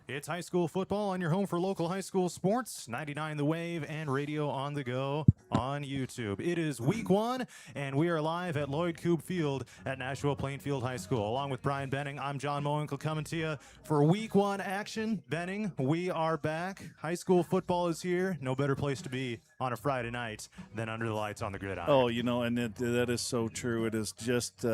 It's high school football on your home for local high school sports, 99 The Wave and Radio on the Go on YouTube. It is week one, and we are live at Lloyd Coob Field at Nashua-Plainfield High School. Along with Brian Benning, I'm John Mowinkle coming to you for week one action. Benning, we are back. High school football is here. No better place to be on a Friday night than under the lights on the gridiron. Oh, you know, and that is so true. It is just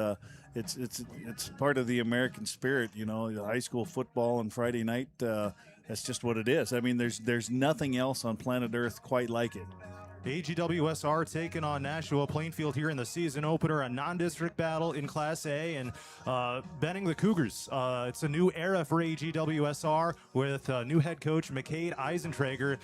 it's part of the American spirit, you know, the high school football on Friday night. That's just what it is. I mean, there's nothing else on planet Earth quite like it. AGWSR taking on Nashua-Plainfield here in the season opener, a non-district battle in Class A, and Benning the Cougars. It's a new era for AGWSR with new head coach McCade Eisentrager.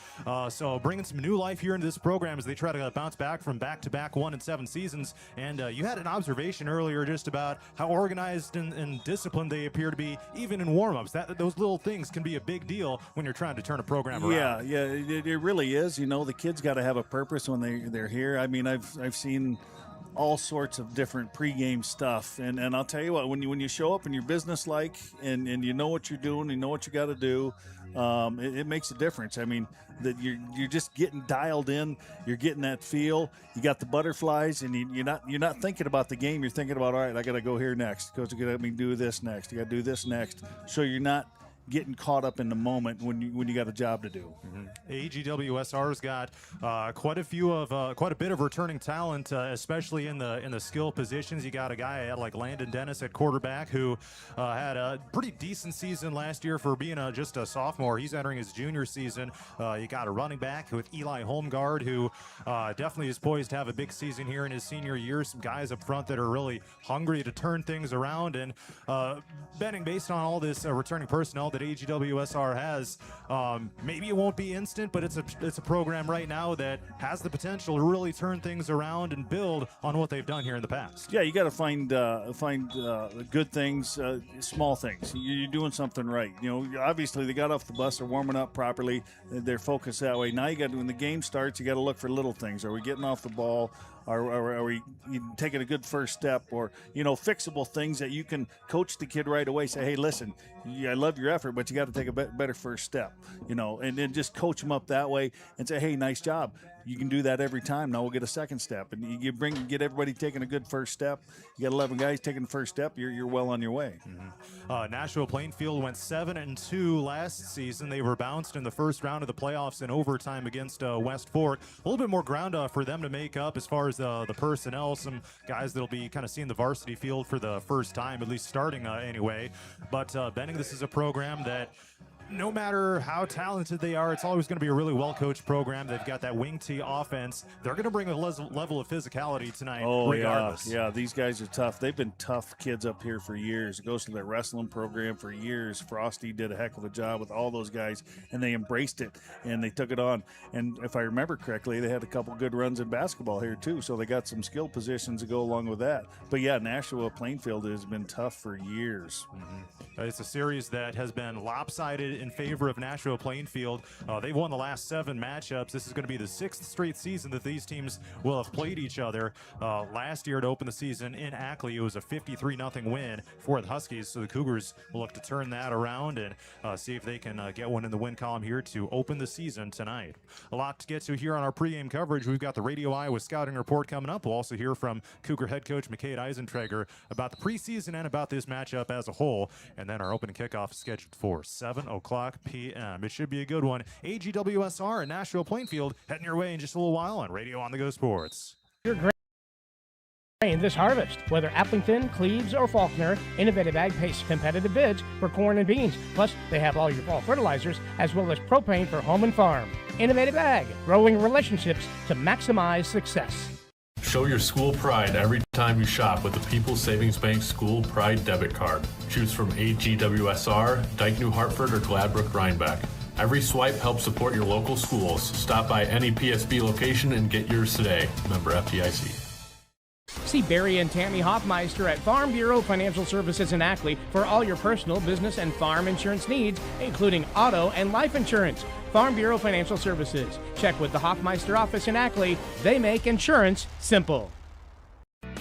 So bringing some new life here into this program as they try to bounce back from back-to-back 1-7 seasons. And you had an observation earlier just about how organized and disciplined they appear to be, even in warm-ups. Those little things can be a big deal when you're trying to turn a program around. Yeah, it really is. You know, the kids got to have a purpose when they're here. I mean, I've seen all sorts of different pregame stuff, and I'll tell you what, when you show up and you're businesslike and you know what you're doing, you know what you got to do, it makes a difference. I mean, that you're just getting dialed in, you're getting that feel. You got the butterflies, and you're not thinking about the game. You're thinking about, all right, I got to go here next. Coach, you got to do this next. You got to do this next. So you're not getting caught up in the moment when you got a job to do. AGWSR's got quite a bit of returning talent, especially in the skill positions. You got a guy like Landon Dennis at quarterback who had a pretty decent season last year for being just a sophomore. He's entering his junior season. You got a running back with Eli Holmgard who definitely is poised to have a big season here in his senior year. Some guys up front that are really hungry to turn things around. And Benning, based on all this returning personnel that AGWSR has, maybe it won't be instant, but it's a program right now that has the potential to really turn things around and build on what they've done here in the past. Yeah, you got to find good things, small things. You're doing something right. You know, obviously they got off the bus, they're warming up properly, they're focused that way. Now you got to, when the game starts, you got to look for little things. Are we getting off the ball? Are we taking a good first step? Or, you know, fixable things that you can coach the kid right away. Say, hey, listen, I love your effort, but you got to take a better first step, you know, and then just coach them up that way and say, hey, nice job. You can do that every time. Now we'll get a second step. And you get everybody taking a good first step. You got 11 guys taking the first step. You're well on your way. Nashua-Plainfield went 7-2 last season. They were bounced in the first round of the playoffs in overtime against West Fork. A little bit more ground for them to make up as far as the personnel. Some guys that'll be kind of seeing the varsity field for the first time, at least starting anyway. But Benning, this is a program that, no matter how talented they are, it's always going to be a really well-coached program. They've got that wing tee offense. They're going to bring a level of physicality tonight, regardless. Yeah, these guys are tough. They've been tough kids up here for years. It goes to their wrestling program for years. Frosty did a heck of a job with all those guys, and they embraced it, and they took it on. And if I remember correctly, they had a couple good runs in basketball here, too, so they got some skill positions to go along with that. But, yeah, Nashua-Plainfield has been tough for years. It's a series that has been lopsided in favor of Nashua-Plainfield. They've won the last 7 matchups. This is going to be the 6th straight season that these teams will have played each other. Last year to open the season in Ackley, it was a 53-0 win for the Huskies, so the Cougars will look to turn that around and see if they can get one in the win column here to open the season tonight. A lot to get to here on our pregame coverage. We've got the Radio Iowa Scouting Report coming up. We'll also hear from Cougar head coach McCade Eisentrager about the preseason and about this matchup as a whole. And then our opening kickoff is scheduled for 7 o'clock p.m. It should be a good one. AGWSR and Nashua-Plainfield heading your way in just a little while on Radio on the Go Sports. Your grain this harvest. Whether Applington, Cleves, or Faulkner, Innovative Ag pays competitive bids for corn and beans. Plus, they have all your fall fertilizers as well as propane for home and farm. Innovative Ag, growing relationships to maximize success. Show your school pride every time you shop with the People's Savings Bank School Pride Debit Card. Choose from AGWSR, Dike New Hartford, or Gladbrook Rhinebeck. Every swipe helps support your local schools. Stop by any PSB location and get yours today. Member FDIC. See Barry and Tammy Hoffmeister at Farm Bureau Financial Services in Ackley for all your personal, business, and farm insurance needs, including auto and life insurance. Farm Bureau Financial Services. Check with the Hoffmeister office in Ackley. They make insurance simple.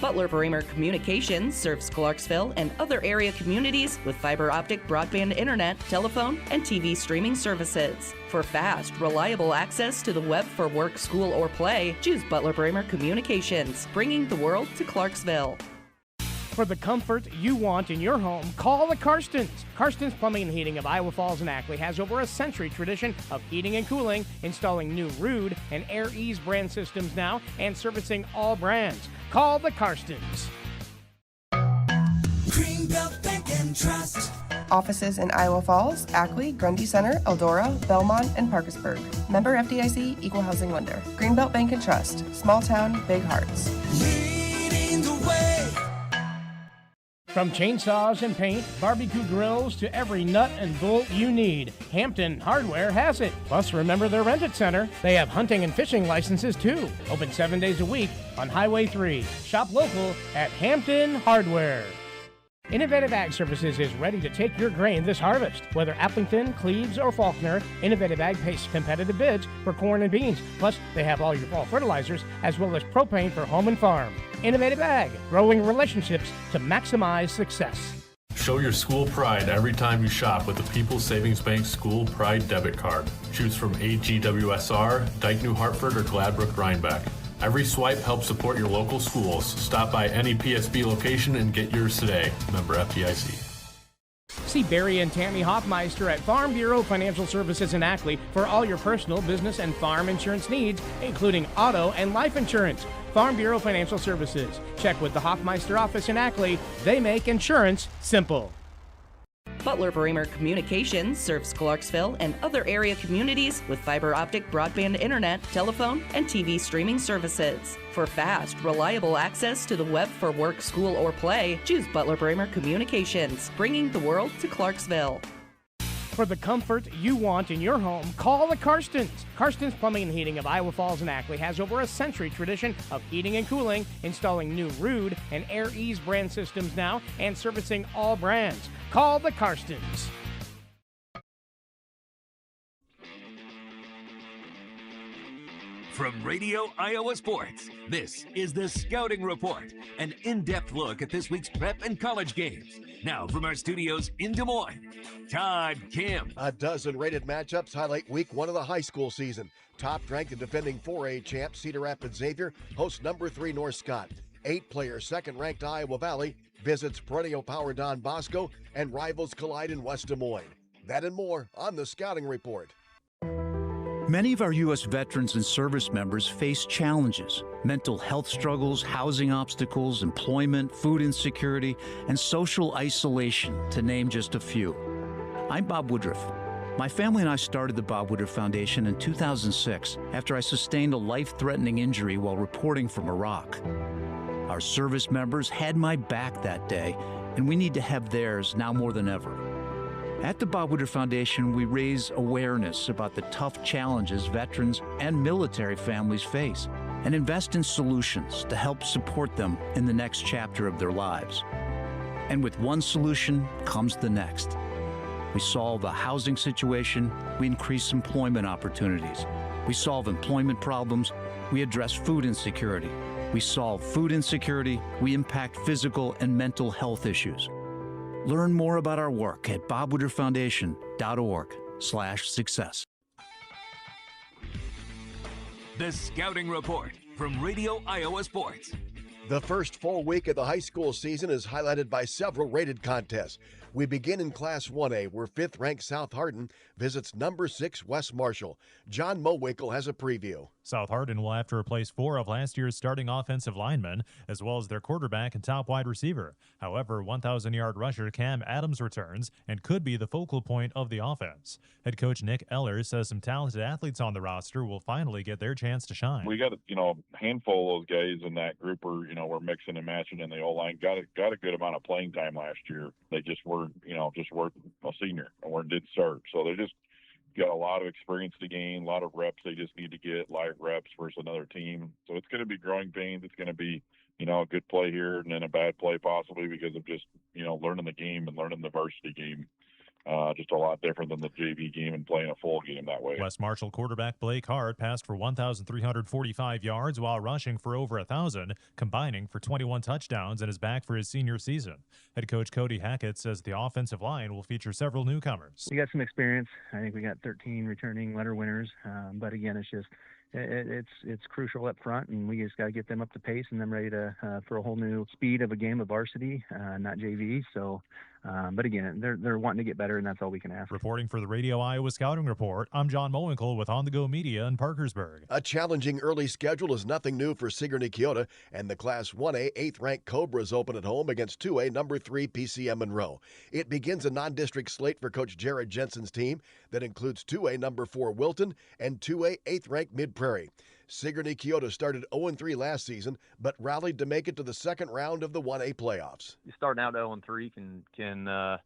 Butler Bramer Communications serves Clarksville and other area communities with fiber optic broadband internet, telephone, and TV streaming services. For fast, reliable access to the web for work, school, or play, choose Butler Bramer Communications, bringing the world to Clarksville. For the comfort you want in your home, call the Karstens. Karstens Plumbing and Heating of Iowa Falls and Ackley has over a century tradition of heating and cooling, installing new Ruud and Air Ease brand systems now, and servicing all brands. Call the Karstens. Greenbelt Bank and Trust. Offices in Iowa Falls, Ackley, Grundy Center, Eldora, Belmont, and Parkersburg. Member FDIC, Equal Housing Lender. Greenbelt Bank and Trust. Small town, big hearts. Leading the way. From chainsaws and paint, barbecue grills to every nut and bolt you need, Hampton Hardware has it. Plus, remember their Rent-It Center. They have hunting and fishing licenses too. Open 7 days a week on Highway 3. Shop local at Hampton Hardware. Innovative Ag Services is ready to take your grain this harvest. Whether Applington, Cleves, or Faulkner, Innovative Ag pays competitive bids for corn and beans. Plus, they have all your fall fertilizers as well as propane for home and farm. Innovative Ag, growing relationships to maximize success. Show your school pride every time you shop with the People's Savings Bank School Pride debit card. Choose from AGWSR, Dike New Hartford, or Gladbrook Rhinebeck. Every swipe helps support your local schools. Stop by any PSB location and get yours today. Member FDIC. See Barry and Tammy Hoffmeister at Farm Bureau Financial Services in Ackley for all your personal, business, and farm insurance needs, including auto and life insurance. Farm Bureau Financial Services. Check with the Hoffmeister office in Ackley. They make insurance simple. Butler Bramer Communications serves Clarksville and other area communities with fiber optic broadband internet, telephone, and TV streaming services. For fast, reliable access to the web for work, school, or play, choose Butler Bramer Communications, bringing the world to Clarksville. For the comfort you want in your home, call the Karstens. Karstens Plumbing and Heating of Iowa Falls and Ackley has over a century tradition of heating and cooling, installing new Ruud and Air Ease brand systems now, and servicing all brands. Call the Karstens. From Radio Iowa Sports, this is the Scouting Report, an in-depth look at this week's prep and college games. Now from our studios in Des Moines, Todd Kim. A dozen rated matchups highlight week 1 of the high school season. Top-ranked and defending 4A champ Cedar Rapids Xavier hosts number 3 North Scott. 8-player second-ranked Iowa Valley visits perennial power Don Bosco, and rivals collide in West Des Moines. That and more on the Scouting Report. Many of our U.S. veterans and service members face challenges: mental health struggles, housing obstacles, employment, food insecurity, and social isolation, to name just a few. I'm Bob Woodruff. My family and I started the Bob Woodruff Foundation in 2006 after I sustained a life-threatening injury while reporting from Iraq. Our service members had my back that day, and we need to have theirs now more than ever. At the Bob Woodruff Foundation, we raise awareness about the tough challenges veterans and military families face and invest in solutions to help support them in the next chapter of their lives. And with one solution comes the next. We solve a housing situation, we increase employment opportunities. We solve employment problems, we address food insecurity. We solve food insecurity, we impact physical and mental health issues. Learn more about our work at bobwoodrufffoundation.org/success. The Scouting Report from Radio Iowa Sports. The first full week of the high school season is highlighted by several rated contests. We begin in Class 1A, where 5th-ranked South Hardin visits number 6 West Marshall. John Mowinkle has a preview. South Hardin will have to replace 4 of last year's starting offensive linemen, as well as their quarterback and top wide receiver. However, 1,000-yard rusher Cam Adams returns and could be the focal point of the offense. Head coach Nick Eller says some talented athletes on the roster will finally get their chance to shine. We got a handful of those guys in that group were mixing and matching in the O-line. Got a good amount of playing time last year. They just weren't a senior or did start. So they just got a lot of experience to gain, a lot of reps they just need to get, live reps versus another team. So it's going to be growing pains. It's going to be, a good play here and then a bad play possibly because of just, learning the game and learning the varsity game. just a lot different than the JV game and playing a full game that way. West Marshall quarterback Blake Hart passed for 1,345 yards while rushing for over 1,000, combining for 21 touchdowns, and is back for his senior season. Head coach Cody Hackett says the offensive line will feature several newcomers. We got some experience. I think we got 13 returning letter winners, but again, it's just it's crucial up front, and we just got to get them up to pace and them ready to for a whole new speed of a game of varsity, not JV. So, but again, they're wanting to get better, and that's all we can ask. Reporting for the Radio Iowa Scouting Report, I'm John Mowinkle with On the Go Media in Parkersburg. A challenging early schedule is nothing new for Sigourney Keota, and the Class 1A 8th-ranked Cobras open at home against 2A number 3 PCM Monroe. It begins a non-district slate for Coach Jared Jensen's team that includes 2A number 4 Wilton and 2A 8th-ranked Mid-Prairie. Sigourney Keota started 0-3 last season, but rallied to make it to the second round of the 1A playoffs. Starting out 0-3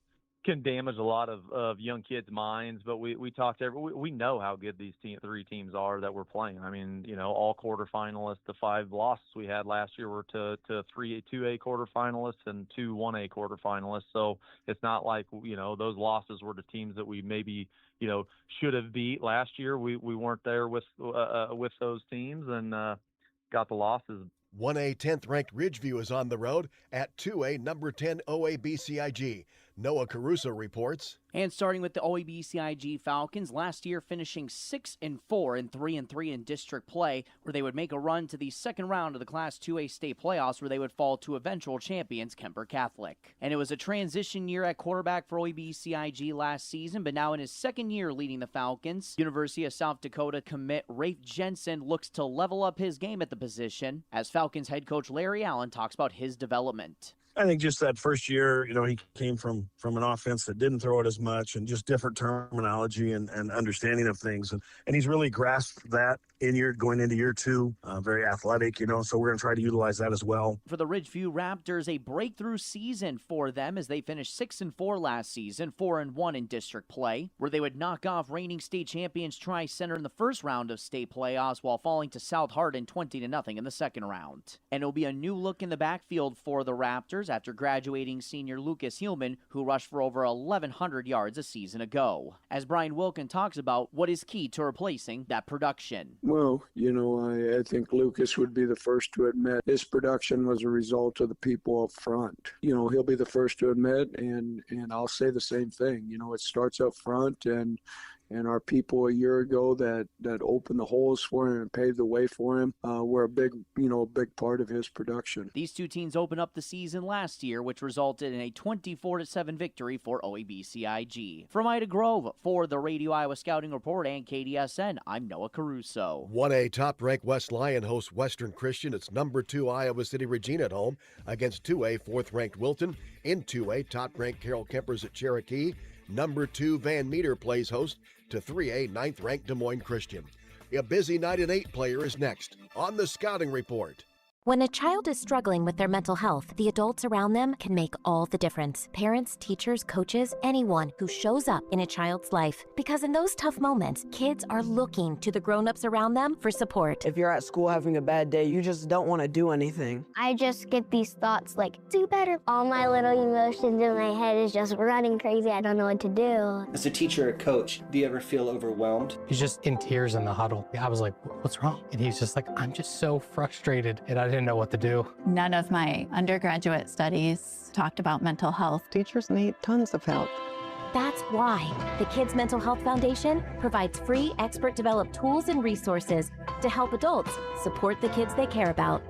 can damage a lot of young kids' minds, but we talked we know how good these three teams are that we're playing. I mean, all quarterfinalists. The 5 losses we had last year were to 3 2A quarterfinalists and 2 1A quarterfinalists. So it's not like those losses were to teams that we maybe should have beat last year. We weren't there with those teams and got the losses. 1A 10th-ranked Ridgeview is on the road at 2A number 10 OABCIG. Noah Caruso reports. And starting with the OABCIG Falcons, last year finishing 6-4 and 3-3 in district play, where they would make a run to the second round of the Class 2A state playoffs, where they would fall to eventual champions Kemper Catholic. And it was a transition year at quarterback for OABCIG last season, but now in his second year leading the Falcons, University of South Dakota commit Rafe Jensen looks to level up his game at the position, as Falcons head coach Larry Allen talks about his development. I think just that first year, he came from an offense that didn't throw it as much and just different terminology and understanding of things. And he's really grasped that going into year 2, very athletic, so we're going to try to utilize that as well. For the Ridgeview Raptors, a breakthrough season for them as they finished 6-4 last season, 4-1 in district play, where they would knock off reigning state champions Tri-Center in the first round of state playoffs while falling to South Hardin 20-0 in the second round. And it'll be a new look in the backfield for the Raptors after graduating senior Lucas Hillman, who rushed for over 1,100 yards a season ago. As Brian Wilkin talks about what is key to replacing that production. Well, I think Lucas would be the first to admit his production was a result of the people up front. He'll be the first to admit, and I'll say the same thing. It starts up front, and our people a year ago that opened the holes for him and paved the way for him were a big part of his production. These two teams opened up the season last year, which resulted in a 24-7 victory for OABCIG. From Ida Grove, for the Radio Iowa Scouting Report and KDSN, I'm Noah Caruso. 1A top-ranked West Lyon hosts Western Christian. It's number 2 Iowa City Regina at home against 2A 4th-ranked Wilton. In 2A, top-ranked Carroll Kempers at Cherokee. Number 2 Van Meter plays host to 3A 9th-ranked Des Moines Christian. A busy night in 8 player is next on the Scouting Report. When a child is struggling with their mental health, the adults around them can make all the difference. Parents, teachers, coaches, anyone who shows up in a child's life. Because in those tough moments, kids are looking to the grown-ups around them for support. If you're at school having a bad day, you just don't want to do anything. I just get these thoughts like, do better. All my little emotions in my head is just running crazy. I don't know what to do. As a teacher or coach, do you ever feel overwhelmed? He's just in tears in the huddle. I was like, what's wrong? And he's just like, I'm just so frustrated, and I didn't know what to do. None of my undergraduate studies talked about mental health. Teachers need tons of help. That's why the Kids Mental Health Foundation provides free expert-developed tools and resources to help adults support the kids they care about.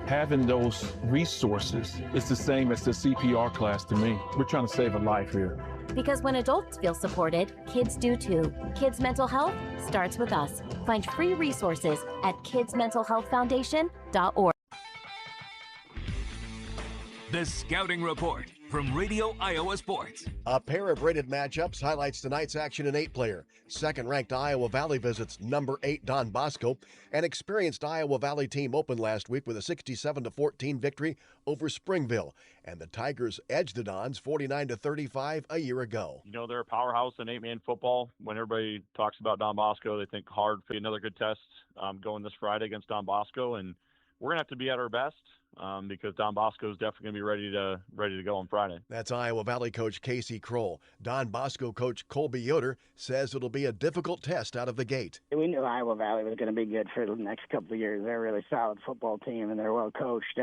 Having those resources is the same as the CPR class to me. We're trying to save a life here. Because when adults feel supported, kids do too. Kids Mental Health starts with us. Find free resources at kidsmentalhealthfoundation.org. The Scouting Report from Radio Iowa Sports. A pair of rated matchups highlights tonight's action in 8-player. Second-ranked Iowa Valley visits number 8 Don Bosco. An experienced Iowa Valley team opened last week with a 67-14 victory over Springville. And the Tigers edged the Dons 49-35 a year ago. They're a powerhouse in 8-man football. When everybody talks about Don Bosco, they think hard for another good test going this Friday against Don Bosco. And we're gonna have to be at our best because Don Bosco is definitely gonna be ready to go on Friday. That's Iowa Valley coach Casey Kroll. Don Bosco coach Colby Yoder says it'll be a difficult test out of the gate. We knew Iowa Valley was going to be good for the next couple of years. They're a really solid football team, and they're well coached.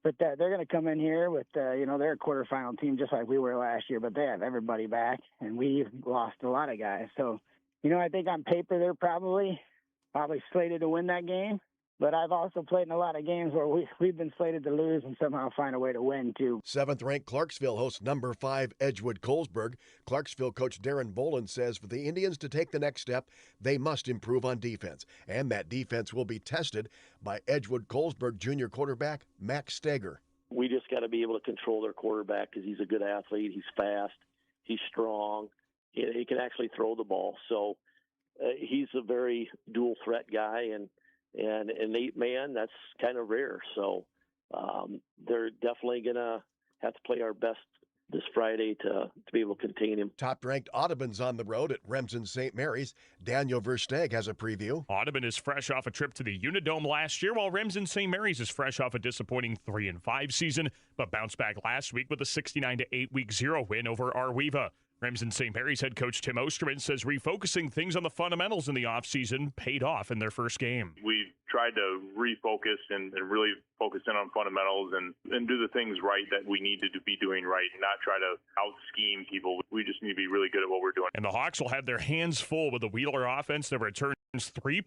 But they're going to come in here with, they're a quarterfinal team just like we were last year, but they have everybody back, and we lost a lot of guys. So, I think on paper they're probably slated to win that game. But I've also played in a lot of games where we've been slated to lose and somehow find a way to win, too. 7th-ranked Clarksville hosts number 5 Edgewood-Colesburg. Clarksville coach Darren Boland says for the Indians to take the next step, they must improve on defense. And that defense will be tested by Edgewood-Colesburg junior quarterback Max Steger. We just got to be able to control their quarterback because he's a good athlete. He's fast. He's strong. He can actually throw the ball. So he's a very dual-threat guy, and an 8-man, that's kind of rare. So they're definitely going to have to play our best this Friday to be able to contain him. Top-ranked Audubon's on the road at Remsen St. Mary's. Daniel Versteg has a preview. Audubon is fresh off a trip to the Unidome last year, while Remsen St. Mary's is fresh off a disappointing 3-5 season, but bounced back last week with a 69-8 Week 0 win over Arweva. Remsen St. Mary's head coach Tim Osterman says refocusing things on the fundamentals in the offseason paid off in their first game. We tried to refocus and really focus in on fundamentals and do the things right that we need to be doing right, and not try to out-scheme people. We just need to be really good at what we're doing. And the Hawks will have their hands full with the Wheeler offense that returns 3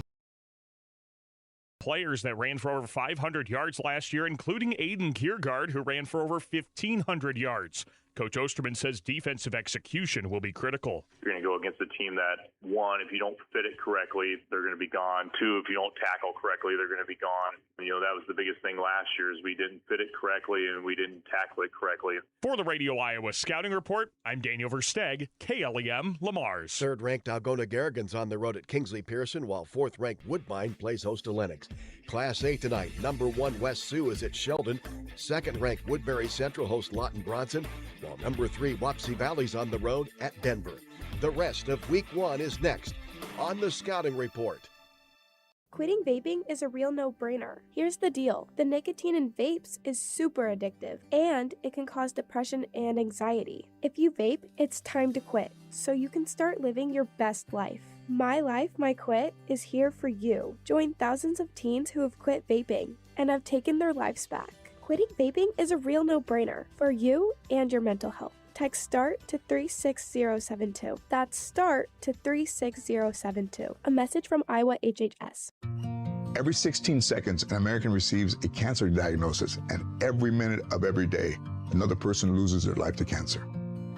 players that ran for over 500 yards last year, including Aiden Kiergaard, who ran for over 1,500 yards. Coach Osterman says defensive execution will be critical. You're going to go against a team that, 1, if you don't fit it correctly, they're going to be gone. 2, if you don't tackle correctly, they're going to be gone. That was the biggest thing last year is we didn't fit it correctly and we didn't tackle it correctly. For the Radio Iowa Scouting Report, I'm Daniel Versteg, KLEM Lamar's. 3rd-ranked Algona Garrigan's on the road at Kingsley Pearson, while 4th-ranked Woodbine plays host to Lennox. Class A tonight, number 1 West Sioux is at Sheldon. 2nd-ranked Woodbury Central hosts Lawton Bronson, while number 3 Wapsie Valley's on the road at Denver. The rest of Week 1 is next on the Scouting Report. Quitting vaping is a real no-brainer. Here's the deal. The nicotine in vapes is super addictive, and it can cause depression and anxiety. If you vape, it's time to quit, so you can start living your best life. My Life, My Quit is here for you. Join thousands of teens who have quit vaping and have taken their lives back. Quitting vaping is a real no-brainer for you and your mental health. Text START to 36072. That's START to 36072. A message from Iowa HHS. Every 16 seconds, an American receives a cancer diagnosis, and every minute of every day, another person loses their life to cancer.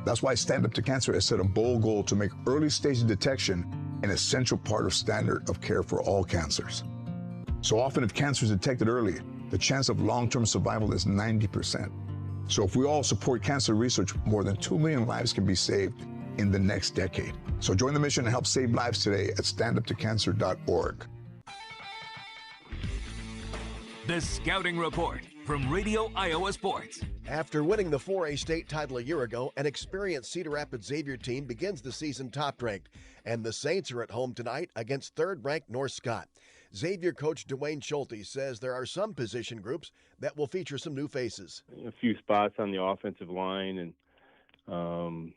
That's why Stand Up to Cancer has set a bold goal to make early-stage detection an essential part of standard of care for all cancers. So often, if cancer is detected early, the chance of long-term survival is 90%. So if we all support cancer research, more than 2 million lives can be saved in the next decade. So join the mission and help save lives today at standuptocancer.org. The Scouting Report from Radio Iowa Sports. After winning the 4A state title a year ago, an experienced Cedar Rapids Xavier team begins the season top-ranked, and the Saints are at home tonight against 3rd-ranked North Scott. Xavier coach Dwayne Schulte says there are some position groups that will feature some new faces. A few spots on the offensive line and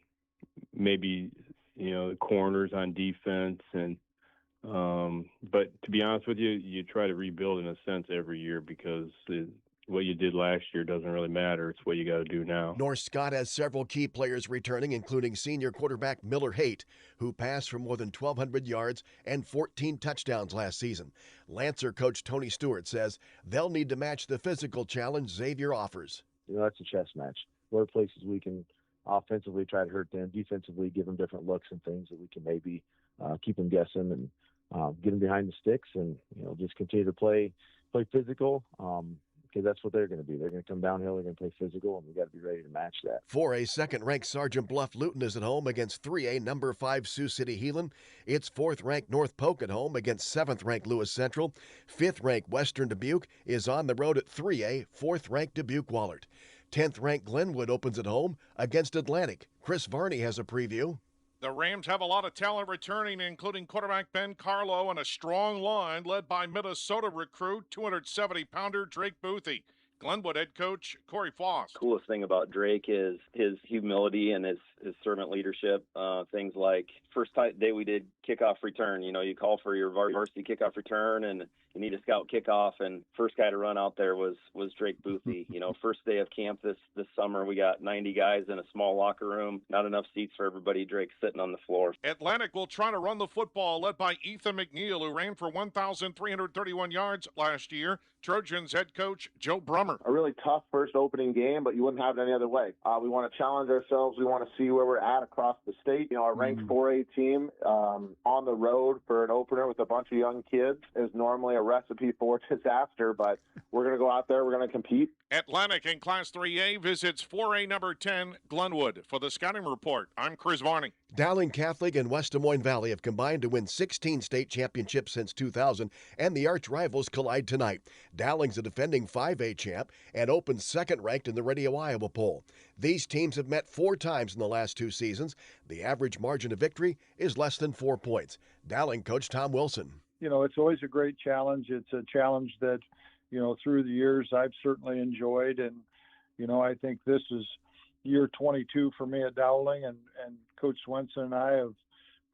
maybe, the corners on defense. And but to be honest with you, you try to rebuild in a sense every year because what you did last year doesn't really matter. It's what you got to do now. North Scott has several key players returning, including senior quarterback Miller Haight, who passed for more than 1,200 yards and 14 touchdowns last season. Lancer coach Tony Stewart says they'll need to match the physical challenge Xavier offers. That's a chess match. What are places we can offensively try to hurt them, defensively give them different looks and things that we can maybe keep them guessing and get them behind the sticks and, just continue to play physical. Because that's what they're going to be. They're going to come downhill, they're going to play physical, and we got to be ready to match that. 4A second-ranked Sergeant Bluff Luton is at home against 3A number 5 Sioux City Heelan. It's 4th-ranked North Polk at home against 7th-ranked Lewis Central. 5th-ranked Western Dubuque is on the road at 3A, 4th-ranked Dubuque Wahlert. 10th-ranked Glenwood opens at home against Atlantic. Chris Varney has a preview. The Rams have a lot of talent returning, including quarterback Ben Carlo and a strong line led by Minnesota recruit, 270-pounder Drake Boothie. Glenwood head coach Corey Foss. Coolest thing about Drake is his humility and his servant leadership. Things like first day we did kickoff return. You call for your varsity kickoff return and you need a scout kickoff, and first guy to run out there was Drake Boothie. First day of camp this summer, we got 90 guys in a small locker room, not enough seats for everybody. Drake's sitting on the floor. Atlantic will try to run the football, led by Ethan McNeil, who ran for 1,331 yards last year. Trojans head coach Joe Brummer. A really tough first opening game, but you wouldn't have it any other way. We want to challenge ourselves. We want to see where we're at across the state. Our ranked 4A team on the road for an opener with a bunch of young kids is normally a recipe for disaster, but we're going to go out there. We're going to compete. Atlantic in Class 3A visits 4A number 10 Glenwood. For the Scouting Report, I'm Chris Varney. Dowling Catholic and West Des Moines Valley have combined to win 16 state championships since 2000, and the arch rivals collide tonight. Dowling's a defending 5A champ and opens second-ranked in the Radio Iowa poll. These teams have met 4 times in the last 2 seasons. The average margin of victory is less than 4 points. Dowling coach Tom Wilson. It's always a great challenge. It's a challenge that, through the years I've certainly enjoyed. And, I think this is year 22 for me at Dowling, and Coach Swenson and I have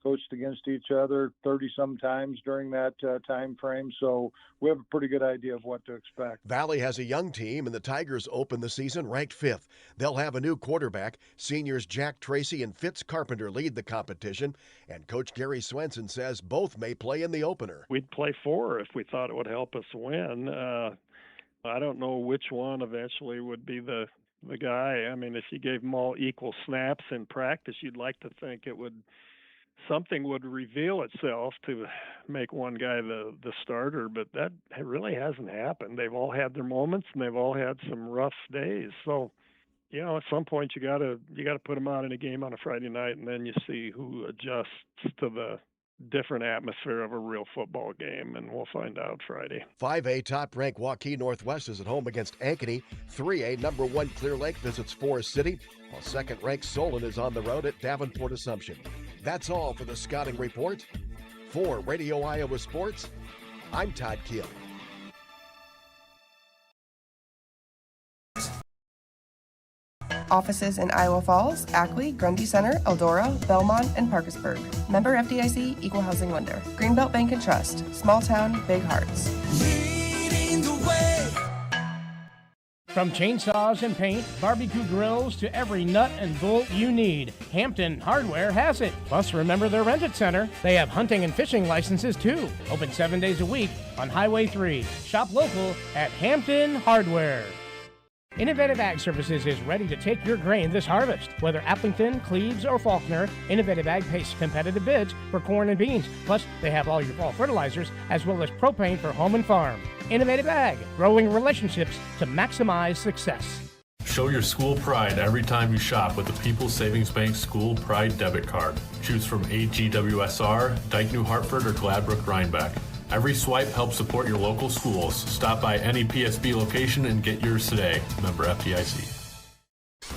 coached against each other 30-some times during that time frame, so we have a pretty good idea of what to expect. Valley has a young team, and the Tigers open the season ranked 5th. They'll have a new quarterback. Seniors Jack Tracy and Fitz Carpenter lead the competition, and Coach Gary Swenson says both may play in the opener. We'd play 4 if we thought it would help us win. I don't know which one eventually would be the guy. I mean, if you gave them all equal snaps in practice, you'd like to think something would reveal itself to make one guy the starter, but that really hasn't happened. They've all had their moments, and they've all had some rough days. So, at some point you got to put them out in a game on a Friday night, and then you see who adjusts to the different atmosphere of a real football game, and we'll find out Friday. 5A top-ranked Waukee Northwest is at home against Ankeny. 3A number 1 Clear Lake visits Forest City, while second-ranked Solon is on the road at Davenport Assumption. That's all for the Scouting Report. For Radio Iowa Sports, I'm Todd Keel. Offices in Iowa Falls, Ackley, Grundy Center, Eldora, Belmont, and Parkersburg. Member FDIC, Equal Housing Lender. Greenbelt Bank and Trust. Small town, big hearts. Leading the way. From chainsaws and paint, barbecue grills to every nut and bolt you need, Hampton Hardware has it. Plus, remember their Rent-It Center. They have hunting and fishing licenses too. Open 7 days a week on Highway 3. Shop local at Hampton Hardware. Innovative Ag Services is ready to take your grain this harvest. Whether Applington, Cleves, or Faulkner, Innovative Ag pays competitive bids for corn and beans. Plus, they have all your fall fertilizers as well as propane for home and farm. Innovative Ag, growing relationships to maximize success. Show your school pride every time you shop with the People's Savings Bank School Pride Debit Card. Choose from AGWSR, Dike New Hartford, or Gladbrook Rhinebeck. Every swipe helps support your local schools. Stop by any PSB location and get yours today. Member FDIC.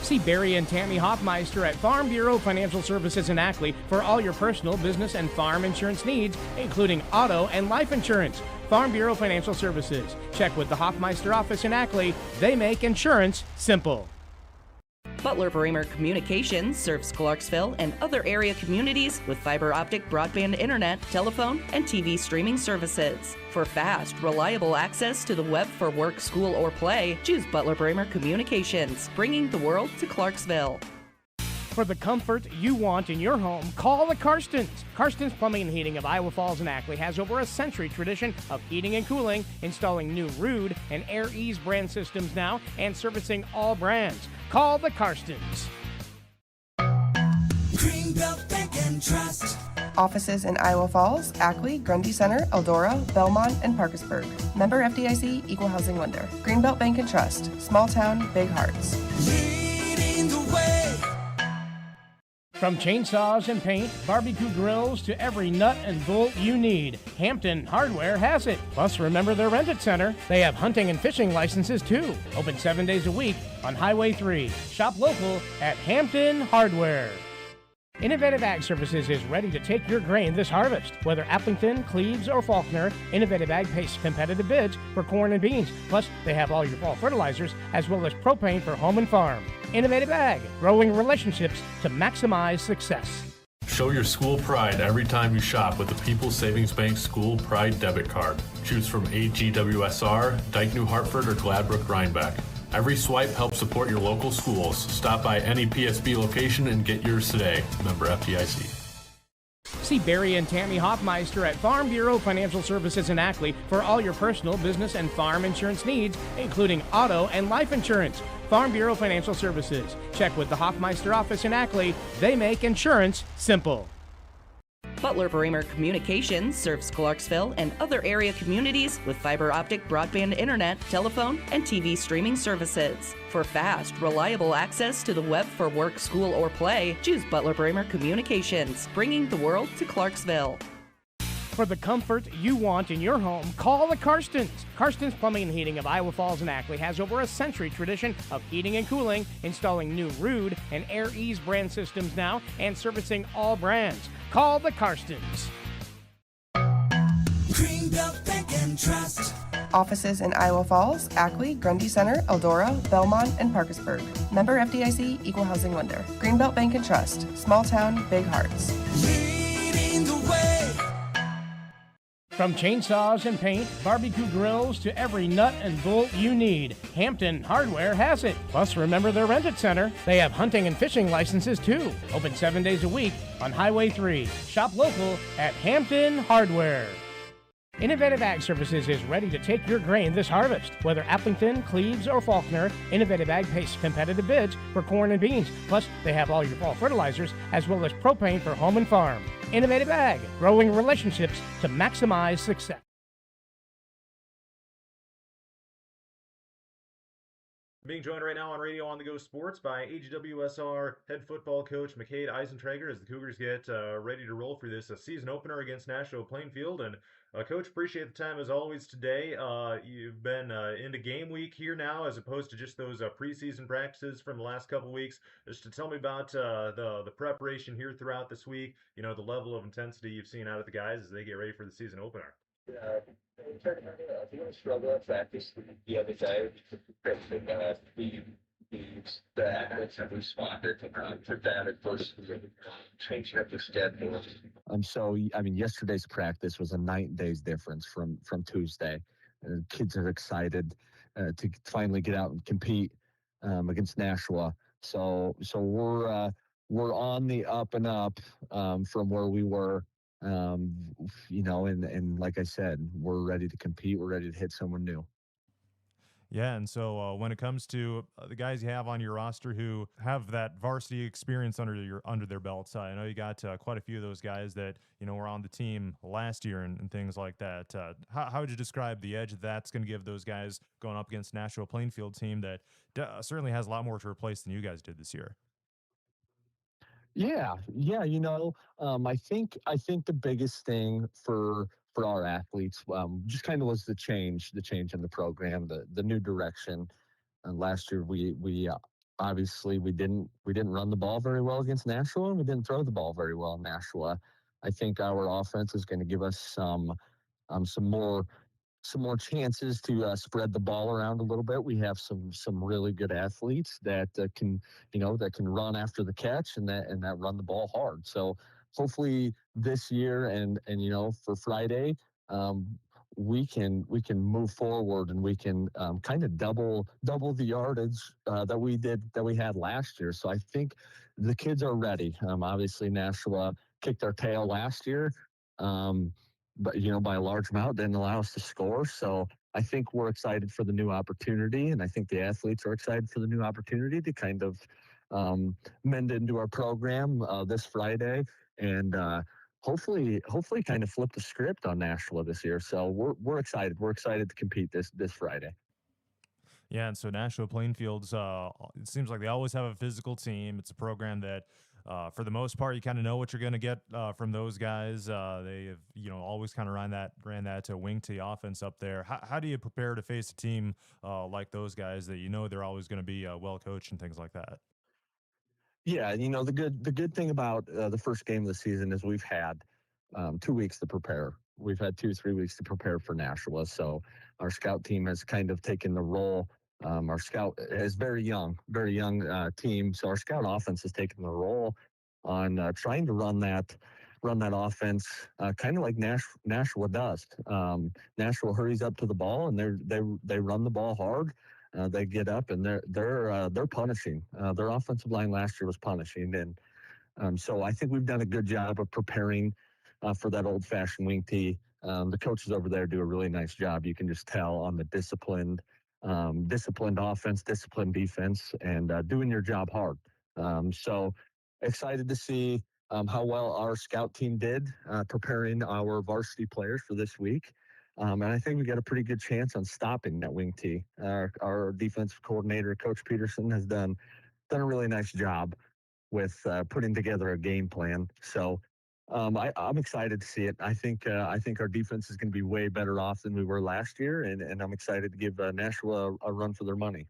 See Barry and Tammy Hoffmeister at Farm Bureau Financial Services in Ackley for all your personal, business, and farm insurance needs, including auto and life insurance. Farm Bureau Financial Services. Check with the Hoffmeister office in Ackley. They make insurance simple. Butler-Bramer Communications serves Clarksville and other area communities with fiber optic broadband internet, telephone, and TV streaming services. For fast, reliable access to the web for work, school, or play, choose Butler-Bramer Communications, bringing the world to Clarksville. For the comfort you want in your home, call the Karstens. Karstens Plumbing and Heating of Iowa Falls and Ackley has over a century tradition of heating and cooling, installing new Rude and Air Ease brand systems now, and servicing all brands. Call the Karstens. Greenbelt Bank and Trust. Offices in Iowa Falls, Ackley, Grundy Center, Eldora, Belmont, and Parkersburg. Member FDIC, Equal Housing Lender. Greenbelt Bank and Trust. Small town, big hearts. Leading the way. From chainsaws and paint, barbecue grills to every nut and bolt you need, Hampton Hardware has it. Plus, remember their Rent-It Center. They have hunting and fishing licenses too. Open 7 days a week on Highway 3. Shop local at Hampton Hardware. Innovative Ag Services is ready to take your grain this harvest. Whether Applington, Cleves, or Faulkner, Innovative Ag pays competitive bids for corn and beans. Plus, they have all your fall fertilizers as well as propane for home and farm. Innovative Ag, growing relationships to maximize success. Show your school pride every time you shop with the People's Savings Bank School Pride Debit Card. Choose from AGWSR, Dike New Hartford, or Gladbrook Rhinebeck. Every swipe helps support your local schools. Stop by any PSB location and get yours today. Member FDIC. See Barry and Tammy Hoffmeister at Farm Bureau Financial Services in Ackley for all your personal, business, and farm insurance needs, including auto and life insurance. Farm Bureau Financial Services. Check with the Hoffmeister office in Ackley. They make insurance simple. Butler Bramer Communications serves Clarksville and other area communities with fiber optic broadband internet, telephone, and TV streaming services. For fast, reliable access to the web for work, school, or play, choose Butler Bramer Communications, bringing the world to Clarksville. For the comfort you want in your home, call the Karstens. Karstens Plumbing and Heating of Iowa Falls and Ackley has over a century tradition of heating and cooling, installing new Rude and Air Ease brand systems now, and servicing all brands. Call the Karstens. Greenbelt Bank and Trust. Offices in Iowa Falls, Ackley, Grundy Center, Eldora, Belmont, and Parkersburg. Member FDIC, Equal Housing Lender. Greenbelt Bank and Trust. Small town, big hearts. Leading the way. From chainsaws and paint, barbecue grills to every nut and bolt you need, Hampton Hardware has it. Plus, remember their Rent-It Center. They have hunting and fishing licenses too. Open 7 days a week on Highway 3. Shop local at Hampton Hardware. Innovative Ag Services is ready to take your grain this harvest. Whether Applington, Cleves, or Faulkner, Innovative Ag pays competitive bids for corn and beans. Plus, they have all your fall fertilizers as well as propane for home and farm. Innovative Ag, growing relationships to maximize success. Being joined right now on Radio on the Go Sports by AGWSR head football coach McCade Eisentrager as the Cougars get ready to roll through this season opener against Nashua-Plainfield. And Coach, appreciate the time as always today. You've been into game week here now as opposed to just those preseason practices from the last couple weeks. Just to tell me about the preparation here throughout this week, you know, the level of intensity you've seen out of the guys as they get ready for the season opener. We struggle at practice the other day. The athletes have responded to that. Of course, changing up the schedule. Yesterday's practice was a night and days difference from Tuesday. Kids are excited to finally get out and compete against Nashua. So we're on the up and up from where we were. And like I said, we're ready to compete. We're ready to hit someone new. Yeah, and so when it comes to the guys you have on your roster who have that varsity experience under their belts, I know you got quite a few of those guys that were on the team last year and things like that. How would you describe the edge that's going to give those guys going up against Nashua-Plainfield team that certainly has a lot more to replace than you guys did this year? Yeah. I think the biggest thing for our athletes just kind of was the change in the program, the new direction. Last year we obviously we didn't run the ball very well against Nashua, and we didn't throw the ball very well in Nashua. I think our offense is going to give us some more chances to spread the ball around a little bit. We have some really good athletes that can run after the catch and that run the ball hard. So hopefully this year and for Friday, we can move forward and we can kind of double the yardage that we had last year. So I think the kids are ready. Obviously Nashua kicked our tail last year. But by a large amount, didn't allow us to score. So I think we're excited for the new opportunity, and I think the athletes are excited for the new opportunity to kind of mend into our program this Friday, and hopefully kind of flip the script on Nashua this year. So we're excited. We're excited to compete this Friday. Yeah, and so Nashua-Plainfield's, it seems like they always have a physical team. It's a program that, for the most part, you kind of know what you're going to get from those guys. They have, always kind of ran that wing to the offense up there. How do you prepare to face a team like those guys that they're always going to be well coached and things like that? Yeah, the good thing about the first game of the season is we've had 2 weeks to prepare. We've had 2-3 weeks to prepare for Nashua. So our scout team has kind of taken the role. Our scout is very young team. So our scout offense has taken the role on trying to run that offense, kind of like Nashua does. Nashua hurries up to the ball and they run the ball hard. They get up and they're punishing. Their offensive line last year was punishing, and so I think we've done a good job of preparing for that old-fashioned wing tee. The coaches over there do a really nice job. You can just tell on the disciplined offense, disciplined defense, and doing your job hard. So excited to see how well our scout team did preparing our varsity players for this week. And I think we got a pretty good chance on stopping that wing tee. Our defensive coordinator, Coach Peterson, has done a really nice job with putting together a game plan. So I'm excited to see it. I think our defense is going to be way better off than we were last year, and I'm excited to give Nashua a run for their money.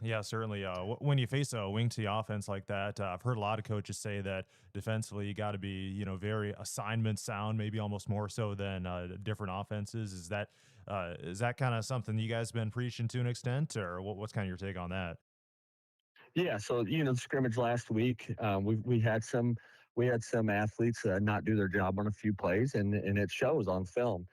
Yeah, certainly. When you face a wing tee offense like that, I've heard a lot of coaches say that defensively you got to be, very assignment sound, maybe almost more so than different offenses. Is that kind of something you guys been preaching to an extent, or what's kind of your take on that? Yeah, so the scrimmage last week, we had some athletes not do their job on a few plays, and it shows on film.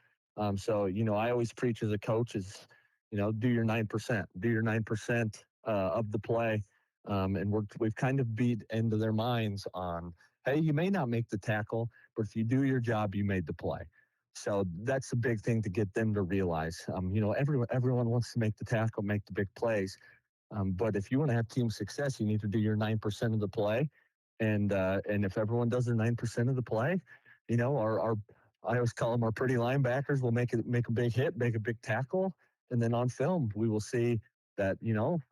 So I always preach as a coach is, do your 9%, do your 9% of the play, and we've kind of beat into their minds on, hey, you may not make the tackle, but if you do your job, you made the play. So that's a big thing to get them to realize. Everyone wants to make the tackle, make the big plays. But if you want to have team success, you need to do your 9% of the play. And if everyone does their 9% of the play, our I always call them our pretty linebackers will make a big hit, make a big tackle. And then on film, we will see that,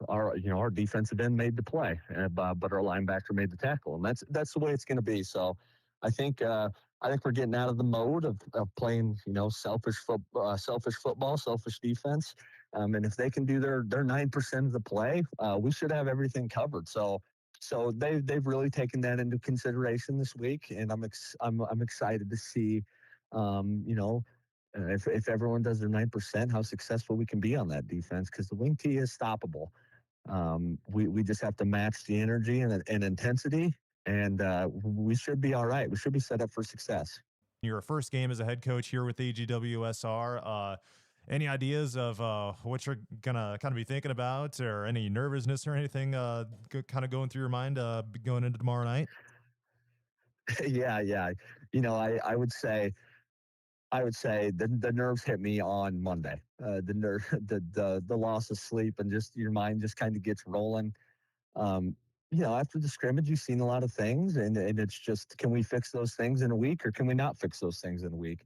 our defensive end made the play, but our linebacker made the tackle. And that's the way it's going to be. So I think we're getting out of the mode of playing, selfish football, selfish defense. And if they can do their 9% of the play, we should have everything covered. So they've really taken that into consideration this week, and I'm excited to see, if everyone does their 9%, how successful we can be on that defense, because the wing tee is stoppable. We just have to match the energy and intensity, and we should be all right. We should be set up for success. Your first game as a head coach here with AGWSR. Any ideas of what you're gonna kind of be thinking about, or any nervousness or anything kind of going through your mind going into tomorrow night? Yeah. I would say the nerves hit me on Monday. The loss of sleep, and just your mind just kind of gets rolling. After the scrimmage, you've seen a lot of things, and it's just, can we fix those things in a week, or can we not fix those things in a week?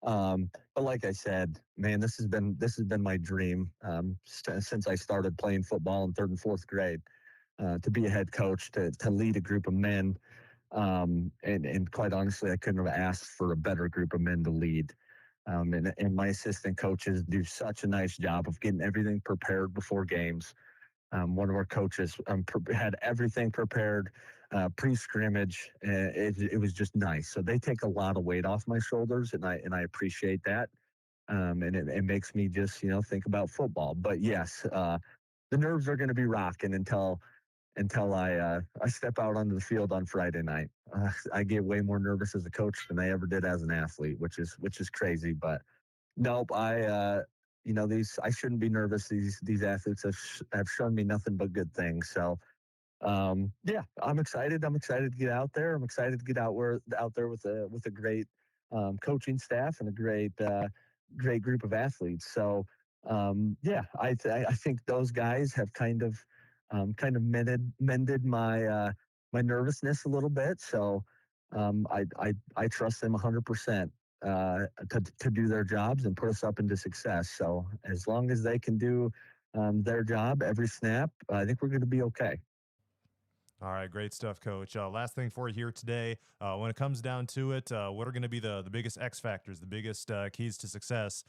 But like I said, man, this has been my dream since I started playing football in 3rd and 4th grade, to be a head coach, to lead a group of men. And quite honestly, I couldn't have asked for a better group of men to lead. And my assistant coaches do such a nice job of getting everything prepared before games. One of our coaches had everything prepared pre-scrimmage. It was just nice. So they take a lot of weight off my shoulders, and I appreciate that. And it makes me just think about football. But yes, the nerves are going to be rocking until I step out onto the field on Friday night. I get way more nervous as a coach than I ever did as an athlete, which is crazy. But nope, I shouldn't be nervous. These athletes have shown me nothing but good things. So yeah, I'm excited. I'm excited to get out there. I'm excited to get out there with a great coaching staff and a great group of athletes. So yeah, I think those guys have kind of mended my nervousness a little bit. So I trust them 100% to do their jobs and put us up into success. So as long as they can do their job every snap, I think we're going to be okay. All right, great stuff, Coach. Last thing for you here today, when it comes down to it, what are going to be the biggest X factors, the biggest keys to success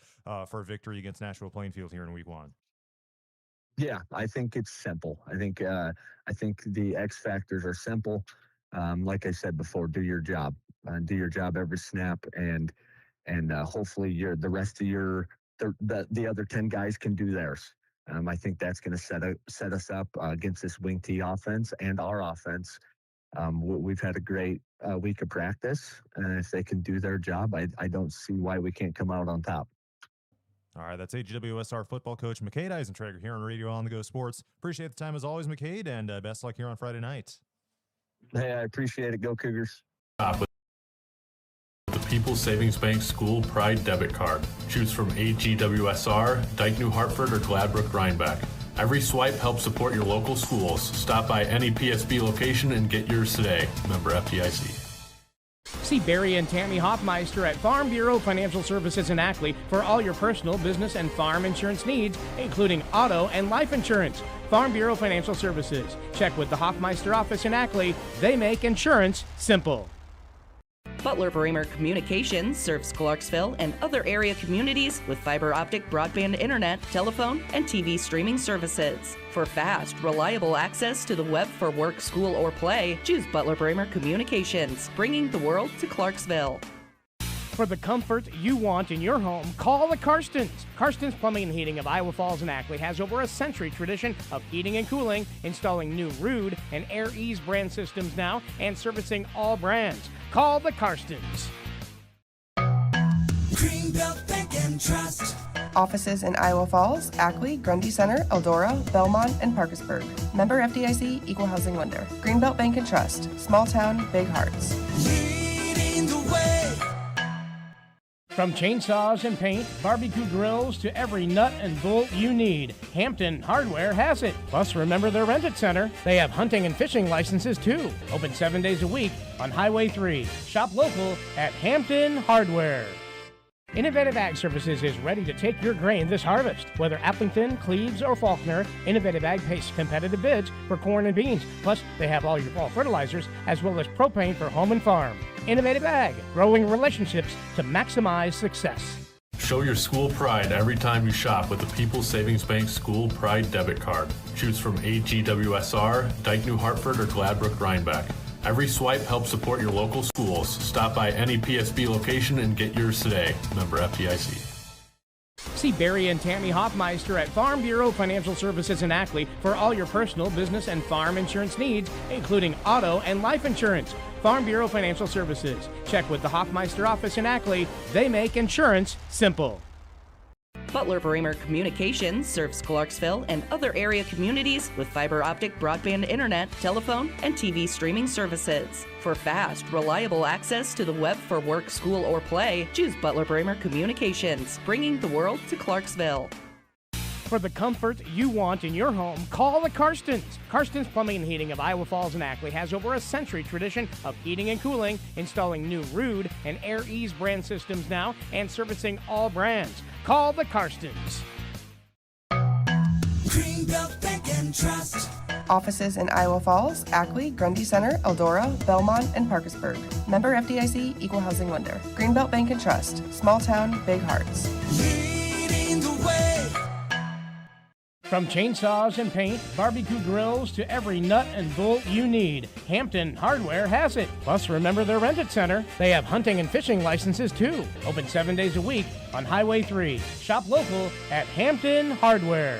for a victory against Nashua-Plainfield here in Week 1? Yeah, I think it's simple. I think the X factors are simple. Like I said before, do your job. Do your job every snap, and hopefully the rest of the other 10 guys can do theirs. I think that's going to set us up against this wing T offense and our offense. We've had a great week of practice, and if they can do their job, I don't see why we can't come out on top. All right, that's AGWSR football coach McCade Eisentrager here on Radio On The Go Sports. Appreciate the time as always, McCade, and best luck here on Friday night. Hey, I appreciate it. Go Cougars. With the People's Savings Bank School Pride debit card. Choose from AGWSR, Dike New Hartford, or Gladbrook Rhinebeck. Every swipe helps support your local schools. Stop by any PSB location and get yours today. Member FDIC. See Barry and Tammy Hoffmeister at Farm Bureau Financial Services in Ackley for all your personal, business, and farm insurance needs, including auto and life insurance. Farm Bureau Financial Services. Check with the Hoffmeister office in Ackley. They make insurance simple. Butler Bramer Communications serves Clarksville and other area communities with fiber optic broadband internet, telephone, and TV streaming services. For fast, reliable access to the web for work, school, or play, choose Butler Bramer Communications, bringing the world to Clarksville. For the comfort you want in your home, call the Karstens. Karstens Plumbing and Heating of Iowa Falls and Ackley has over a century tradition of heating and cooling, installing new Rude and Air Ease brand systems now, and servicing all brands. Call the Karstens. Greenbelt Bank and Trust. Offices in Iowa Falls, Ackley, Grundy Center, Eldora, Belmont, and Parkersburg. Member FDIC, Equal Housing Lender. Greenbelt Bank and Trust. Small town, big hearts. Leading the way. From chainsaws and paint, barbecue grills to every nut and bolt you need, Hampton Hardware has it. Plus, remember their Rent-It Center. They have hunting and fishing licenses too. Open 7 days a week on Highway 3. Shop local at Hampton Hardware. Innovative Ag Services is ready to take your grain this harvest. Whether Applington, Cleves, or Faulkner, Innovative Ag pays competitive bids for corn and beans. Plus, they have all your fall fertilizers as well as propane for home and farm. Innovative Ag, growing relationships to maximize success. Show your school pride every time you shop with the People's Savings Bank School Pride debit card. Choose from AGWSR, Dike New Hartford, or Gladbrook Rhinebeck. Every swipe helps support your local schools. Stop by any PSB location and get yours today. Member FDIC. See Barry and Tammy Hoffmeister at Farm Bureau Financial Services in Ackley for all your personal, business, and farm insurance needs, including auto and life insurance. Farm Bureau Financial Services. Check with the Hoffmeister office in Ackley. They make insurance simple. Butler Bramer Communications serves Clarksville and other area communities with fiber optic broadband internet, telephone, and TV streaming services. For fast, reliable access to the web for work, school, or play, choose Butler Bramer Communications, bringing the world to Clarksville. For the comfort you want in your home, call the Karstens. Karstens Plumbing and Heating of Iowa Falls and Ackley has over a century tradition of heating and cooling, installing new Rude and Air Ease brand systems now, and servicing all brands. Call the Karstens. Greenbelt Bank and Trust. Offices in Iowa Falls, Ackley, Grundy Center, Eldora, Belmont, and Parkersburg. Member FDIC, Equal Housing Lender. Greenbelt Bank and Trust. Small town, big hearts. Leading the way. From chainsaws and paint, barbecue grills to every nut and bolt you need, Hampton Hardware has it. Plus, remember their Rent-It Center. They have hunting and fishing licenses too. Open 7 days a week on Highway 3. Shop local at Hampton Hardware.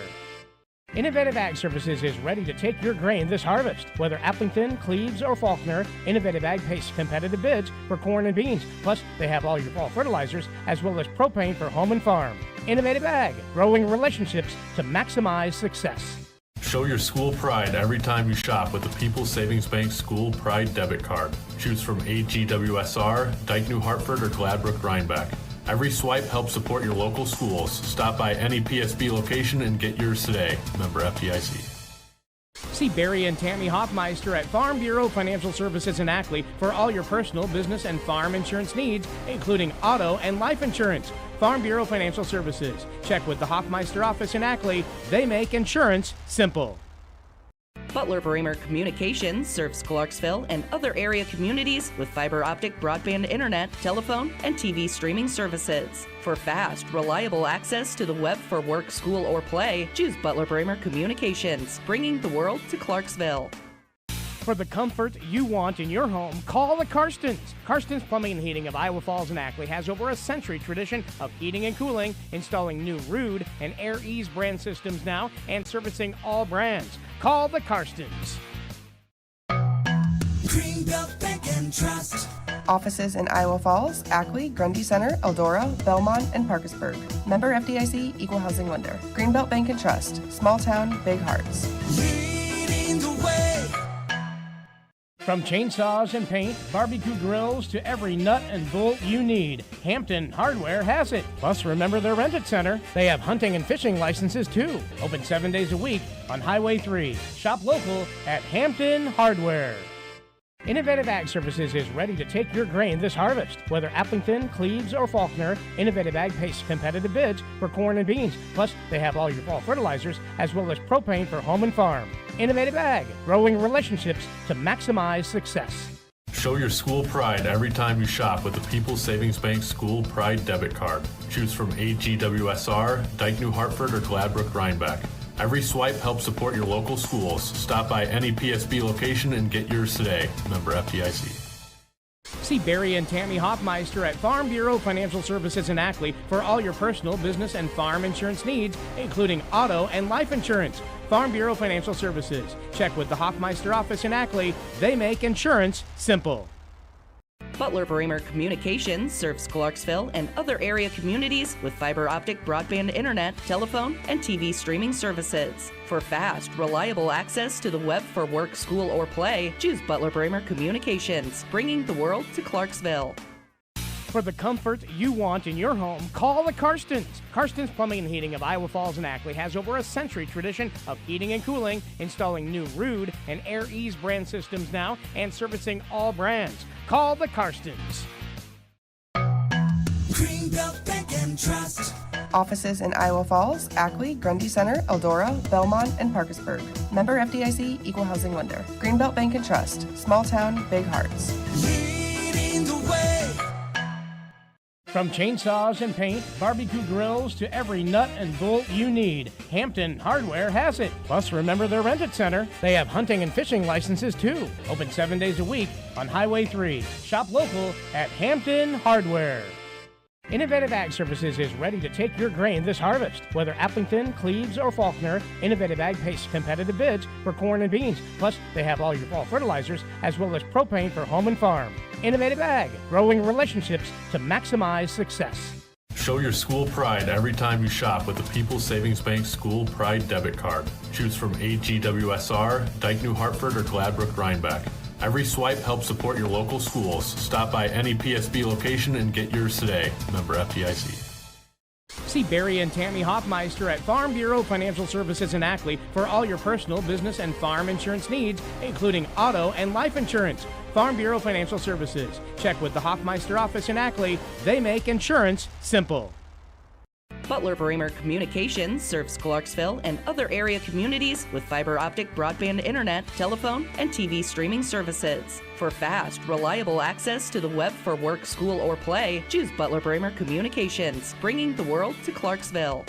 Innovative Ag Services is ready to take your grain this harvest. Whether Applington, Cleves, or Faulkner, Innovative Ag pays competitive bids for corn and beans. Plus, they have all your fall fertilizers as well as propane for home and farm. Innovative Ag, growing relationships to maximize success. Show your school pride every time you shop with the People's Savings Bank School Pride debit card. Choose from AGWSR, Dike New Hartford, or Gladbrook Rhinebeck. Every swipe helps support your local schools. Stop by any PSB location and get yours today. Member FDIC. See Barry and Tammy Hoffmeister at Farm Bureau Financial Services in Ackley for all your personal, business, and farm insurance needs, including auto and life insurance. Farm Bureau Financial Services. Check with the Hoffmeister office in Ackley. They make insurance simple. Butler Bramer Communications serves Clarksville and other area communities with fiber optic broadband internet, telephone, and TV streaming services. For fast, reliable access to the web for work, school, or play, choose Butler Bramer Communications, bringing the world to Clarksville. For the comfort you want in your home, call the Karstens. Karstens Plumbing and Heating of Iowa Falls and Ackley has over a century tradition of heating and cooling, installing new Rude and Air Ease brand systems now, and servicing all brands. Call the Karstens. Greenbelt Bank and Trust. Offices in Iowa Falls, Ackley, Grundy Center, Eldora, Belmont, and Parkersburg. Member FDIC, Equal Housing Lender. Greenbelt Bank and Trust. Small town, big hearts. Leading the way. From chainsaws and paint, barbecue grills to every nut and bolt you need, Hampton Hardware has it. Plus, remember their Rent-It Center. They have hunting and fishing licenses too. Open 7 days a week on Highway 3. Shop local at Hampton Hardware. Innovative Ag Services is ready to take your grain this harvest. Whether Applington, Cleves, or Faulkner, Innovative Ag pays competitive bids for corn and beans. Plus, they have all your fall fertilizers as well as propane for home and farm. Innovative Ag, growing relationships to maximize success. Show your school pride every time you shop with the People's Savings Bank School Pride Debit Card. Choose from AGWSR, Dike New Hartford, or Gladbrook Rhinebeck. Every swipe helps support your local schools. Stop by any PSB location and get yours today. Member FDIC. See Barry and Tammy Hoffmeister at Farm Bureau Financial Services in Ackley for all your personal, business, and farm insurance needs, including auto and life insurance. Farm Bureau Financial Services. Check with the Hoffmeister office in Ackley. They make insurance simple. Butler Bramer Communications serves Clarksville and other area communities with fiber optic broadband internet, telephone, and TV streaming services. For fast, reliable access to the web for work, school, or play, choose Butler Bramer Communications, bringing the world to Clarksville. For the comfort you want in your home, call the Karstens. Karstens Plumbing and Heating of Iowa Falls and Ackley has over a century tradition of heating and cooling, installing new Rude and Air Ease brand systems now, and servicing all brands. Call the Karstens. Greenbelt Bank and Trust. Offices in Iowa Falls, Ackley, Grundy Center, Eldora, Belmont, and Parkersburg. Member FDIC, Equal Housing Lender. Greenbelt Bank and Trust. Small town, big hearts. Leading the way. From chainsaws and paint, barbecue grills to every nut and bolt you need, Hampton Hardware has it. Plus, remember their Rent-It Center. They have hunting and fishing licenses too. Open 7 days a week on Highway 3. Shop local at Hampton Hardware. Innovative Ag Services is ready to take your grain this harvest. Whether Applington, Cleves, or Faulkner, Innovative Ag pays competitive bids for corn and beans. Plus, they have all your fall fertilizers as well as propane for home and farm. Innovative Ag, growing relationships to maximize success. Show your school pride every time you shop with the People's Savings Bank School Pride Debit Card. Choose from AGWSR, Dike New Hartford, or Gladbrook Rhinebeck. Every swipe helps support your local schools. Stop by any PSB location and get yours today. Member FDIC. See Barry and Tammy Hoffmeister at Farm Bureau Financial Services in Ackley for all your personal, business, and farm insurance needs, including auto and life insurance. Farm Bureau Financial Services. Check with the Hoffmeister office in Ackley. They make insurance simple. Butler Bramer Communications serves Clarksville and other area communities with fiber optic broadband internet, telephone, and TV streaming services. For fast, reliable access to the web for work, school, or play, choose Butler Bramer Communications, bringing the world to Clarksville.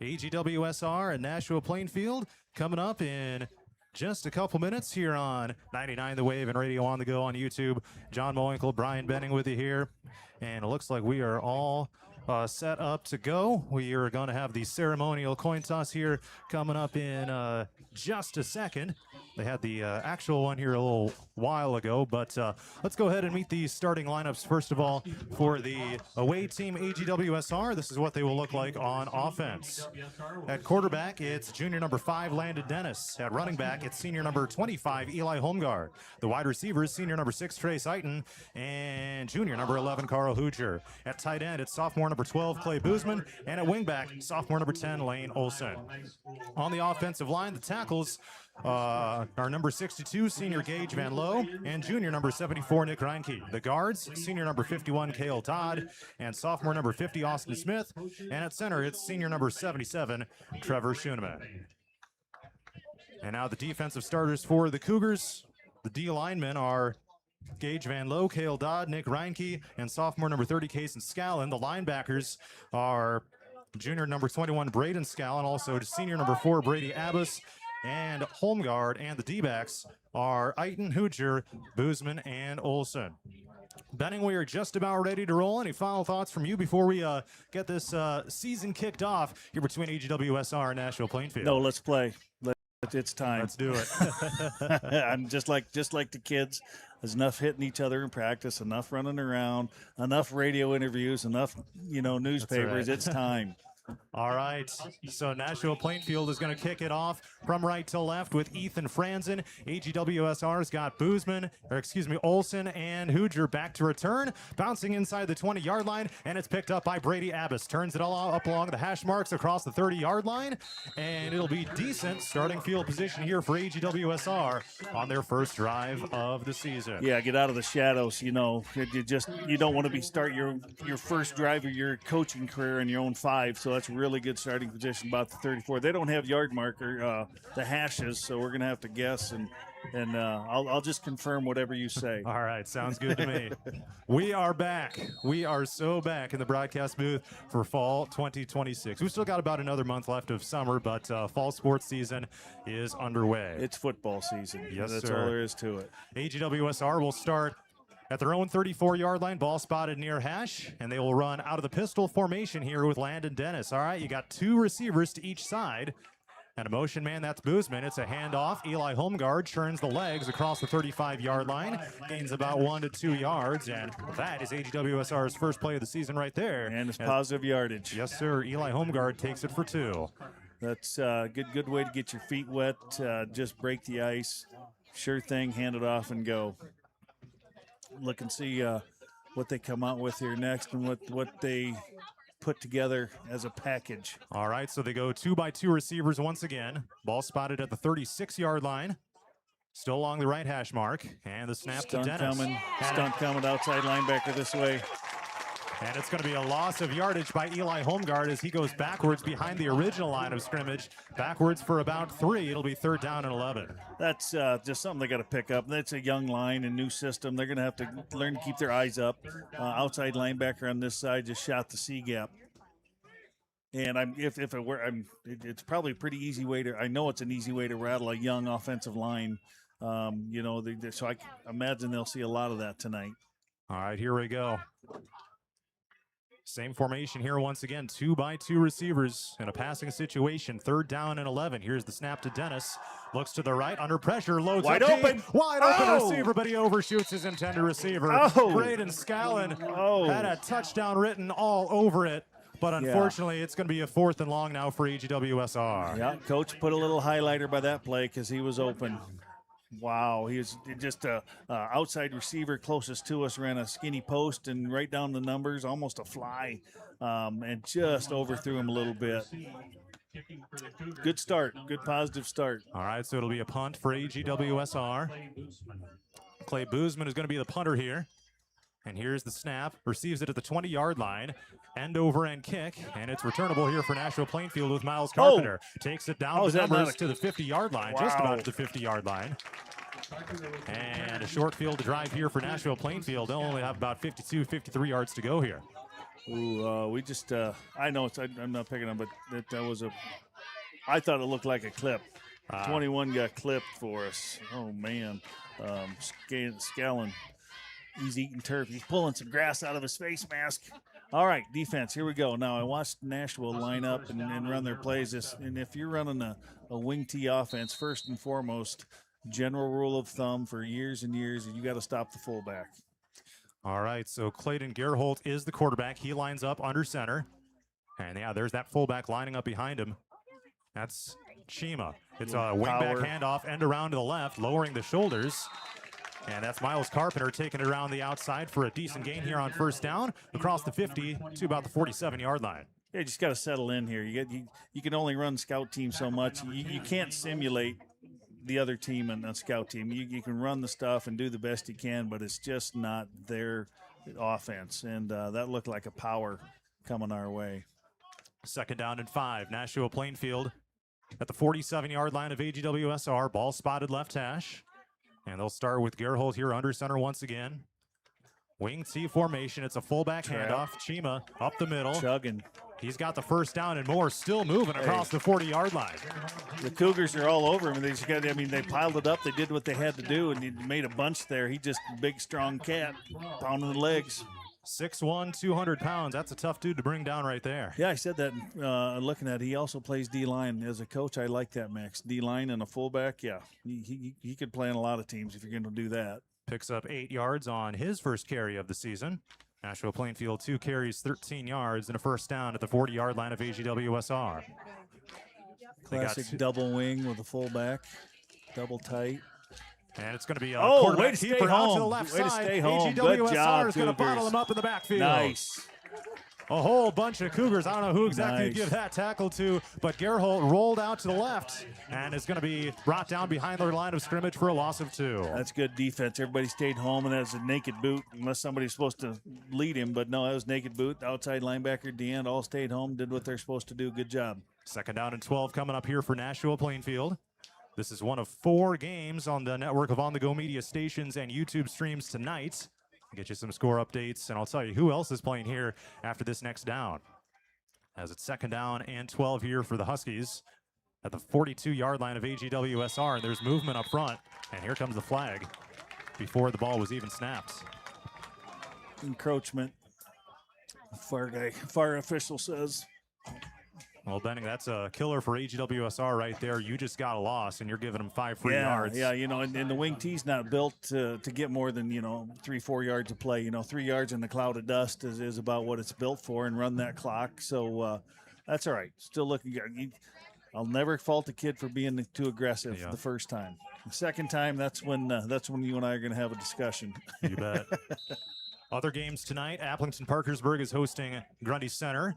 AGWSR and Nashua-Plainfield coming up in just a couple minutes here on 99 The Wave and Radio on the Go on YouTube. John Mowinkle, Brian Benning with you here. And it looks like we are all set up to go. We are going to have the ceremonial coin toss here coming up in just a second. They had the actual one here a little while ago, but let's go ahead and meet the starting lineups. First of all, for the away team AGWSR, this is what they will look like on offense. At quarterback, it's junior number 5, Landon Dennis. At running back, it's senior number 25, Eli Holmgard. The wide receivers, senior number 6, Trace Eiton, and junior number 11, Carl Huger. At tight end, it's sophomore number number 12, Clay Boozman, and at wingback, sophomore number 10, Lane Olson. On the offensive line, the tackles are number 62, senior Gage Van Lowe, and junior number 74, Nick Reinke. The guards, senior number 51, Cale Todd, and sophomore number 50, Austin Smith. And at center, it's senior number 77, Trevor Schoeneman. And now the defensive starters for the Cougars. The D linemen are Gage Van Lowe, Cale Dodd, Nick Reinke, and sophomore number 30, Cason Scallon. The linebackers are junior number 21, Braden Scallon, also senior number 4, Brady Abbas, and Holmgard. And the D-backs are Eiton, Hooger, Boozman, and Olson. Benning, we are just about ready to roll. Any final thoughts from you before we get this season kicked off here between AGWSR and Nashua-Plainfield? No, let's play. It's time. Let's do it. I'm just like the kids. There's enough hitting each other in practice, enough running around, enough radio interviews, enough newspapers. Right. It's time. All right, so Nashua-Plainfield is going to kick it off from right to left with Ethan Franzen. AGWSR's got Olson and Hooger back to return, bouncing inside the 20-yard line, and it's picked up by Brady Abbas. Turns it all up along the hash marks across the 30-yard line, and it'll be decent starting field position here for AGWSR on their first drive of the season. Yeah, get out of the shadows. You don't want to be start your first drive of your coaching career in your own 5. So that's a really good starting position, about the 34. They don't have yard marker, the hashes, so we're going to have to guess, and I'll just confirm whatever you say. All right, sounds good to me. We are back. We are so back in the broadcast booth for fall 2026. We've still got about another month left of summer, but fall sports season is underway. It's football season. Yes, that's sir. all there is to it. AGWSR will start at their own 34-yard line, ball spotted near hash, and they will run out of the pistol formation here with Landon Dennis. All right, you got 2 receivers to each side. And a motion man, that's Boozman. It's a handoff. Eli Holmgard churns the legs across the 35-yard line, gains about 1 to 2 yards, and that is AGWSR's first play of the season right there. And it's positive yardage. Yes, sir. Eli Holmgard takes it for 2. That's a good way to get your feet wet. Just break the ice. Sure thing, hand it off and go. Look and see what they come out with here next and what they put together as a package. All right, so they go 2-by-2 receivers once again. Ball spotted at the 36-yard line. Still along the right hash mark. And the snap to Dennis. Stunt coming outside linebacker this way. And it's going to be a loss of yardage by Eli Holmgard as he goes backwards behind the original line of scrimmage. Backwards for about 3. It'll be 3rd down and 11. That's just something they got to pick up. That's a young line and new system. They're going to have to learn to keep their eyes up. Outside linebacker on this side just shot the C gap. And it's probably a pretty easy way to. I know it's an easy way to rattle a young offensive line. So I imagine they'll see a lot of that tonight. All right, here we go. Same formation here once again, 2-by-2 receivers in a passing situation, 3rd down and 11. Here's the snap to Dennis. Looks to the right, under pressure, loads wide up open. Deep. Wide open receiver, but he overshoots his intended receiver. Braden Scallon had a touchdown written all over it. But unfortunately, it's going to be a 4th and long now for AGWSR. Yeah, coach put a little highlighter by that play because he was open. Wow, he was just a outside receiver closest to us, ran a skinny post and right down the numbers, almost a fly, and just overthrew him a little bit. Good start, good positive start. All right, so it'll be a punt for AGWSR. Clay Boozman is going to be the punter here. And here's the snap, receives it at the 20-yard line, end over end kick, and it's returnable here for Nashua-Plainfield with Miles Carpenter. Takes it down the numbers to the 50-yard line, just about to the 50-yard line. And a short field to drive here for Nashua-Plainfield. They'll only have about 52, 53 yards to go here. Ooh, we just, I know I'm not picking up, but that was I thought it looked like a clip. 21 got clipped for us. Oh, man. Scallon. He's eating turf. He's pulling some grass out of his face mask. All right, defense, here we go. Now, I watched Nashua line up and run their plays. And if you're running a wing T offense, first and foremost, general rule of thumb for years and years, you got to stop the fullback. All right, so Clayton Gerholt is the quarterback. He lines up under center. And, yeah, there's that fullback lining up behind him. That's Chima. It's a wingback handoff, end around to the left, lowering the shoulders. And that's Miles Carpenter taking it around the outside for a decent gain here on first down across the 50 to about the 47-yard line. Yeah, you just got to settle in here. You can only run scout team so much. You can't simulate the other team and a scout team. You can run the stuff and do the best you can, but it's just not their offense. And that looked like a power coming our way. 2nd down and 5. Nashua-Plainfield at the 47-yard line of AGWSR. Ball spotted left hash. And they'll start with Gerhold here under center once again. Wing T formation. It's a fullback handoff. Chima up the middle. Chugging. He's got the first down and more. Still moving across the 40-yard line. The Cougars are all over him. They piled it up. They did what they had to do, and he made a bunch there. He just big, strong cat, pounding the legs. 6'1", 200 pounds. That's a tough dude to bring down right there. Yeah, I said that looking at it. He also plays D-line. As a coach, I like that mix. D-line and a fullback, yeah. He could play on a lot of teams if you're going to do that. Picks up 8 yards on his first carry of the season. Nashua-Plainfield, 2 carries, 13 yards, and a first down at the 40-yard line of AGWSR. Classic double wing with a fullback, double tight. And it's going to be a way to stay home. Out to the left way side. To stay home. AGWSR is going to bottle him up in the backfield. Nice. A whole bunch of Cougars. I don't know who exactly to give that tackle to, but Gerhold rolled out to the left and is going to be brought down behind their line of scrimmage for a loss of 2. That's good defense. Everybody stayed home, and that was a naked boot, unless somebody's supposed to lead him. But no, that was naked boot. Outside linebacker, DeAnd, all stayed home, did what they're supposed to do. Good job. 2nd down and 12 coming up here for Nashua-Plainfield. This is one of 4 games on the network of on-the-go media stations and YouTube streams tonight. Get you some score updates, and I'll tell you who else is playing here after this next down. As it's 2nd down and 12 here for the Huskies at the 42-yard line of AGWSR, and there's movement up front, and here comes the flag before the ball was even snapped. Encroachment, far official says. Well, Benning, that's a killer for AGWSR right there. You just got a loss, and you're giving them 5 free yards. Yeah, and the wing tee's not built to get more than, 3-4 yards of play. 3 yards in the cloud of dust is about what it's built for, and run that clock. So that's all right. Still looking good. I'll never fault a kid for being too aggressive the first time. The second time, that's when you and I are going to have a discussion. You bet. Other games tonight, Applington-Parkersburg is hosting Grundy Center.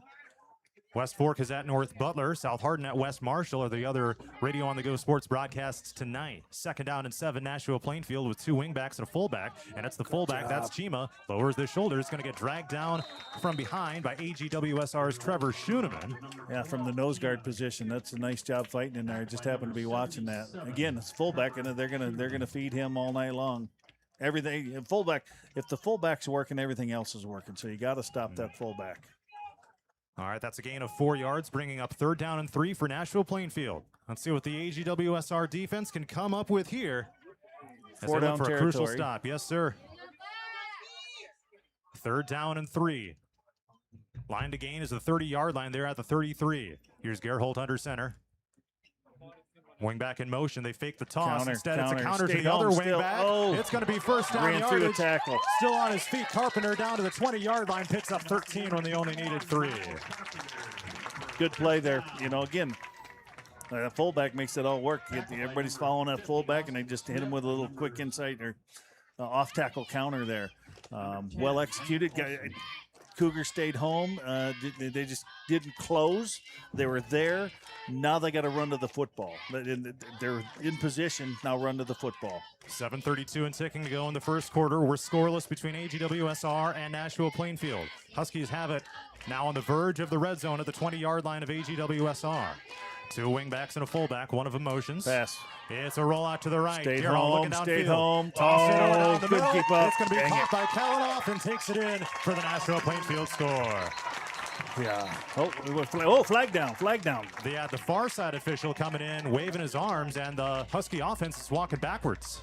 West Fork is at North Butler. South Hardin at West Marshall are the other Radio on the Go sports broadcasts tonight. 2nd down and 7, Nashua-Plainfield with 2 wingbacks and a fullback. And it's the fullback, that's Chima. Lowers the shoulders, going to get dragged down from behind by AGWSR's Trevor Schooneman. Yeah, from the nose guard position. That's a nice job fighting in there. I just happened to be watching that. Again, it's fullback, and they're gonna feed him all night long. Everything, fullback. If the fullback's working, everything else is working. So you got to stop that fullback. All right, that's a gain of 4 yards, bringing up 3rd down and 3 for Nashua-Plainfield. Let's see what the AGWSR defense can come up with here. 4 down for territory. A crucial stop. Yes, sir. 3rd down and 3. Line to gain is the 30-yard line there at the 33. Here's Gerhold under center. Wing back in motion. They fake the toss. Instead, it's a counter to the other wing back. Oh. It's going to be first down Ran yardage. through the tackle. Still on his feet. Carpenter down to the 20-yard line. Picks up 13 when they only needed 3. Good play there. Again, that fullback makes it all work. Everybody's following that fullback, and they just hit him with a little quick insight or off-tackle counter there. Well executed. Cougars stayed home. They just didn't close. They were there. Now they got to run to the football. They're in position. Now run to the football. 7:32 and ticking to go in the first quarter. We're scoreless between AGWSR and Nashua-Plainfield. Huskies have it now on the verge of the red zone at the 20-yard line of AGWSR. 2 wingbacks and a fullback, one of them motions. Pass. It's a rollout to the right. Stayed Gerald home, stayed home. Oh, Couldn't keep up. It's going to be Dang caught it. by Kalanoff and takes it in for the Nashua-Plainfield score. Yeah. Oh, flag down. The far side official coming in, waving his arms, and the Husky offense is walking backwards.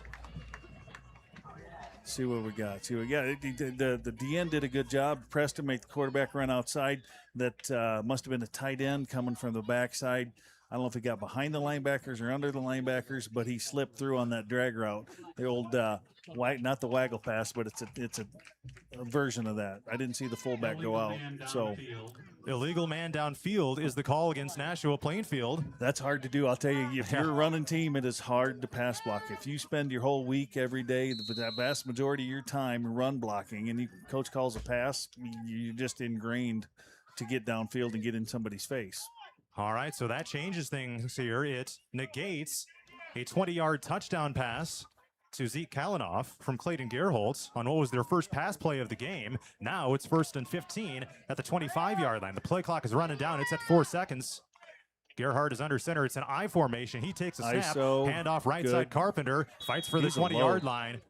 See what we got. The DN did a good job. Preston made the quarterback run outside. That must have been a tight end coming from the backside. I don't know if he got behind the linebackers or under the linebackers, but he slipped through on that drag route. The old not the waggle pass, but it's a version of that. I didn't see the fullback go out. So illegal man downfield is the call against Nashua-Plainfield. That's hard to do. I'll tell you, if you're a running team, it is hard to pass block. If you spend your whole week, every day, the vast majority of your time run blocking, and coach calls a pass, you're just ingrained to get downfield and get in somebody's face. All right, so that changes things here. It negates a 20-yard touchdown pass to Zeke Kalanoff from Clayton Gerholtz on what was their first pass play of the game. Now it's 1st and 15 at the 25-yard line. The play clock is running down. It's at 4 seconds. Gerhardt is under center. It's an I formation. He takes a snap. Handoff right side. Carpenter fights for the 20-yard line.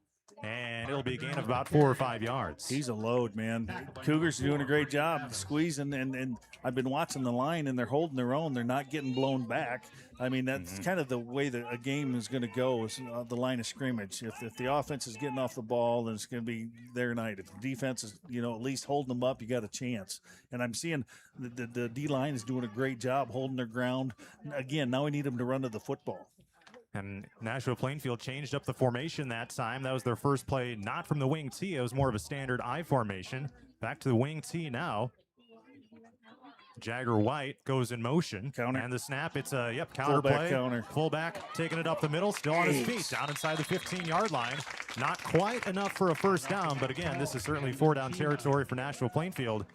And it'll be a gain of about 4 or 5 yards. He's a load, man. Cougars are doing a great job squeezing, and I've been watching the line, and they're holding their own. They're not getting blown back. I mean, that's kind of the way that a game is going to go, is the line of scrimmage. If the offense is getting off the ball, then it's going to be their night. If the defense is, at least holding them up, you got a chance. And I'm seeing the D-line is doing a great job holding their ground. Again, now we need them to run to the football. And Nashua-Plainfield changed up the formation that time. That was their first play, not from the wing T. It was more of a standard I formation. Back to the wing T now. Jagger White goes in motion. Counter. And the snap, it's a, counter play. Counter. Fullback taking it up the middle, still on his feet, down inside the 15-yard line. Not quite enough for a first down, but again, this is certainly 4-down territory for Nashua-Plainfield.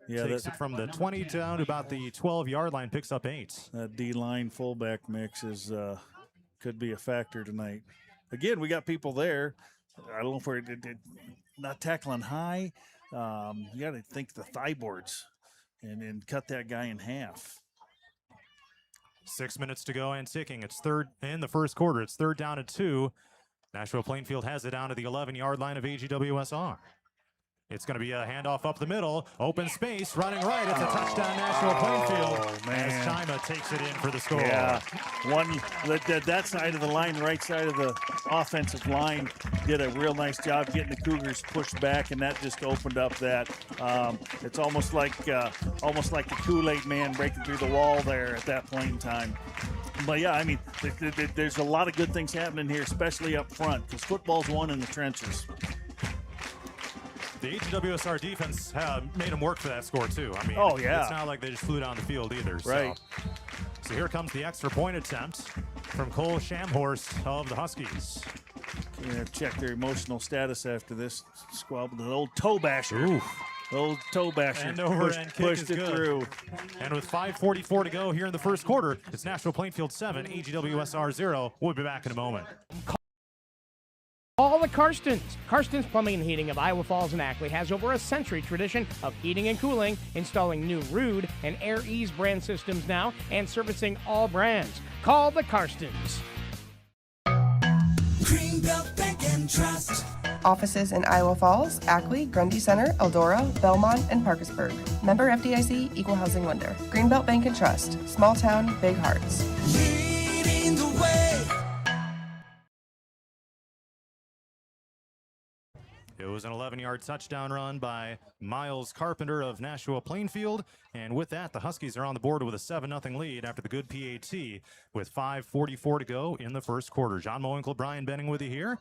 Yeah, takes it from the 20 down to about the 12-yard line, picks up 8. That D-line fullback mix is could be a factor tonight. Again, we got people there. I don't know if we're not tackling high. You got to think the thigh boards and cut that guy in half. 6 minutes to go and ticking. It's third in the first quarter. It's 3rd down and 2. Nashua-Plainfield has it down to the 11-yard line of AGWSR. It's going to be a handoff up the middle. Open space, running right. It's a touchdown, Nashua-Plainfield. As Chima takes it in for the score. Yeah, that side of the line, right side of the offensive line, did a real nice job getting the Cougars pushed back, and that just opened up that. It's almost like the Kool-Aid man breaking through the wall there at that point in time. But yeah, I mean, there's a lot of good things happening here, especially up front, because football's won in the trenches. The AGWSR defense made them work for that score, too. I mean, it's not like they just flew down the field either. Right. So here comes the extra point attempt from Cole Shamhorst of the Huskies. Check their emotional status after this squabble. The old toe basher. Oof. The old toe basher. And over and pushed it through. And with 5:44 to go here in the first quarter, it's Nashua-Plainfield 7, AGWSR 0. We'll be back in a moment. Call the Karstens. Karstens Plumbing and Heating of Iowa Falls and Ackley has over a century tradition of heating and cooling, installing new Ruud and Air Ease brand systems now, and servicing all brands. Call the Karstens. Greenbelt Bank and Trust. Offices in Iowa Falls, Ackley, Grundy Center, Eldora, Belmont, and Parkersburg. Member FDIC, Equal Housing Lender. Greenbelt Bank and Trust. Small town, big hearts. Leading the way. It was an 11-yard touchdown run by Miles Carpenter of Nashua-Plainfield. And with that, the Huskies are on the board with a 7-0 lead after the good PAT with 5:44 to go in the first quarter. John Mowinkle, Brian Benning with you here.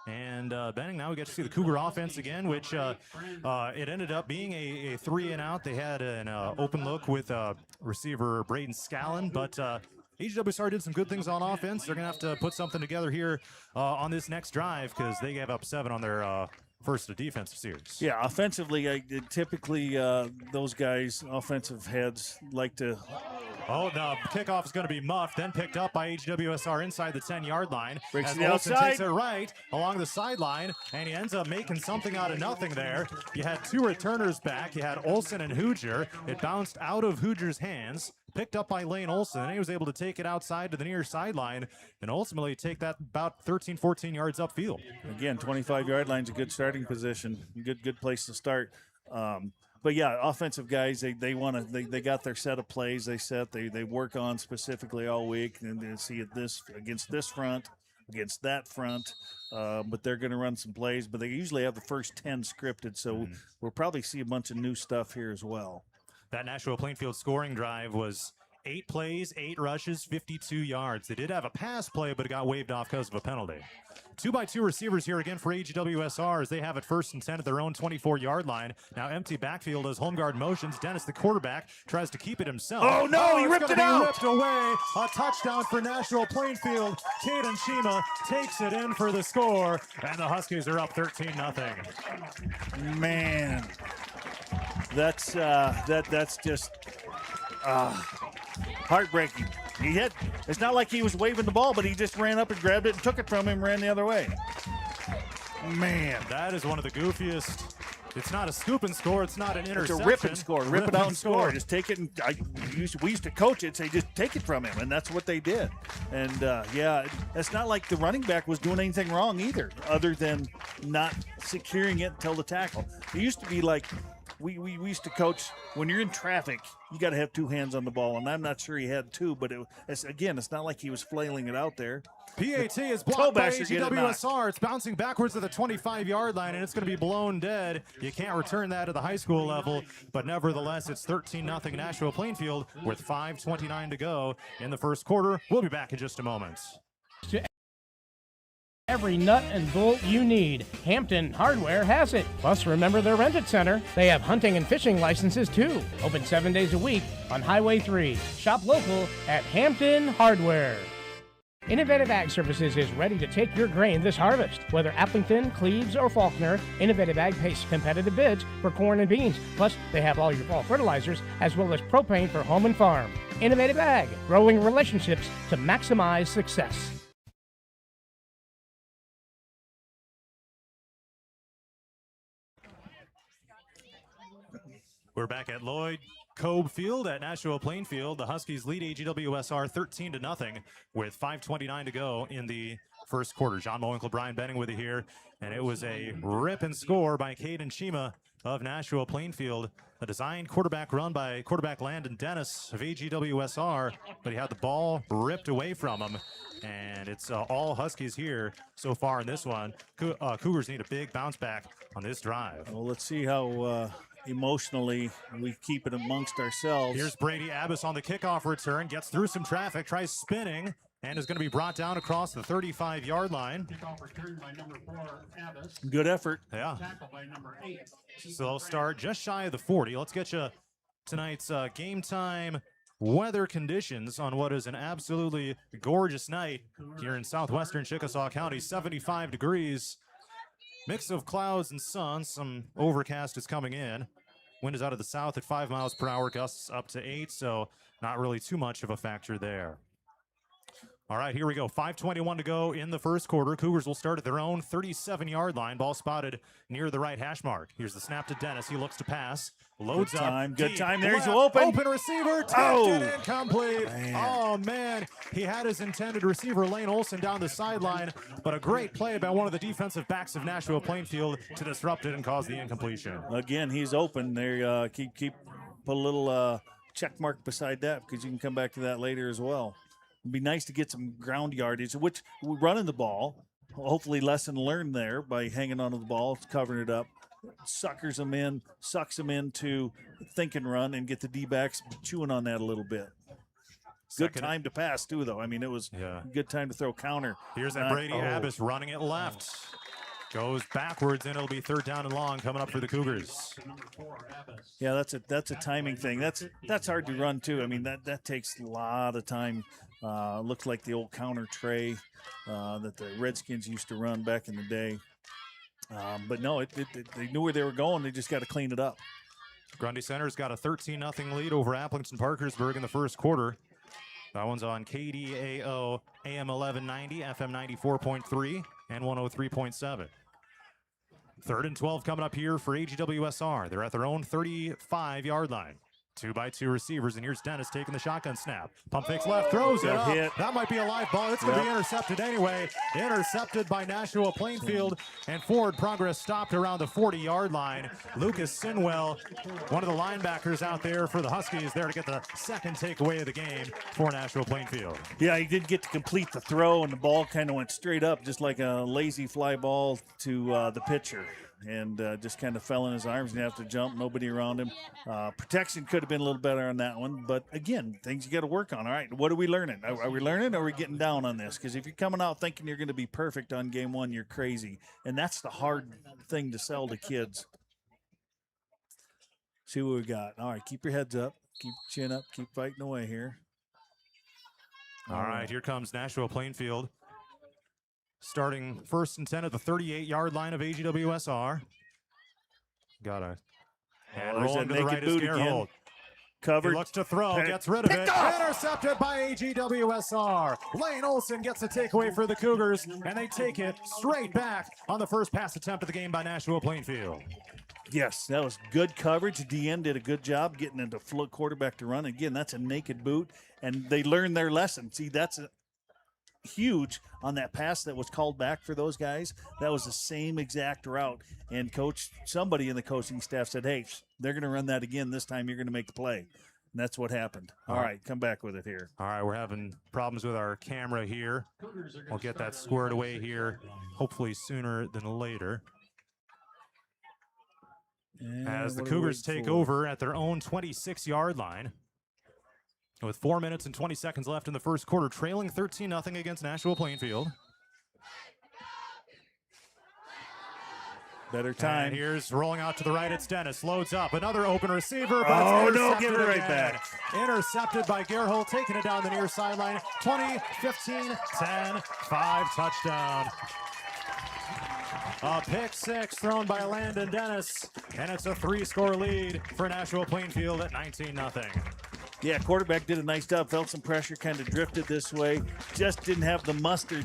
And Benning, now we get to see the Cougar offense again, which it ended up being a 3-and-out. They had an open look with receiver Braden Scallon, but AGWSR did some good things on offense. They're going to have to put something together here on this next drive because they gave up 7 on their first defensive series. Yeah, offensively, typically those guys, offensive heads, like to... Oh, the kickoff is going to be muffed, then picked up by AGWSR inside the 10-yard line. Breaks as the Olsen outside. takes it right along the sideline, and he ends up making something out of nothing there. You had 2 returners back. You had Olsen and Hooger. It bounced out of Hooger's hands, picked up by Lane Olsen, and he was able to take it outside to the near sideline and ultimately take that about 13, 14 yards upfield. Again, 25-yard line's a good starting position. Good place to start. But yeah, offensive guys, they got their set of plays they work on specifically all week, and they see it against this front, against that front. But they're going to run some plays, but they usually have the first 10 scripted, so we'll probably see a bunch of new stuff here as well. That Nashua-Plainfield scoring drive was 8 plays, 8 rushes, 52 yards. They did have a pass play, but it got waved off because of a penalty. 2-by-2 receivers here again for AGWSR as they have it 1st and 10 at their own 24-yard line. Now empty backfield as home guard motions. Dennis, the quarterback, tries to keep it himself. Oh, no, he ripped it out. Ripped away. A touchdown for Nashua-Plainfield. Caden Shima takes it in for the score, and the Huskies are up 13-0. Man, that's just heartbreaking. It's not like he was waving the ball, but he just ran up and grabbed it and took it from him and ran the other way. Man, that is one of the goofiest. It's not a scoop and score. It's not an interception. It's a rip and score. Rip it out and score. Just take it. And we used to coach it, say just take it from him, and that's what they did. And yeah, it's not like the running back was doing anything wrong either, other than not securing it until the tackle. It used to be like we used to coach when you're in traffic, you got to have 2 hands on the ball, and I'm not sure he had 2, but it's not like he was flailing it out there. PAT is blocked by AGWSR. It's bouncing backwards to the 25-yard line, and it's going to be blown dead. You can't return that at the high school level, but nevertheless, it's 13-0 Nashua-Plainfield with 5:29 to go in the first quarter. We'll be back in just a moment. Every nut and bolt you need, Hampton Hardware has it. Plus, remember their rented center. They have hunting and fishing licenses too. Open 7 days a week on Highway 3. Shop local at Hampton Hardware. Innovative Ag Services is ready to take your grain this harvest. Whether Applington, Cleves, or Faulkner, Innovative Ag pays competitive bids for corn and beans. Plus, they have all your fall fertilizers as well as propane for home and farm. Innovative Ag, growing relationships to maximize success. We're back at Lloyd Cobe Field at Nashua-Plainfield. The Huskies lead AGWSR 13-0 with 5:29 to go in the first quarter. John Mowinkle, Brian Benning with you here, and it was a rip and score by Caden Shima of Nashua-Plainfield. A designed quarterback run by quarterback Landon Dennis of AGWSR, but he had the ball ripped away from him. And it's all Huskies here so far in this one. Cougars need a big bounce back on this drive. Well, let's see how emotionally we keep it amongst ourselves. Here's Brady Abbas on the kickoff return, gets through some traffic, tries spinning, and is going to be brought down across the 35-yard line. Kickoff return by number 4, Abbas. Good effort. Yeah. Tackle by number 8. So they'll start just shy of the 40. Let's get you tonight's game time weather conditions on what is an absolutely gorgeous night here in southwestern Chickasaw County. 75 degrees. Mix of clouds and sun. Some overcast is coming in. Wind is out of the south at 5 miles per hour, gusts up to 8, so not really too much of a factor there. All right, here we go. 5:21 to go in the first quarter. Cougars will start at their own 37-yard line. Ball spotted near the right hash mark. Here's the snap to Dennis. He looks to pass. Loads up. Good time. There's open receiver. Tipped it incomplete. Oh, man. He had his intended receiver, Lane Olson, down the sideline, but a great play by one of the defensive backs of Nashua-Plainfield to disrupt it and cause the incompletion. Again, he's open there. Keep put a little check mark beside that because you can come back to that later as well. It'd be nice to get some ground yardage, which we're running the ball. Hopefully lesson learned there by hanging onto the ball, covering it up. Sucks them into think and run and get the D-backs chewing on that a little bit. Good time to pass, too, though. I mean, it was a good time to throw counter. Here's that Brady Abbas running it left. Goes backwards, and it'll be 3rd down and long coming up for the Cougars. Yeah, that's a timing thing. That's hard to run, too. I mean, that takes a lot of time. Looks like the old counter tray that the Redskins used to run back in the day. But no, they knew where they were going. They just got to clean it up. Grundy Center's got a 13-0 lead over Applington Parkersburg in the first quarter. That one's on KDAO AM 1190, FM 94.3, and 103.7. 3rd and 12 coming up here for AGWSR. They're at their own 35-yard line. 2-by-2 receivers, and here's Dennis taking the shotgun snap. Pump fakes left, throws it up. That might be a live ball. It's going to be intercepted anyway. Intercepted by Nashua-Plainfield, and forward progress stopped around the 40-yard line. Lucas Sinwell, one of the linebackers out there for the Huskies, there to get the second takeaway of the game for Nashua-Plainfield. Yeah, he did get to complete the throw, and the ball kind of went straight up, just like a lazy fly ball to the pitcher. and just kind of fell in his arms and have to jump. Nobody around him. Protection could have been a little better on that one, but again, things you got to work on. All right, what are we learning? Are we learning, or are we getting down on this? Because if you're coming out thinking you're going to be perfect on game one, you're crazy, and that's the hard thing to sell to kids. See what we got. All right, keep your heads up, keep your chin up, keep fighting away here. All right, here comes Nashua-Plainfield. Starting 1st and 10 at the 38-yard line of AGWSR. Got a hand rolling to the right is Gerhold. Covered. He looks to throw, gets rid of it. Intercepted by AGWSR. Lane Olson gets a takeaway for the Cougars, and they take it straight back on the first pass attempt of the game by Nashua-Plainfield. Yes, that was good coverage. DN did a good job getting into quarterback to run. Again, that's a naked boot, and they learned their lesson. See, that's huge on that pass that was called back for those guys. That was the same exact route, and somebody in the coaching staff said, hey, they're going to run that again. This time you're going to make the play, and that's what happened. All right, come back with it here. All right, we're having problems with our camera here. We'll get that squared away here, hopefully sooner than later. As the Cougars take over at their own 26-yard line. With 4 minutes and 20 seconds left in the first quarter, trailing 13-0 against Nashua-Plainfield. Better time. And here's rolling out to the right. It's Dennis. Loads up. Another open receiver. But no, give it right back. Intercepted by Gerhold, taking it down the near sideline. 20, 15, 10, 5, touchdown. A pick six thrown by Landon Dennis. And it's a 3-score lead for Nashua-Plainfield at 19-0. Yeah, quarterback did a nice job, felt some pressure, kind of drifted this way, just didn't have the mustard.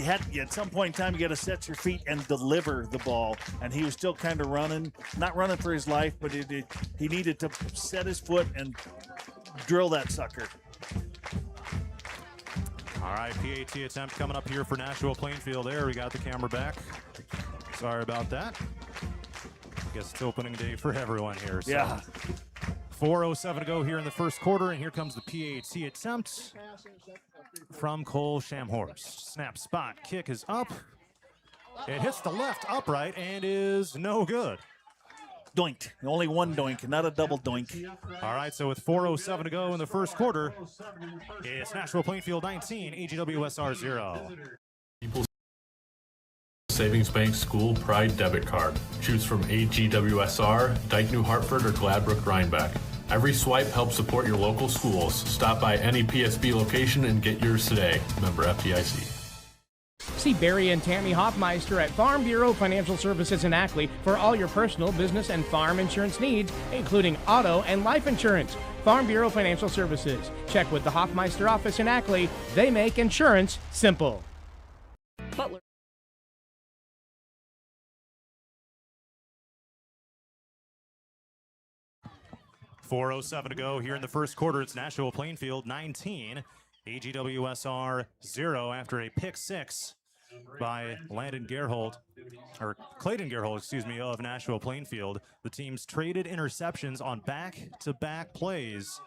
At some point in time, you got to set your feet and deliver the ball, and he was still kind of running, not running for his life, but he needed to set his foot and drill that sucker. All right, PAT attempt coming up here for Nashua-Plainfield there. We got the camera back. Sorry about that. I guess it's opening day for everyone here. So. Yeah. 4:07 to go here in the first quarter, and here comes the PAT attempt from Cole Shamhorst. Snap spot, kick is up. It hits the left upright and is no good. Doinked. Only one doink, not a double doink. All right, so with 4:07 to go in the first quarter, it's Nashua-Plainfield 19, AGWSR 0. Savings Bank School Pride Debit Card. Choose from AGWSR, Dike New Hartford, or Gladbrook Rhinebeck. Every swipe helps support your local schools. Stop by any PSB location and get yours today. Member FDIC. See Barry and Tammy Hoffmeister at Farm Bureau Financial Services in Ackley for all your personal, business, and farm insurance needs, including auto and life insurance. Farm Bureau Financial Services. Check with the Hoffmeister office in Ackley. They make insurance simple. Butler. .407 to go here in the first quarter. It's Nashua-Plainfield 19, AGWSR 0 after a pick six by Clayton Gerhold, of Nashua-Plainfield. The teams traded interceptions on back-to-back plays,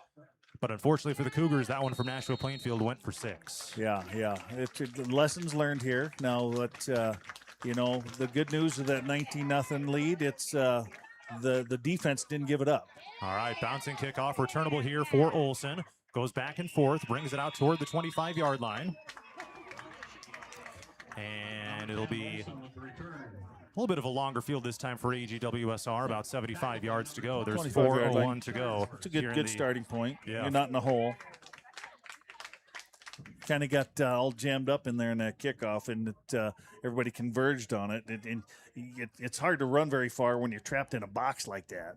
but unfortunately for the Cougars, that one from Nashua-Plainfield went for 6. Yeah. Lessons learned here. Now, the good news of that 19-0 lead, it's the defense didn't give it up. All right, bouncing kickoff, returnable here for Olson. Goes back and forth, brings it out toward the 25-yard line. And it'll be a little bit of a longer field this time for AGWSR, about 75 yards to go. There's 4:01 to go. It's a good starting point. Yeah. You're not in a hole. Kind of got all jammed up in there in that kickoff, and everybody converged on it. It's hard to run very far when you're trapped in a box like that.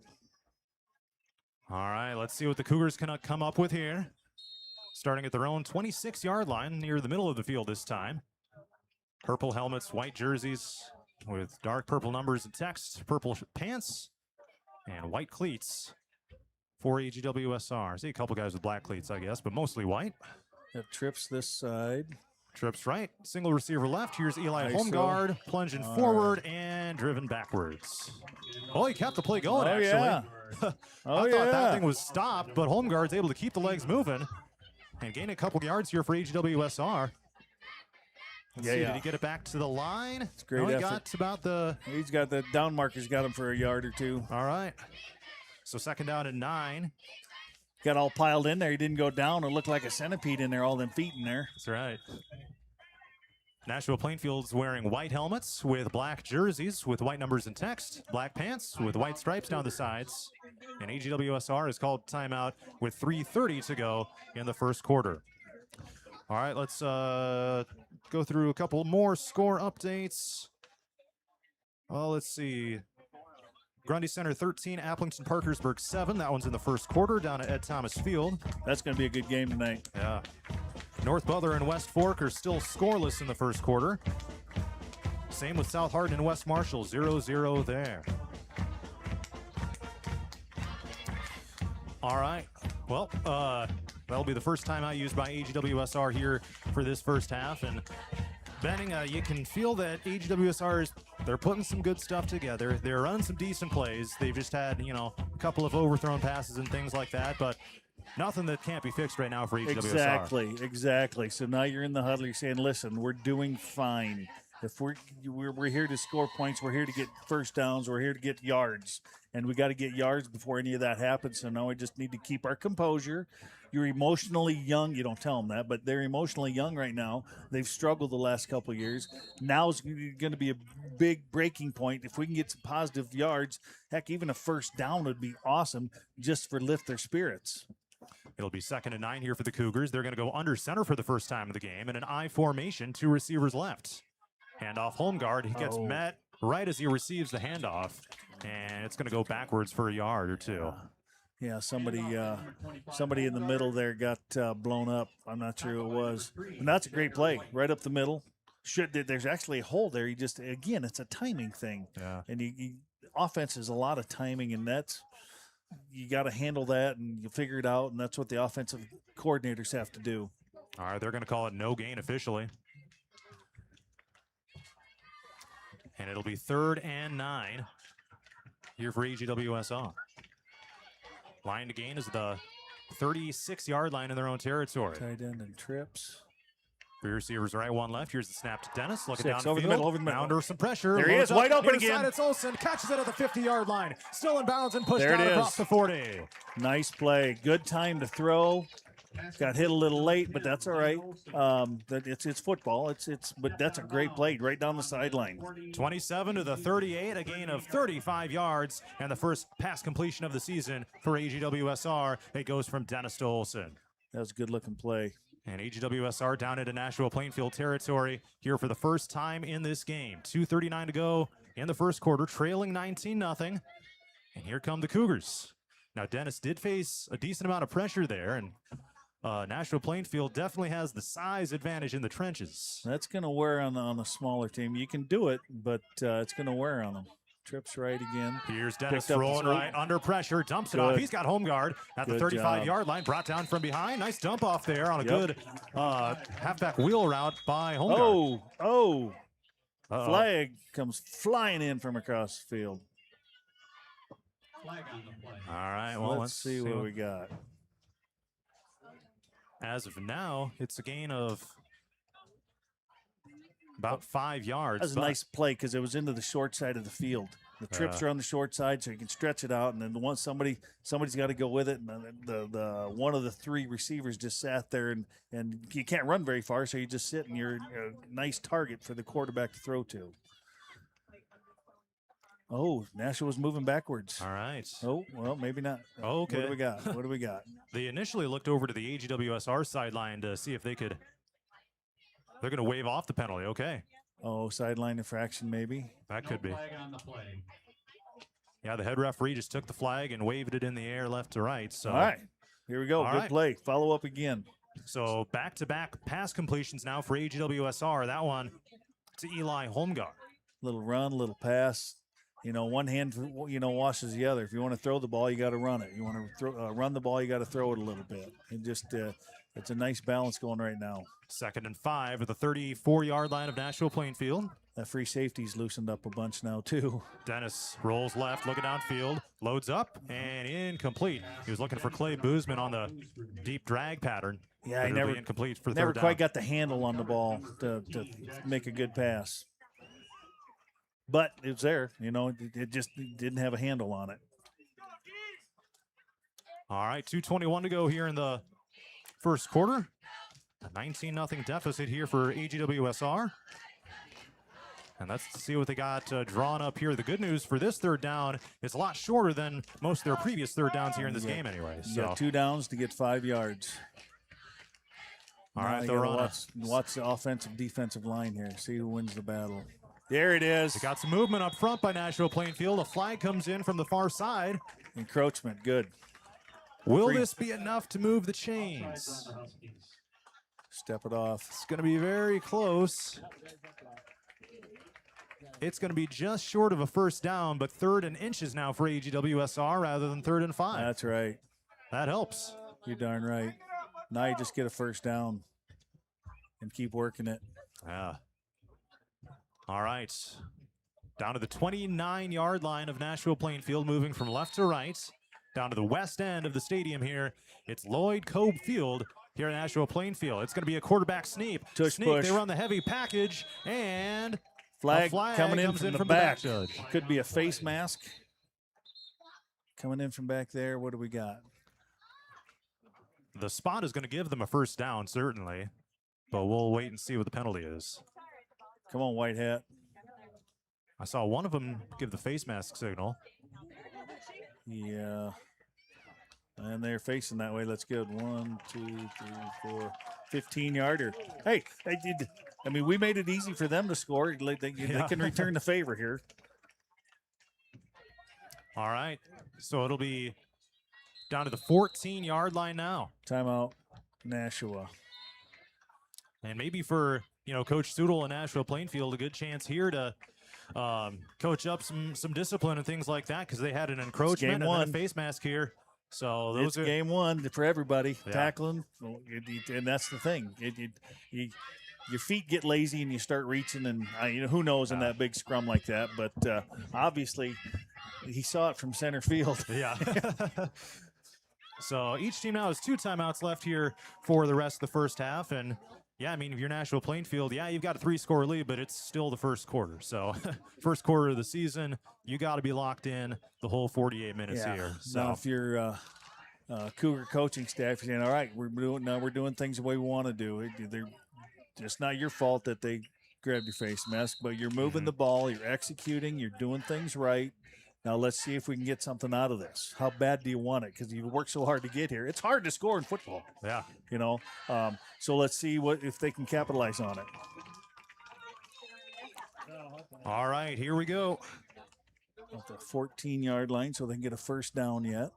All right, let's see what the Cougars can come up with here. Starting at their own 26-yard line near the middle of the field this time. Purple helmets, white jerseys with dark purple numbers and text, purple pants, and white cleats for AGWSR. See a couple guys with black cleats, I guess, but mostly white. Have trips this side. Trips right. Single receiver left. Here's Eli Nice Holmgard plunging forward and driven backwards. Oh, he kept the play going, actually. Yeah. I thought that thing was stopped, but Holmgard's able to keep the legs moving and gain a couple yards here for AGWSR. Let's see, did he get it back to the line? It's great no, he effort. got about the... He's got the down markers, got him for a yard or two. All right. So second down and 9. Got all piled in there. He didn't go down. It looked like a centipede in there, all them feet in there. That's right. Nashua-Plainfield's wearing white helmets with black jerseys with white numbers and text, black pants with white stripes down the sides. And AGWSR has called timeout with 3:30 to go in the first quarter. All right, let's go through a couple more score updates. Well, let's see. Grundy Center 13, Applington Parkersburg 7. That one's in the first quarter down at Ed Thomas Field. That's going to be a good game tonight. Yeah. North Butler and West Fork are still scoreless in the first quarter. Same with South Hardin and West Marshall, 0-0 there. All right. Well, that'll be the first timeout used by AGWSR here for this first half. And Benning, you can feel that AGWSR they're putting some good stuff together. They're running some decent plays. They've just had, a couple of overthrown passes and things like that, but nothing that can't be fixed right now for AGWSR. Exactly. So now you're in the huddle. You're saying, listen, we're doing fine. If we're here to score points, we're here to get first downs, we're here to get yards, and we got to get yards before any of that happens. So now we just need to keep our composure. You're emotionally young. You don't tell them that, but they're emotionally young right now. They've struggled the last couple of years. Now is going to be a big breaking point. If we can get some positive yards, heck, even a first down would be awesome just for lift their spirits. It'll be 2nd and 9 here for the Cougars. They're going to go under center for the first time of the game in an I formation, 2 receivers left. Handoff home guard. He gets met right as he receives the handoff, and it's going to go backwards for a yard or two. Yeah, somebody in the middle there got blown up. I'm not sure who it was. And that's a great play, right up the middle. There's actually a hole there. Again, it's a timing thing. Yeah. And offense is a lot of timing, and you got to handle that, and you figure it out, and that's what the offensive coordinators have to do. All right, they're going to call it no gain officially. And it'll be 3rd and 9 here for AGWSR. Line to gain is the 36-yard line in their own territory. Tight end and trips. Three receivers right, one left. Here's the snap to Dennis. Looking down over the middle. Now under some pressure. There he is, wide open again. It's Olsen. Catches it at the 50-yard line. Still in bounds and pushed out across the 40. Nice play. Good time to throw. Got hit a little late, but that's all right. It's football. But that's a great play right down the sideline. 27 to the 38, a gain of 35 yards, and the first pass completion of the season for AGWSR. It goes from Dennis to Olsen. That was a good-looking play. And AGWSR down into Nashua-Plainfield territory here for the first time in this game. 2:39 to go in the first quarter, trailing 19-0. And here come the Cougars. Now, Dennis did face a decent amount of pressure there, and Nashua-Plainfield definitely has the size advantage in the trenches. That's going to wear on a smaller team. You can do it, but it's going to wear on them. Trips right again. Here's Dennis rolling right under pressure. Dumps it off. He's got home guard at the 35-yard line. Brought down from behind. Nice dump off there on a good halfback wheel route by home guard. Flag comes flying in from across the field. Flag on the play. All right, well, let's see what we got. As of now, it's a gain of about 5 yards. That was a nice play because it was into the short side of the field. The trips are on the short side, so you can stretch it out, and then once somebody's got to go with it. And the one of the 3 receivers just sat there, and you can't run very far, so you just sit, and you're a nice target for the quarterback to throw to. Oh, Nashua was moving backwards. All right. Oh, well, maybe not. Okay. What do we got? They initially looked over to the AGWSR sideline to see if they could. They're going to wave off the penalty. Okay. Oh, sideline infraction maybe. That could be. Flag on the play. Yeah, the head referee just took the flag and waved it in the air left to right. So. All right. Here we go. Good play. Follow up again. So back-to-back pass completions now for AGWSR. That one to Eli Holmgard. Little run, little pass. One hand, washes the other. If you want to throw the ball, you got to run it. You want to run the ball, you got to throw it a little bit. And just, It's a nice balance going right now. 2nd and 5 at the 34-yard line of Nashua-Plainfield. That free safety's loosened up a bunch now, too. Dennis rolls left, looking downfield, loads up, and incomplete. He was looking for Clay Boozman on the deep drag pattern. Yeah, he never incomplete for never third quite down. got the handle on the ball to make a good pass. But it was there, it just didn't have a handle on it. All right, 2:21 to go here in the first quarter. A 19-0 deficit here for AGWSR. And let's see what they got drawn up here. The good news for this third down is a lot shorter than most of their previous third downs here in this game anyway. You got 2 downs to get 5 yards. All right, they're on. Watch the offensive defensive line here. See who wins the battle. There it is. They got some movement up front by Nashua-Plainfield. A flag comes in from the far side. Encroachment, good. Will this be enough to move the chains? Step it off. It's going to be very close. It's going to be just short of a first down, but 3rd and inches now for AGWSR rather than 3rd and 5. That's right. That helps. You're darn right. Now you just get a first down and keep working it. Yeah. All right. Down to the 29-yard line of Nashua-Plainfield, moving from left to right. Down to the west end of the stadium here. It's Lloyd Cobe Field here at Nashua-Plainfield. It's going to be a quarterback sneak. Push. They run the heavy package, and flag coming in comes from the back. Could be a face mask. Coming in from back there. What do we got? The spot is going to give them a first down, certainly. But we'll wait and see what the penalty is. Come on, white hat. I saw one of them give the face mask signal. Yeah. And they're facing that way. Let's get 1, 2, 3, 4, 15-yarder. Hey, we made it easy for them to score. They can return the favor here. All right. So it'll be down to the 14-yard line now. Timeout, Nashua. And maybe for, Coach Sudel and Nashua-Plainfield, a good chance here to coach up some discipline and things like that, because they had an encroachment and then a face mask here. So those it's game one for everybody. Yeah. Tackling, and that's the thing. Your feet get lazy and you start reaching, and who knows in that big scrum like that. But obviously, he saw it from center field. Yeah. So each team now has 2 timeouts left here for the rest of the first half, and yeah, if you're Nashua-Plainfield, you've got a 3-score lead, but it's still the first quarter. So first quarter of the season, you got to be locked in the whole 48 minutes here. So now if you're Cougar coaching staff, you're saying, all right, we're doing things the way we want to do. It's not your fault that they grabbed your face mask, but you're moving the ball, you're executing, you're doing things right. Now let's see if we can get something out of this. How bad do you want it? Because you worked so hard to get here. It's hard to score in football. Yeah. So let's see if they can capitalize on it. All right, here we go. At the 14-yard line, so they can get a first down yet.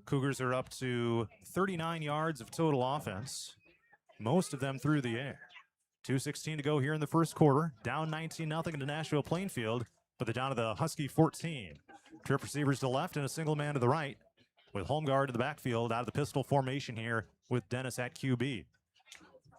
Cougars are up to 39 yards of total offense, most of them through the air. 2:16 to go here in the first quarter. Down 19-0 to Nashua-Plainfield, but they're down to the Husky 14. Trip receivers to the left and a single man to the right, with home guard to the backfield out of the pistol formation here with Dennis at QB.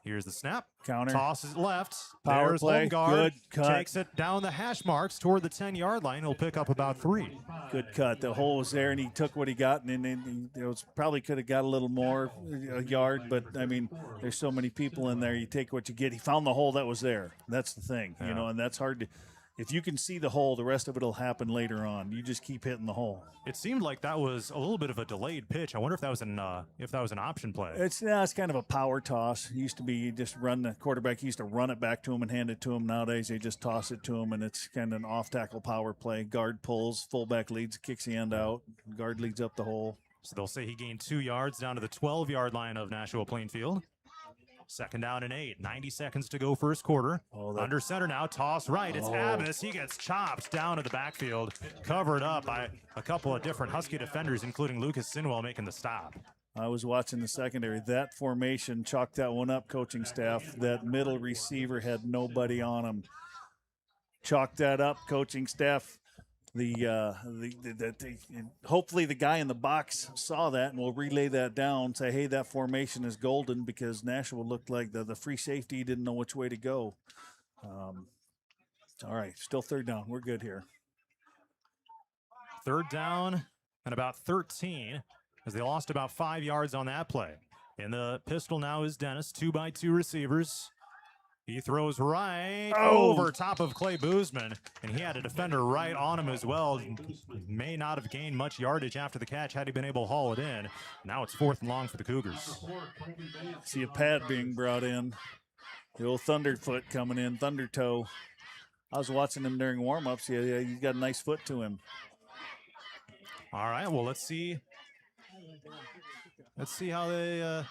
Here's the snap. Counter. Tosses left. Power There's play. home guard. Good cut. Takes it down the hash marks toward the 10-yard line. He'll pick up about 3. Good cut. The hole was there, and he took what he got, and then probably could have got a little more a yard, but, there's so many people in there. You take what you get. He found the hole that was there. That's the thing, and that's hard to – if you can see the hole, the rest of it will happen later on. You just keep hitting the hole. It seemed like that was a little bit of a delayed pitch. I wonder if that was an option play. It's kind of a power toss. It used to be you just run the quarterback used to run it back to him and hand it to him. Nowadays they just toss it to him, and it's kind of an off-tackle power play. Guard pulls, fullback leads, kicks the end out. Guard leads up the hole. So they'll say he gained 2 yards down to the 12-yard line of Nashua-Plainfield. 2nd down and 8. 90 seconds to go first quarter. Under center now. Toss right. It's Abbas. He gets chopped down to the backfield. Covered up by a couple of different Husky defenders, including Lucas Sinwell making the stop. I was watching the secondary. That formation chalked that one up, coaching staff. That middle receiver had nobody on him. Chalked that up, coaching staff. hopefully the guy in the box saw that and will relay that down. Say, hey, that formation is golden, because Nashua looked like the free safety didn't know which way to go. All right, still third down. We're good here. Third down and about 13, as they lost about 5 yards on that play. In the pistol now is Dennis, 2x2 receivers. He throws right over top of Clay Boozman, and he had a defender right on him as well. May not have gained much yardage after the catch had he been able to haul it in. Now it's 4th and long for the Cougars. See a pad being brought in. The old Thunderfoot coming in, Thunder Toe. I was watching him during warm-ups. Yeah, he's got a nice foot to him. All right, well, let's see how they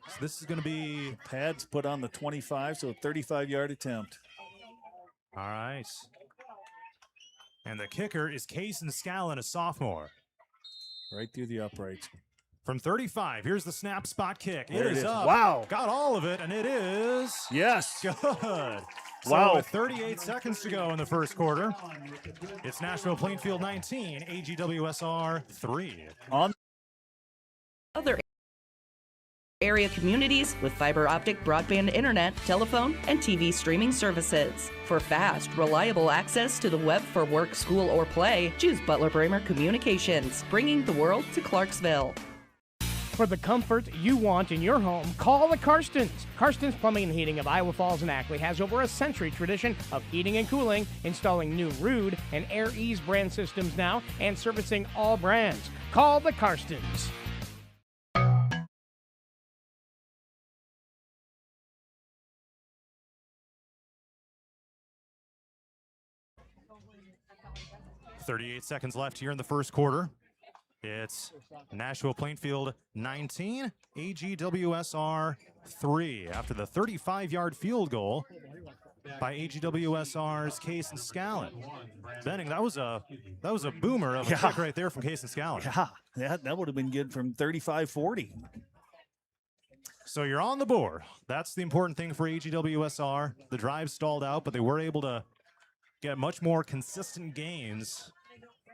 so this is going to be pads put on the 25, so 35-yard attempt. All right. And the kicker is Cason Scallon, a sophomore. Right through the uprights. From 35, here's the snap spot kick. There it is up. Wow. Got all of it, and it is. Yes. Good. Wow. So with 38 seconds to go in the first quarter, it's Nashua-Plainfield 19, AGWSR 3. On other area communities with fiber optic broadband internet, telephone, and TV streaming services. For fast, reliable access to the web for work, school, or play, choose Butler Bramer Communications, bringing the world to Clarksville. For the comfort you want in your home, call the Karstens. Karstens Plumbing and Heating of Iowa Falls and Ackley has over a century tradition of heating and cooling, installing new Ruud and Air Ease brand systems now, and servicing all brands. Call the Karstens. .38 seconds left here in the first quarter. It's Nashua-Plainfield 19, AGWSR 3 after the 35-yard field goal by AGWSR's Cason Scallon. Benning, that was a boomer of a kick right there from Cason Scallon. Yeah, that would have been good from 35-40. So you're on the board. That's the important thing for AGWSR. The drive stalled out, but they were able to get much more consistent gains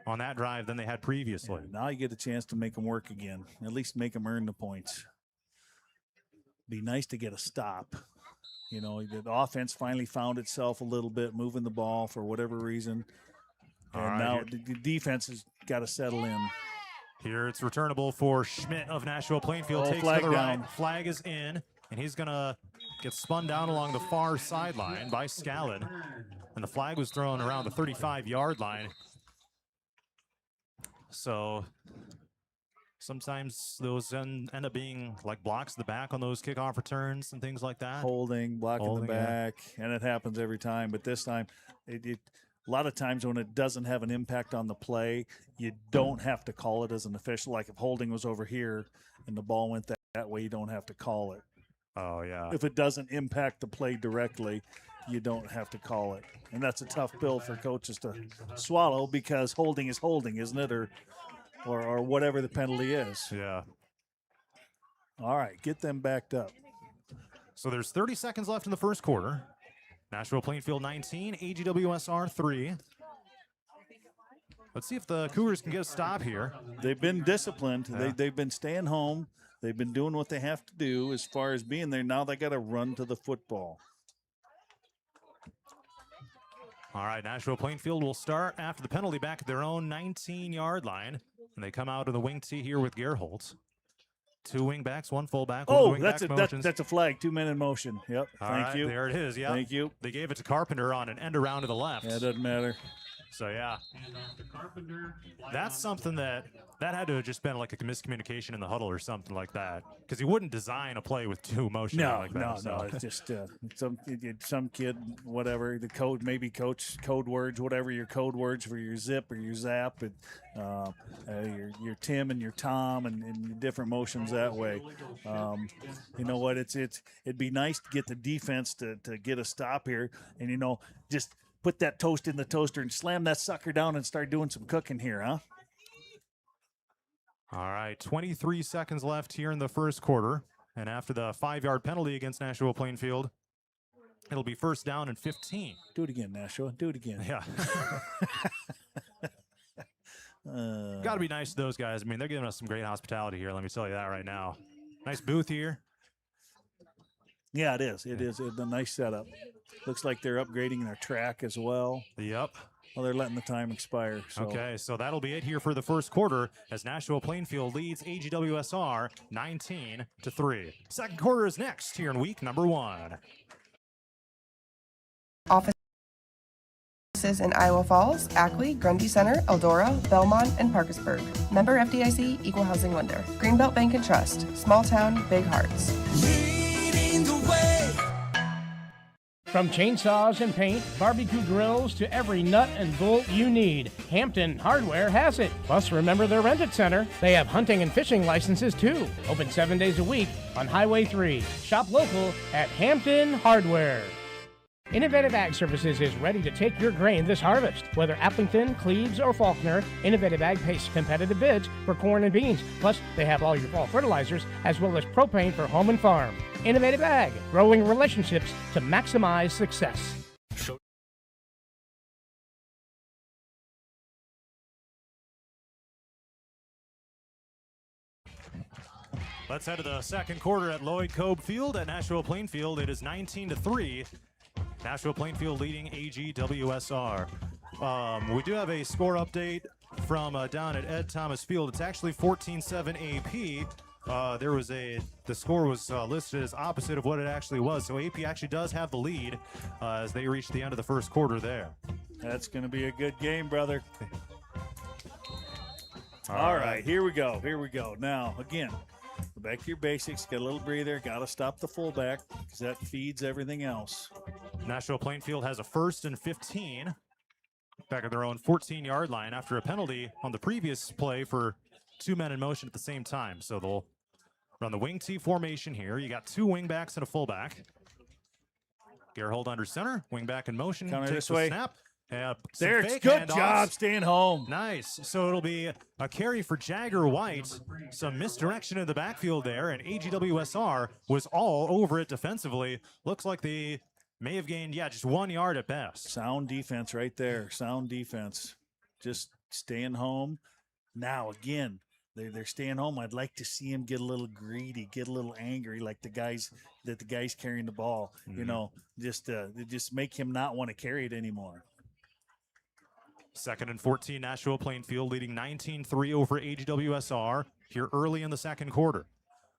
on that drive than they had previously. Yeah, now you get a chance to make them work again, at least make them earn the points. Be nice to get a stop. You know, the offense finally found itself a little bit, moving the ball for whatever reason. And now the defense has got to settle in. Here it's returnable for Schmidt of Nashua-Plainfield. Takes flag to the down. right. Flag is in, and he's going to get spun down along the far sideline by Scallon. And the flag was thrown around the 35-yard line. So sometimes those end up being like blocks to the back on those kickoff returns and things like that. Holding, blocking the back, and it happens every time. But this time, a lot of times when it doesn't have an impact on the play, you don't have to call it as an official. Like if holding was over here and the ball went that way, you don't have to call it. Oh, yeah. If it doesn't impact the play directly, you don't have to call it. And that's a tough pill for coaches to swallow, because holding is holding, isn't it? Or whatever the penalty is. Yeah. All right, get them backed up. So there's 30 seconds left in the first quarter. Nashua-Plainfield 19, AGWSR 3. Let's see if the Cougars can get a stop here. They've been disciplined. Yeah. They've been staying home. They've been doing what they have to do as far as being there. Now they got to run to the football. All right, Nashua-Plainfield will start after the penalty back at their own 19-yard line. And they come out of the wing tee here with Gerholtz. 2 wing backs, 1 fullback. That's a flag. 2 men in motion. Yep. Thank you. There it is. Yeah. Thank you. They gave it to Carpenter on an end around to the left. Yeah, it doesn't matter. So yeah, that's something that had to have just been like a miscommunication in the huddle or something like that, because he wouldn't design a play with 2 motion like that. No. It's just some kid, whatever the code, maybe coach code words, whatever your code words for your zip or your zap, and your Tim and your Tom and your different motions that way. You know what? It'd be nice to get the defense to get a stop here, and just put that toast in the toaster and slam that sucker down and start doing some cooking here, huh? All right, 23 seconds left here in the first quarter. And after the 5-yard penalty against Nashua-Plainfield, It'll be first down and 15. Do it again, Nashua. Do it again. Yeah. Got to be nice to those guys. I mean, they're giving us some great hospitality here. Let me tell you that right now. Nice booth here. Yeah, it is. It is a nice setup. Looks like they're upgrading their track as well. Yep. Well, they're letting the time expire. So. Okay, so that'll be it here for the first quarter as Nashua-Plainfield leads AGWSR 19-3. Second quarter is next here in week number 1. Offices in Iowa Falls, Ackley, Grundy Center, Eldora, Belmont, and Parkersburg. Member FDIC, Equal Housing Lender. Greenbelt Bank and Trust. Small town, big hearts. Leading the way. From chainsaws and paint, barbecue grills to every nut and bolt you need, Hampton Hardware has it. Plus, remember their rented center. They have hunting and fishing licenses too. Open 7 days a week on Highway 3. Shop local at Hampton Hardware. Innovative Ag Services is ready to take your grain this harvest. Whether Applington, Cleves, or Faulkner, Innovative Ag pays competitive bids for corn and beans. Plus, they have all your fall fertilizers as well as propane for home and farm. Innovative Ag, growing relationships to maximize success. Let's head to the second quarter at Lloyd Cobe Field at Nashua-Plainfield. It is 19-3. Nashua-Plainfield leading AGWSR. We do have a score update from down at Ed Thomas Field. It's actually 14-7 AP. The score was listed as opposite of what it actually was. So AP actually does have the lead as they reach the end of the first quarter there. That's going to be a good game, brother. All right, here we go. Here we go. Now, again, go back to your basics. Get a little breather. Got to stop the fullback because that feeds everything else. Nashua-Plainfield has a 1st and 15 back at their own 14-yard line after a penalty on the previous play for 2 men in motion at the same time. So they'll run the wing T formation here. You got 2 wing backs and a fullback. Gerhold under center, wing back in motion. Counter takes this way. The snap. There's good job staying home. Nice. So it'll be a carry for Jagger White. Some misdirection in the backfield there, and AGWSR was all over it defensively. Looks like they may have gained, just 1 yard at best. Sound defense right there. Sound defense. Just staying home. Now, again, they're staying home. I'd like to see him get a little greedy, get a little angry, like the guys carrying the ball. Mm-hmm. You know, just make him not want to carry it anymore. 2nd and 14, Nashua-Plainfield leading 19-3 over AGWSR here early in the second quarter.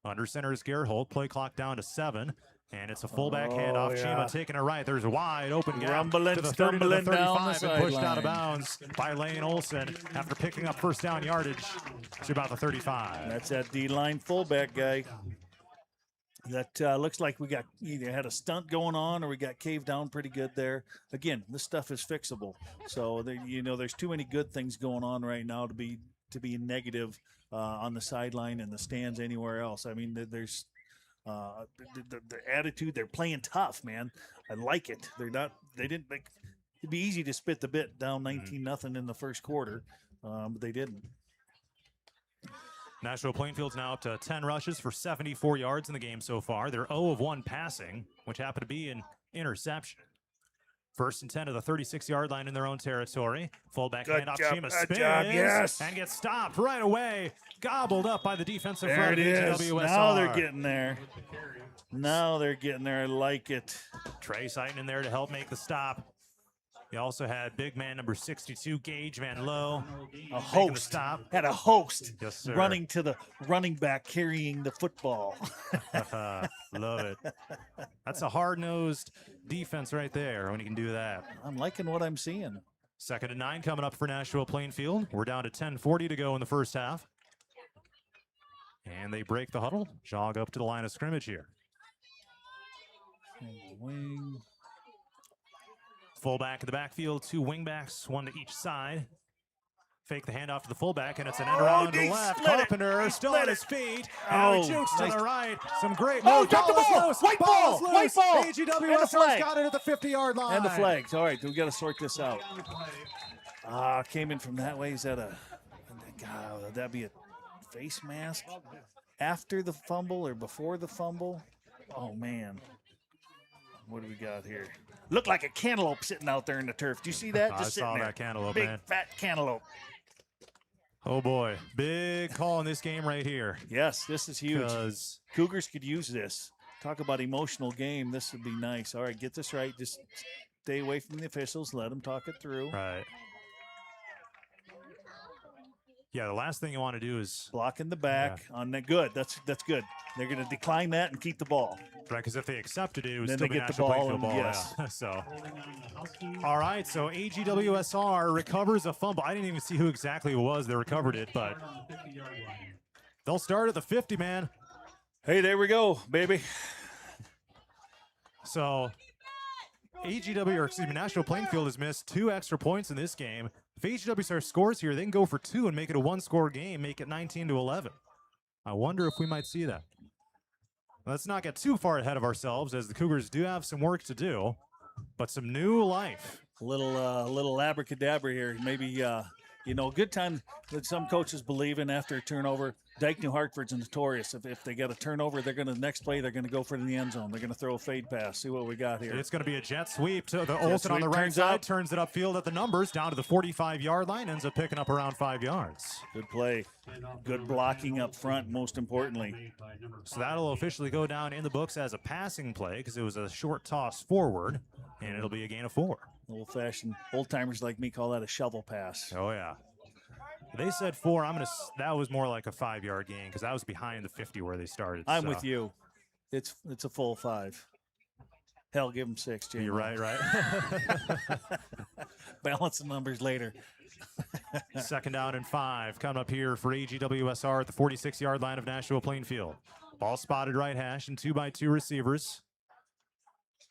Under center is Gerhold. Play clock down to 7. And it's a fullback handoff. Chima taking it right. There's a wide open gap Rumbling, to the 30 to the 35 the and pushed sideline. out of bounds by Lane Olson after picking up first down yardage to about the 35. That's that D-line fullback guy. That looks like we got either had a stunt going on or we got caved down pretty good there. Again, this stuff is fixable. So there's too many good things going on right now to be negative on the sideline and the stands anywhere else. I mean, there's the attitude. They're playing tough, man. I like it. It'd be easy to spit the bit down 19-0 in the first quarter, but they didn't. Nashua-Plainfield's now up to 10 rushes for 74 yards in the game so far. They're 0 of 1 passing, which happened to be an interception. 1st and 10 to the 36-yard line in their own territory. Fullback handoff. Chima spins and gets stopped right away. Gobbled up by the defensive front of AGWSR. Now they're getting there. Now they're getting there. I like it. Trey Sighton in there to help make the stop. You also had big man number 62, Gage Van Lowe. A host. Stop. Had a host. Yes, sir. Running to the running back carrying the football. Love it. That's a hard-nosed defense right there when you can do that. I'm liking what I'm seeing. 2nd and 9 coming up for Nashua-Plainfield. We're down to 10:40 to go in the first half. And they break the huddle, jog up to the line of scrimmage here. Wing. Fullback in the backfield, 2 wingbacks, 1 to each side. Fake the handoff to the fullback, and it's an end around to the left. Carpenter still on his feet. And jukes to the right. Some great moves. Got the ball. White ball. White ball. AGWSR's got it at the 50-yard line. And the flags. All right, we got to sort this out. Came in from that way. Is that would that be a face mask after the fumble or before the fumble? Oh, man. What do we got here? Looked like a cantaloupe sitting out there in the turf. Do you see that? I Just saw sitting there. that cantaloupe, Big, man. fat cantaloupe. Oh, boy. Big call in this game right here. Yes, this is huge. Cougars could use this. Talk about emotional game. This would be nice. All right, get this right. Just stay away from the officials. Let them talk it through. Right. Yeah, the last thing you want to do is block in the back on that. Good. That's good. They're going to decline that and keep the ball. Right, because if they accepted it, it would then still they be get the National ball. Plainfield ball. Yes. Yeah. So, all right. So AGWSR recovers a fumble. I didn't even see who exactly it was that recovered it, but they'll start at the 50, man. Hey, there we go, baby. So National Plainfield has missed 2 extra points in this game. If AGWSR scores here, they can go for 2 and make it a 1-score game, make it 19-11. I wonder if we might see that. Let's not get too far ahead of ourselves, as the Cougars do have some work to do, but some new life. A little abracadabra here. Maybe, good time that some coaches believe in after a turnover. Dyke New Hartford's notorious. If they get a turnover, they're going to next play. They're going to go for the end zone. They're going to throw a fade pass. See what we got here. It's going to be a jet sweep to the Olsen on the right side. Turns it upfield at the numbers down to the 45-yard line. Ends up picking up around 5 yards. Good play. Good blocking up front, most importantly. So that'll officially go down in the books as a passing play because it was a short toss forward, and it'll be a gain of 4. Old-fashioned old-timers like me call that a shovel pass. Oh yeah. They said 4. That was more like a 5-yard gain because that was behind the 50 where they started. I'm with you. It's a full 5. Hell, give them 6, Jamie. You're right. Balance the numbers later. Second down and 5 coming up here for AGWSR at the 46-yard line of Nashua-Plainfield. Ball spotted right hash and 2x2 receivers.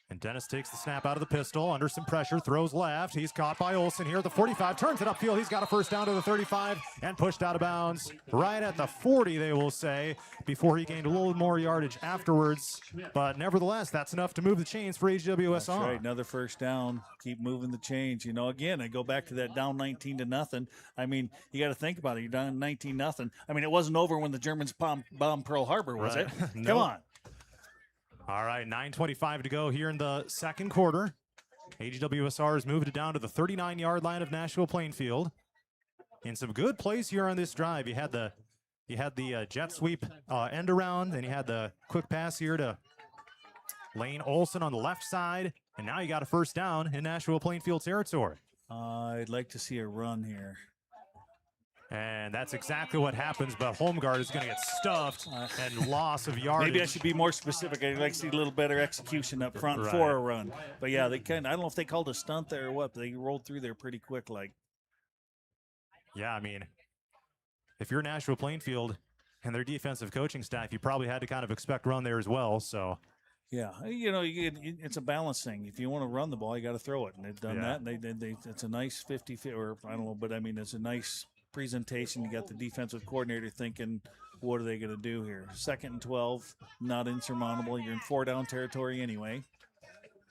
And Dennis takes the snap out of the pistol, under some pressure, throws left. He's caught by Olsen here at the 45, turns it upfield. He's got a first down to the 35 and pushed out of bounds right at the 40, they will say, before he gained a little more yardage afterwards. But nevertheless, that's enough to move the chains for AGWSR. That's right, another first down. Keep moving the chains. Again, I go back to that down 19-0. I mean, you got to think about it. You're down 19-0. I mean, it wasn't over when the Germans bombed Pearl Harbor, was it? No. Come on. All right, 9:25 to go here in the second quarter. AGWSR has moved it down to the 39-yard line of Nashua-Plainfield. And some good plays here on this drive. You had the jet sweep end around, and you had the quick pass here to Lane Olsen on the left side, and now you got a first down in Nashua-Plainfield territory. I'd like to see a run here. And that's exactly what happens, but Holmgard is going to get stuffed and loss of yardage. Maybe I should be more specific. I'd like to see a little better execution up front for a run. But yeah, I don't know if they called a stunt there or what, but they rolled through there pretty quick. Yeah, I mean, if you're Nashua-Plainfield and their defensive coaching staff, you probably had to kind of expect run there as well, so. Yeah, it's a balance thing. If you want to run the ball, you got to throw it. And they've done that, and it's a nice 50, or I don't know, but I mean, it's a nice presentation. You got the defensive coordinator thinking, what are they going to do here? 2nd and 12, not insurmountable. You're in 4-down territory anyway.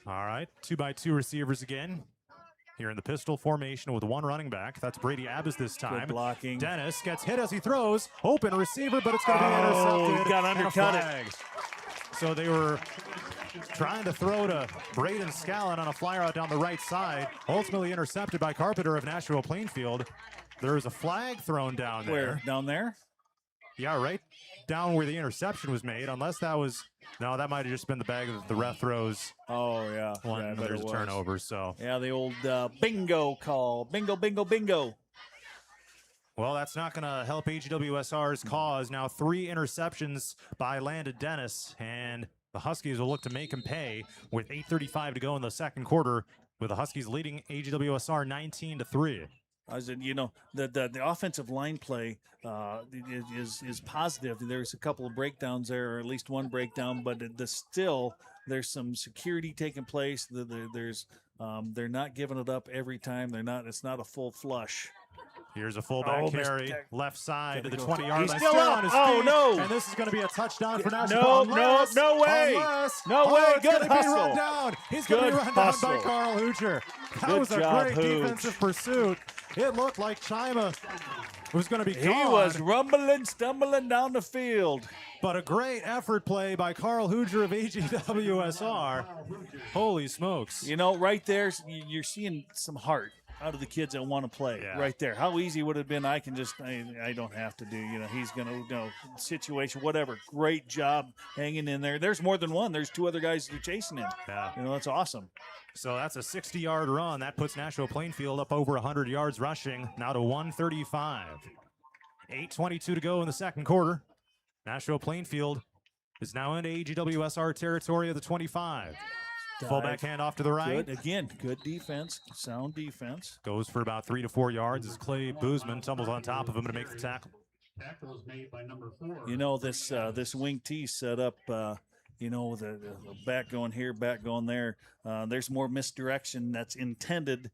All right, 2x2 receivers again. Here in the pistol formation with 1 running back. That's Brady Abbas this time. Good blocking. Dennis gets hit as he throws. Open receiver, but it's going to be intercepted. He got undercut it. So they were trying to throw to Braden Scallon on a flyer out down the right side. Ultimately intercepted by Carpenter of Nashua-Plainfield. There is a flag thrown down there. Where? Down there? Yeah, right down where the interception was made, unless that was... No, that might have just been the bag that the ref throws. Oh, yeah. There's a turnover, so... Yeah, the old bingo call. Bingo, bingo, bingo. Well, that's not going to help AGWSR's cause. Now 3 interceptions by Landon Dennis, and the Huskies will look to make him pay with 8:35 to go in the second quarter, with the Huskies leading AGWSR 19-3. I said, the offensive line play is positive. There's a couple of breakdowns there, or at least one breakdown, but there's some security taking place. They're not giving it up every time. It's not a full flush. Here's a fullback carry, left side to the 20-yard line. He's still up. On his feet, no! And this is going to be a touchdown for Nashua. No way! No way! Good hustle. He's going to be run down by Carl Hoocher. That was a great defensive pursuit. It looked like Chima was going to be He gone. was rumbling, stumbling down the field. But a great effort play by Carl Hooger of AGWSR. Holy smokes. You know, right there, you're seeing some heart out of the kids that want to play. Yeah. Right there. How easy would it have been? I don't have to do, he's going to, situation, whatever. Great job hanging in there. There's more than one. There's two other guys that are chasing him. Yeah. That's awesome. So that's a 60-yard run. That puts Nashua-Plainfield up over 100 yards rushing, now to 135. 8:22 to go in the second quarter. Nashua-Plainfield is now into AGWSR territory of the 25. Fullback handoff to the right. Good defense, sound defense. Goes for about 3 to 4 yards as Clay Boozman tumbles on top of him to make the tackle. Tackle is made by number 4. This wing T set up, the back going here, back going there. There's more misdirection that's intended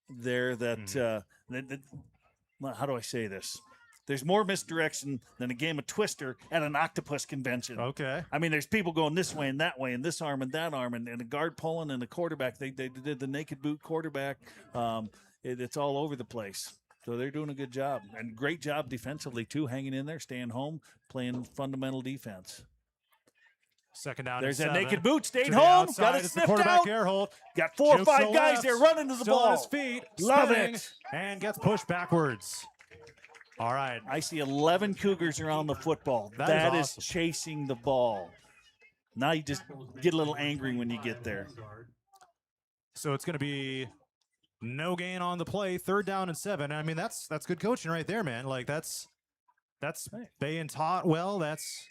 there how do I say this? There's more misdirection than a game of Twister at an octopus convention. Okay. I mean, there's people going this way and that way and this arm and that arm and a guard pulling and the quarterback. They did the naked boot quarterback. It's all over the place. So they're doing a good job. And great job defensively, too, hanging in there, staying home, playing fundamental defense. Second down. There's that 7. naked boot. Stayed To the home. outside Got it is the sniffed quarterback out. Gerholt. Got 4 or Jukes 5 to the guys left. there running to the Still ball. on his feet. Love spinning, it. And gets pushed backwards. All right. I see 11 Cougars around the football. That is is awesome. chasing the ball. Now you just get a little angry when you get there. So it's going to be no gain on the play. 3rd down and 7. I mean, that's good coaching right there, man. Like that's being taught well. That's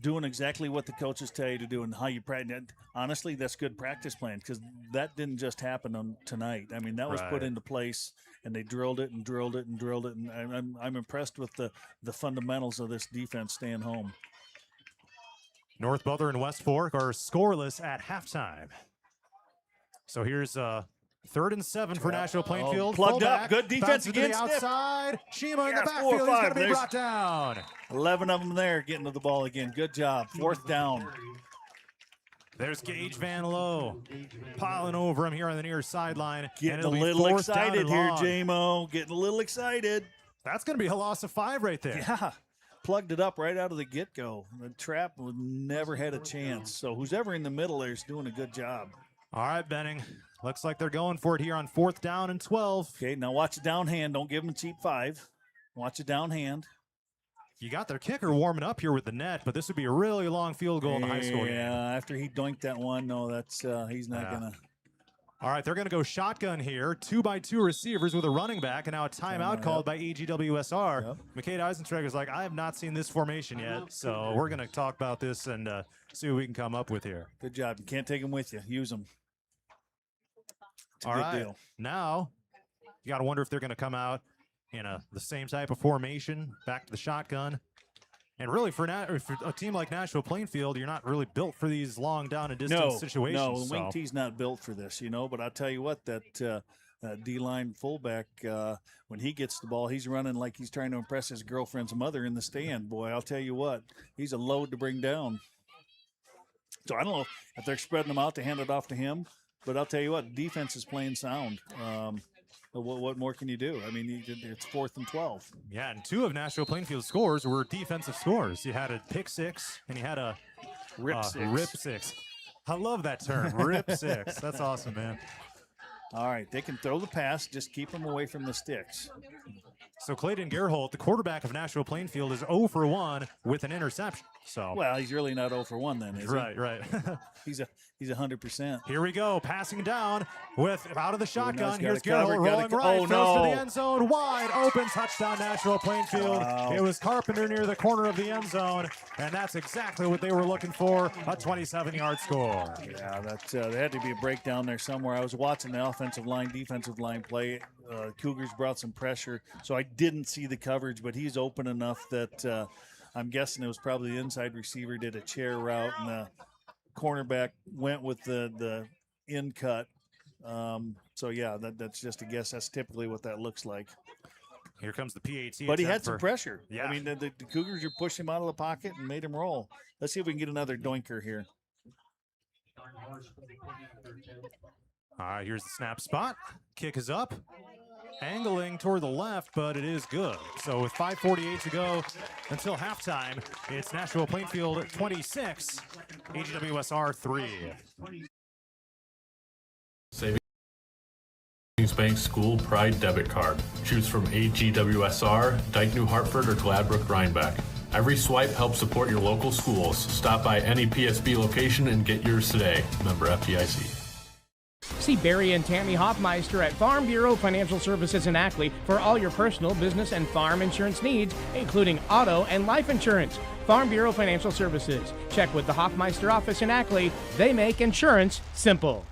doing exactly what the coaches tell you to do and how you practice. Honestly, that's good practice plan because that didn't just happen on tonight. I mean, that was put into place, and they drilled it and drilled it and drilled it. And I'm impressed with the fundamentals of this defense staying home. North Butler and West Fork are scoreless at halftime. So here's 3rd and 7 for Nashua-Plainfield. Plugged Fullback, up. Good defense bounces to again. the outside. Shima in the 4 or backfield. He's 5. going to be brought down. 11 of them there getting to the ball again. Good job. 4th down. There's Gage Van Lowe piling over him here on the near sideline. Getting a little excited here, J-Mo. Getting a little excited. That's going to be a loss of 5 right there. Yeah. Plugged it up right out of the get-go. The trap never had a chance. So who's ever in the middle there is doing a good job. All right, Benning. Looks like they're going for it here on 4th down and 12. Okay, now watch the down hand. Don't give them a cheap 5. Watch the down hand. You got their kicker warming up here with the net, but this would be a really long field goal in the high school game. Yeah, after he doinked that one, no, that's he's not going to. All right, they're going to go shotgun here. 2-by-2 receivers with a running back, and now a timeout called by AGWSR. Yep. McKade Eisentrager's like, I have not seen this formation yet, so we're going to talk about this and see what we can come up with here. Good job. You can't take them with you. Use them. It's a All good right, deal. now you got to wonder if they're going to come out in the same type of formation, back to the shotgun. And really, for a team like Nashua-Plainfield, you're not really built for these long down and distance situations. No, the wing T's not built for this, But I'll tell you what, that D-line fullback, when he gets the ball, he's running like he's trying to impress his girlfriend's mother in the stand. Boy, I'll tell you what, he's a load to bring down. So I don't know if they're spreading them out to hand it off to him, but I'll tell you what, defense is playing sound. What more can you do? I mean, it's 4th and 12. Yeah, and 2 of Nashua-Plainfield's scores were defensive scores. You had a pick 6, and you had a rip 6. Rip 6. I love that term, rip 6. That's awesome, man. All right, they can throw the pass. Just keep them away from the sticks. So Clayton Gerholt, the quarterback of Nashua-Plainfield, is 0 for 1 with an interception. So well, he's really not 0 for 1 then, is he? Right. He's 100%. Here we go, passing down with out of the shotgun. Here's Gerholt Gerholt rolling right, throws to the end zone, wide open, touchdown Nashua-Plainfield. Wow. It was Carpenter near the corner of the end zone, and that's exactly what they were looking for, a 27-yard score. Yeah, there had to be a breakdown there somewhere. I was watching the offensive line, defensive line play. Cougars brought some pressure, so I didn't see the coverage, but he's open enough that I'm guessing it was probably the inside receiver did a chair route, and the cornerback went with the in cut. So, yeah, that's just a guess. That's typically what that looks like. Here comes the PAT. But he had some pressure. Yeah. I mean, the Cougars are pushed him out of the pocket and made him roll. Let's see if we can get another doinker here. All right, here's the snap spot. Kick is up. Angling toward the left, but it is good. So with 5:48 to go until halftime, it's Nashua-Plainfield 26, AGWSR 3. Savings Bank School Pride Debit Card. Choose from AGWSR, Dike New Hartford, or Gladbrook Rhinebeck. Every swipe helps support your local schools. Stop by any PSB location and get yours today. Member FDIC. See Barry and Tammy Hoffmeister at Farm Bureau Financial Services in Ackley for all your personal, business, and farm insurance needs, including auto and life insurance. Farm Bureau Financial Services. Check with the Hoffmeister office in Ackley. They make insurance simple.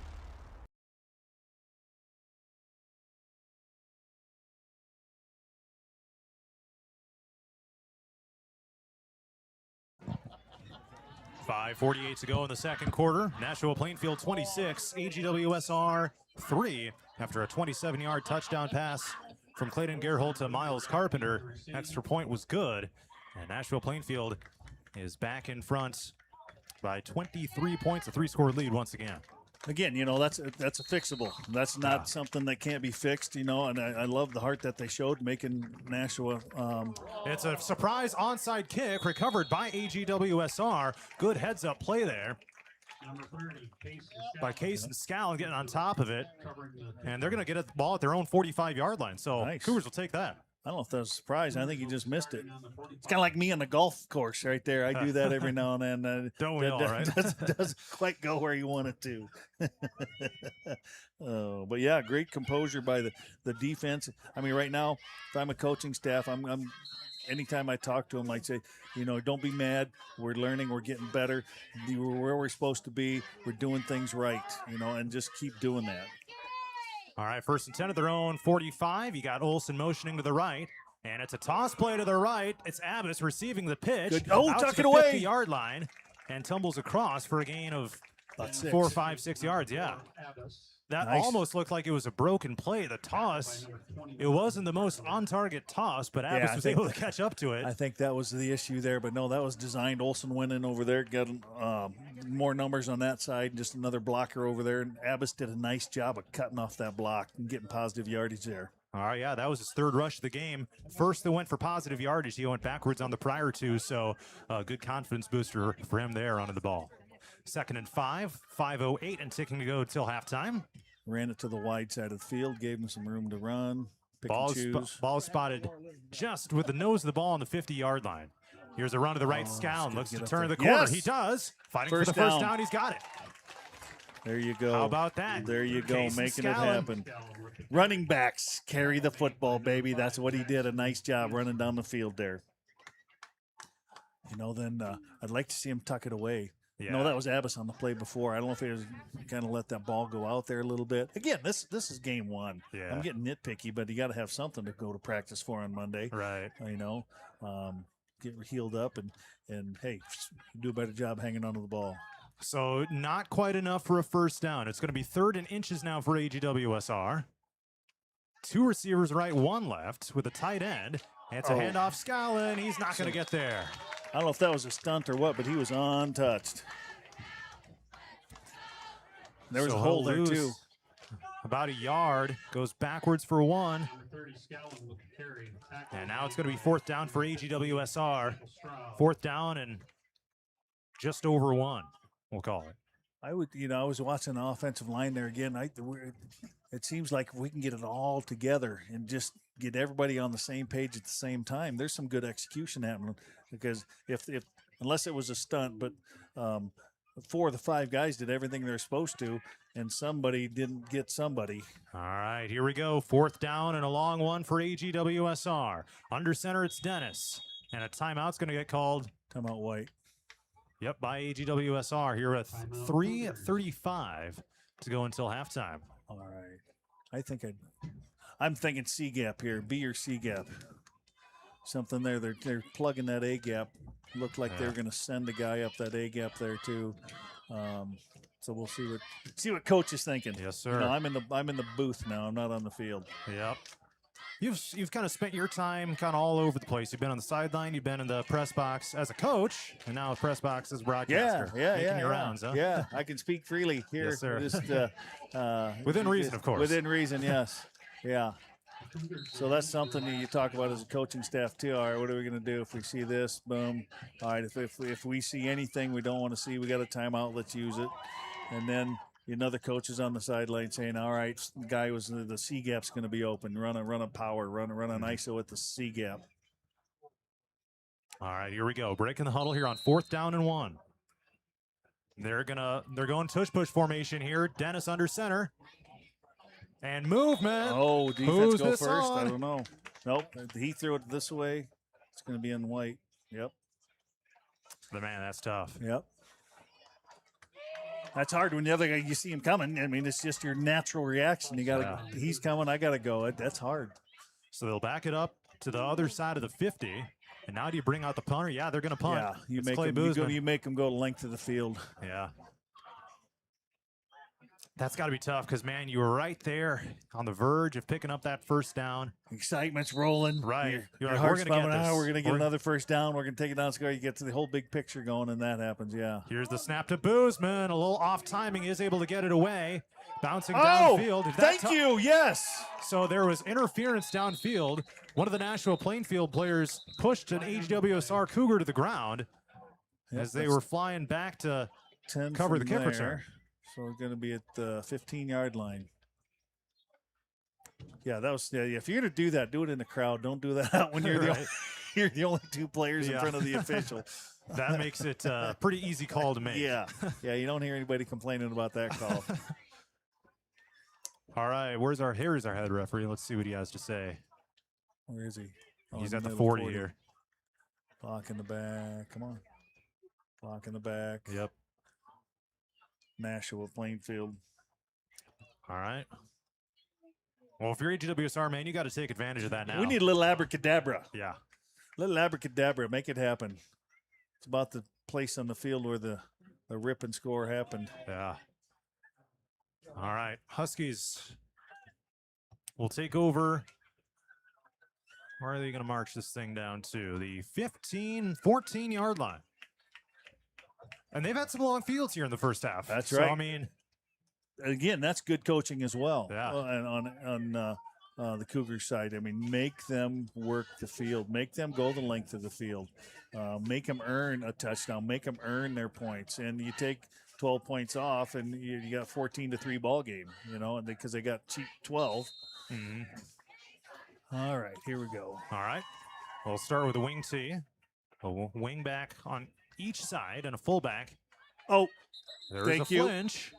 .548 to go in the second quarter. Nashua-Plainfield 26, AGWSR 3 after a 27-yard touchdown pass from Clayton Gerhold to Miles Carpenter. Extra point was good, and Nashua-Plainfield is back in front by 23 points, a 3-score lead once again. Again, that's a fixable. That's not something that can't be fixed, and I love the heart that they showed making Nashua. It's a surprise onside kick recovered by AGWSR. Good heads-up play there by Case and Scallon getting on top of it, and they're going to get the ball at their own 45-yard line, so nice. Cougars will take that. I don't know if that was a surprise. I think he just missed it. It's kind of like me on the golf course right there. I do that every now and then. Don't we all, right? Doesn't quite go where you want it to. But yeah, great composure by the defense. I mean, right now, if I'm a coaching staff, I'm anytime I talk to them, I say, don't be mad. We're learning. We're getting better. We're where we're supposed to be. We're doing things right, and just keep doing that. All right, 1st and 10 at their own 45. You got Olsen motioning to the right, and it's a toss play to the right. It's Abbas receiving the pitch. Good. Oh, out tuck to it the away. 50-yard line and tumbles across for a gain of about 4, 5, 6 yards. Yeah. That nice. Almost looked like it was a broken play. The toss, it wasn't the most on-target toss, but Abbas was able to catch up to it. I think that was the issue there, but no, that was designed. Olsen went in over there, got more numbers on that side, just another blocker over there, and Abbas did a nice job of cutting off that block and getting positive yardage there. All right, yeah, that was his 3rd rush of the game. First that went for positive yardage. He went backwards on the prior 2, so a good confidence booster for him there onto the ball. 2nd and 5, 5:08 and ticking to go till halftime. Ran it to the wide side of the field, gave him some room to run, pick ball and choose. Ball spotted just with the nose of the ball on the 50-yard line. Here's a run to the right. Scallon looks to turn the corner. Yes! He does. Fighting for the first down. He's got it. There you go. How about that? There you go, making it happen. Running backs carry the football, baby. That's what he did. A nice job running down the field there. Then I'd like to see him tuck it away. Yeah. No, that was Abbas on the play before. I don't know if he was kind of let that ball go out there a little bit. Again, this is game 1. Yeah. I'm getting nitpicky, but you got to have something to go to practice for on Monday. Right. Get healed up and hey, do a better job hanging onto the ball. So not quite enough for a first down. It's going to be 3rd and inches now for AGWSR. 2 receivers right, 1 left with a tight end. It's a handoff. Scallon. He's not going to get there. I don't know if that was a stunt or what, but he was untouched. There was a hole there, too. About a yard. Goes backwards for 1. And now it's going to be 4th down for AGWSR. 4th down and just over 1, we'll call it. I was watching the offensive line there again. It seems like we can get it all together and just get everybody on the same page at the same time. There's some good execution happening because if unless it was a stunt, but 4 of the 5 guys did everything they're supposed to, and somebody didn't get somebody. All right, here we go. 4th down and a long one for AGWSR. Under center, it's Dennis, and a timeout's going to get called. Timeout White. Yep, by AGWSR here at 3:35 to go until halftime. All right. I'm thinking C gap here, B or C gap. Something there. They're plugging that A gap. Looked like they're going to send a guy up that A gap there too. So we'll see what coach is thinking. Yes, sir. I'm in the booth now. I'm not on the field. Yep. You've kind of spent your time kind of all over the place. You've been on the sideline, you've been in the press box as a coach, and now the press box as broadcaster. Making your rounds, huh? Yeah, I can speak freely here. Yes, sir. Just, within reason, of course. Within reason, yes. Yeah. So that's something that you talk about as a coaching staff too. All right, what are we going to do if we see this? Boom. All right, if we see anything we don't want to see, we got a timeout. Let's use it. And then another coach is on the sideline saying, "All right, the guy was the C gap's going to be open. Run a power. Run an ISO at the C gap." All right, here we go. Breaking the huddle here on 4th down and 1. They're going tush push formation here. Dennis under center. And movement. Oh, defense Who's go this first. on? I don't know. Nope. He threw it this way. It's going to be in white. Yep. But man, that's tough. Yep. That's hard when the other guy, you see him coming. I mean, it's just your natural reaction. You got to, he's coming, I got to go. That's hard. So they'll back it up to the other side of the 50. And now do you bring out the punter? Yeah, they're going to punt. Yeah, you It's make Clay them, Boozman. you make them go the length of the field. Yeah. That's got to be tough because, man, you were right there on the verge of picking up that first down. Excitement's rolling. Right. Your like, heart's we're going to pumping, get this. we're going to get another first down. We're going to take it down, score. You get to the whole big picture going, and that happens, yeah. Here's the snap to Boozman. A little off timing, is able to get it away. Bouncing Oh, downfield. thank you, yes. So there was interference downfield. One of the Nashua-Plainfield players pushed an AGWSR Cougar to the ground as they were flying back to 10 cover the from kick there. return. So we're going to be at the 15-yard line. Yeah, that was. Yeah, if you're going to do that, do it in the crowd. Don't do that out when you're Right. you're the only two players in Yeah. front of the official. That makes it a pretty easy call to make. Yeah, yeah. You don't hear anybody complaining about that call. All right, here's our head referee. Let's see what he has to say. Where is he? Oh, He's in at the middle 40 here. Block in the back. Come on. Block in the back. Yep. Nashua-Plainfield. All right. Well, if you're AGWSR, man, you got to take advantage of that now. We need a little abracadabra. Yeah. Little abracadabra. Make it happen. It's about the place on the field where the rip and score happened. Yeah. All right. Huskies will take over. Where are they going to march this thing down to? The 14-yard line. And they've had some long fields here in the first half. That's so, right. I mean, again, that's good coaching as well. Yeah. And on the Cougars side, I mean, make them work the field, make them go the length of the field, make them earn a touchdown, make them earn their points, and you take 12 points off, and you got 14-3 ball game, and because they got cheap 12. Mm-hmm. All right, here we go. All right. We'll start with a wing tee. A wing back on each side and a fullback. Oh, there's thank a you. flinch.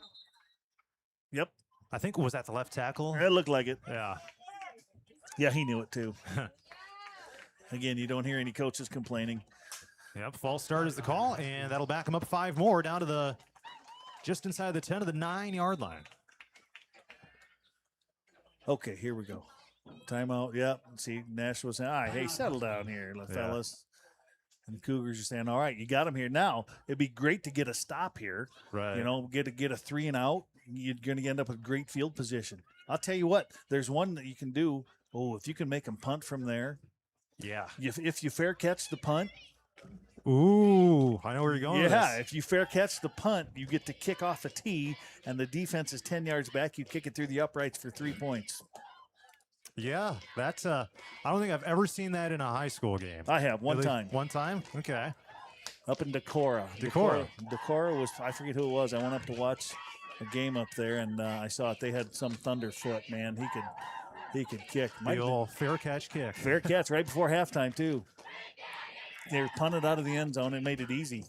Yep. I think, was that the left tackle? It looked like it. Yeah. Yeah, he knew it too. Again, you don't hear any coaches complaining. Yep, false start is the call, and that'll back him up 5 more down to just inside the 10 of the 9-yard line. Okay, here we go. Timeout. Yep. See, Nashua saying, all right, hey, settle down here, fellas. And the Cougars are saying, all right, you got him here. Now, it'd be great to get a stop here. Right. Get a 3 and out. You're going to end up with great field position. I'll tell you what, there's one that you can do. Oh, if you can make them punt from there. Yeah. If you fair catch the punt. Ooh, I know where you're going with Yeah, this. if you fair catch the punt, you get to kick off a tee, and the defense is 10 yards back. You kick it through the uprights for 3 points. Yeah, that's I don't think I've ever seen that in a high school game. I have one Really? time. One time? Okay. Up in Decorah. Decorah was, I forget who it was. I went up to watch a game up there, and I saw it. They had some Thunderfoot, man. He could kick. The old fair catch kick. Fair catch right before halftime, too. They were punted out of the end zone and made it easy.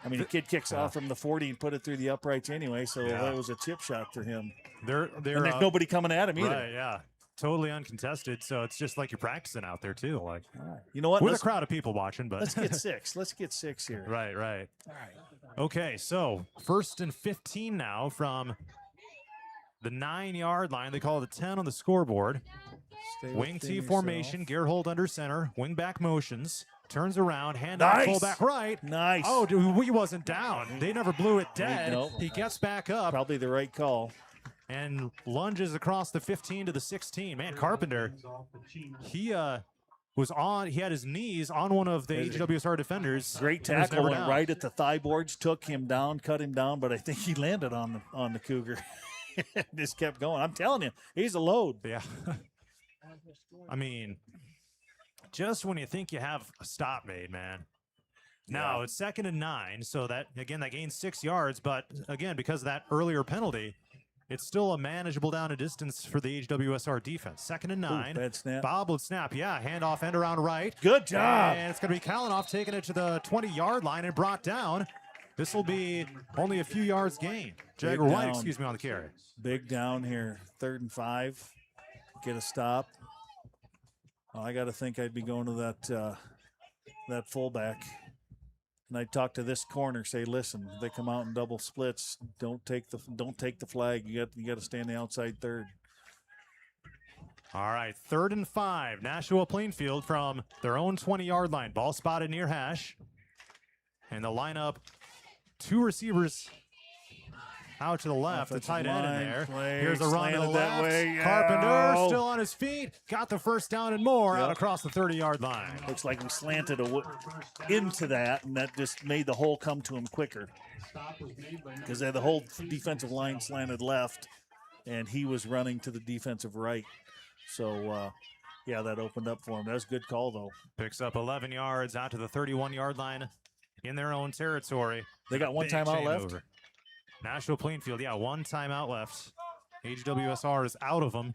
I mean, the kid kicks off from the 40 and put it through the uprights anyway, so that was a chip shot for him. They're and there's nobody coming at him either. Right, yeah. Totally uncontested, so it's just like you're practicing out there, too. Like, you know what? With a crowd of people watching, but let's get 6. Let's get 6 here. Right. All right. Okay, so 1st and 15 now from the 9-yard line. They call it a 10 on the scoreboard. Wing T formation, Gerhold under center, wing back motions, turns around, hand off fullback right. Nice. Oh, dude, he wasn't down. They never blew it dead. Nope. He gets back up. Probably the right call. and lunges across the 15 to the 16. Man, Carpenter, he had his knees on one of the AGWSR defenders. Great tackle, went right at the thigh boards, took him down, cut him down, but I think he landed on the Cougar. Just kept going. I'm telling you, he's a load. Yeah. I mean, just when you think you have a stop made, man. Now it's 2nd and 9, so that gains 6 yards, but again, because of that earlier penalty, it's still a manageable down and distance for the AGWSR defense. 2nd and 9. Bad snap. Bob would snap. Yeah, handoff end around right. Good job. And it's going to be Kalanoff taking it to the 20-yard line and brought down. This will be only a few yards gain. Jagger White, excuse me, on the carry. Big down here. 3rd and 5. Get a stop. Well, I got to think I'd be going to that fullback. And I talk to this corner, say, listen, if they come out in double splits, don't take the flag. You got to stay on the outside third. All right, 3rd and 5. Nashua-Plainfield from their own 20-yard line. Ball spotted near hash. And the lineup, 2 receivers out to the left, the tight end in there. Here's a run to the left. Way. Carpenter still on his feet. Got the first down and more out across the 30-yard line. Looks like we slanted into that, and that just made the hole come to him quicker. Because the whole defensive line slanted left, and he was running to the defensive right. So, that opened up for him. That was a good call, though. Picks up 11 yards out to the 31-yard line in their own territory. They got one timeout left. Nashua-Plainfield, 1 timeout left. AGWSR is out of them.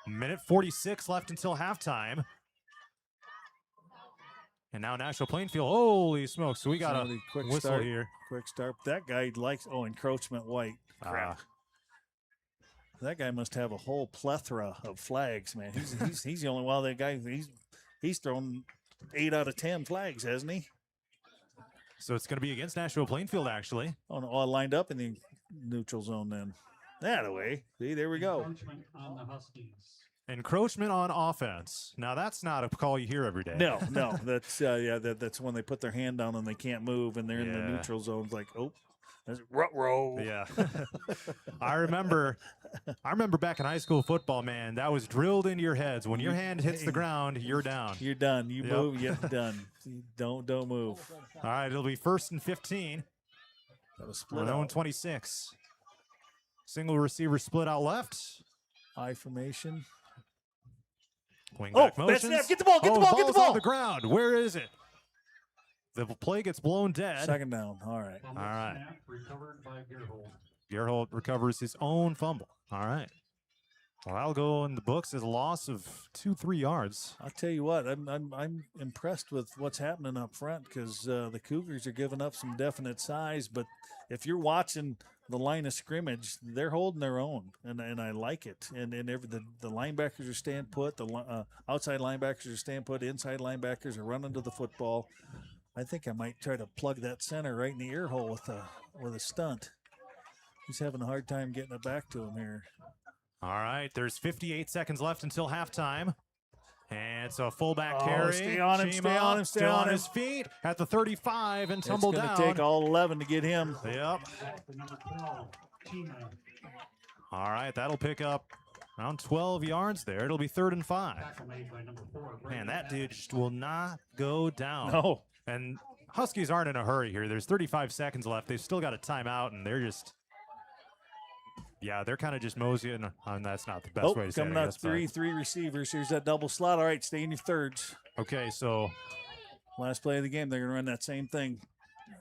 1:46 left until halftime. And now Nashua-Plainfield, holy smokes. So we got a quick whistle start here. Quick start. That guy likes, encroachment white. Crap. That guy must have a whole plethora of flags, man. He's the only that guy. He's thrown 8 out of 10 flags, hasn't he? So it's going to be against Nashua-Plainfield, actually. Oh, no, all lined up in the neutral zone then. That away. See, there we go. Encroachment on the Huskies. Encroachment on offense. Now, that's not a call you hear every day. No. That's that's when they put their hand down and they can't move, and they're in the neutral zone. It's like, that's ruh-roh. Yeah. I remember back in high school football, man, that was drilled into your heads. When your hand hits the ground, you're down. You're done. You move, you're done. Don't move. All right, it'll be 1st and 15. That was split out. 26. Single receiver split out left. I formation. Wingback motions. Snap. Get the ball. Get the ball. Get the ball. On the ground. Where is it? The play gets blown dead. 2nd down. All right. All right. Snap recovered by Gerhold. Gerhold recovers his own fumble. All right. Well, that'll go in the books as a loss of 2-3 yards. I'll tell you what, I'm impressed with what's happening up front because the Cougars are giving up some definite size. But if you're watching the line of scrimmage, they're holding their own, and I like it. And the linebackers are staying put. The outside linebackers are staying put. Inside linebackers are running to the football. I think I might try to plug that center right in the ear hole with a stunt. He's having a hard time getting it back to him here. All right, there's 58 seconds left until halftime. And it's a fullback carry. Stay on him, stay on him, stay on his feet at the 35 and tumble down. It's going to take all 11 to get him. Yep. All right, that'll pick up around 12 yards there. It'll be 3rd and 5. Man, that dude just will not go down. No. And Huskies aren't in a hurry here. There's 35 seconds left. They've still got a timeout, and they're just... Yeah, they're kind of just moseying on. That's not the best way to say it. Coming out three receivers. Here's that double slot. All right, stay in your thirds. Okay, so last play of the game, they're going to run that same thing.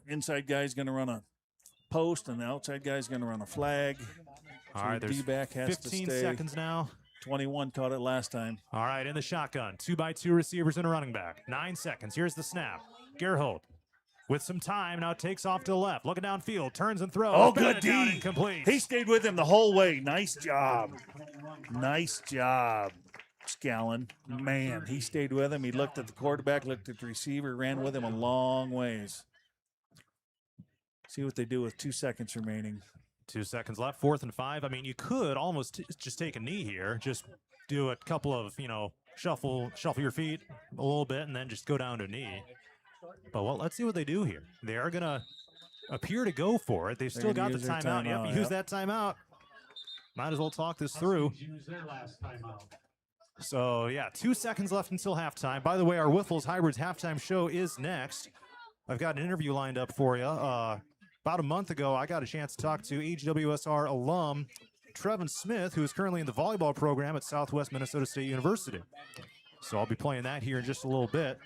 Inside guy's going to run a post, and the outside guy's going to run a flag. All right, there's D-back has 15 to stay. seconds now. 21 caught it last time. All right, in the shotgun. 2x2 receivers and a running back. 9 seconds. Here's the snap. Gerhold with some time, now takes off to the left. Looking downfield, turns and throws. Oh, good D. Incomplete. He stayed with him the whole way. Nice job. Nice job, Scallon. Man, he stayed with him. He looked at the quarterback, looked at the receiver, ran with him a long ways. See what they do with 2 seconds remaining. 2 seconds left, 4th and 5. I mean, you could almost just take a knee here. Just do a couple of, shuffle your feet a little bit and then just go down to a knee. But let's see what they do here. They are going to appear to go for it. They've still got the timeout. Yep, use that timeout. Might as well talk this through. Huskies used their last timeout. So, yeah, 2 seconds left until halftime. By the way, our Wiffles Hybrids halftime show is next. I've got an interview lined up for you. About a month ago, I got a chance to talk to AGWSR alum Trevin Smith, who is currently in the volleyball program at Southwest Minnesota State University. So I'll be playing that here in just a little bit.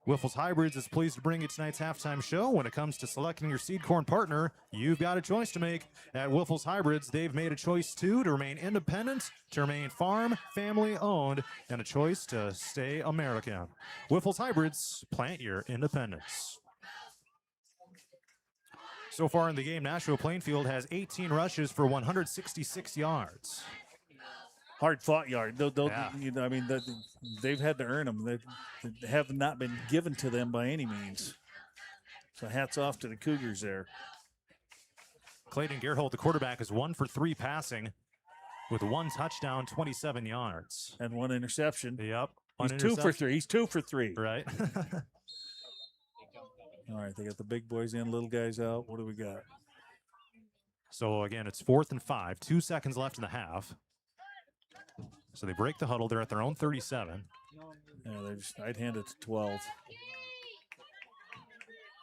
Wiffles Hybrids is pleased to bring you tonight's halftime show. When it comes to selecting your seed corn partner, you've got a choice to make. At Wiffles Hybrids, they've made a choice too, to remain independent, to remain farm, family owned, and a choice to stay American. Wiffles Hybrids, plant your independence. So far in the game, Nashua-Plainfield has 18 rushes for 166 yards. Hard-fought yard. Yeah. You know, I mean, they've had to earn them. They have not been given to them by any means. So hats off to the Cougars there. Clayton Gerhold, the quarterback, is 1 for 3 passing with 1 touchdown, 27 yards. And 1 interception. Yep. He's 2 for 3. He's 2 for 3. Right. All right, they got the big boys in, little guys out. What do we got? So, again, it's 4th and 5. 2 seconds left in the half. So they break the huddle. They're at their own 37. Yeah, I'd hand it to 12.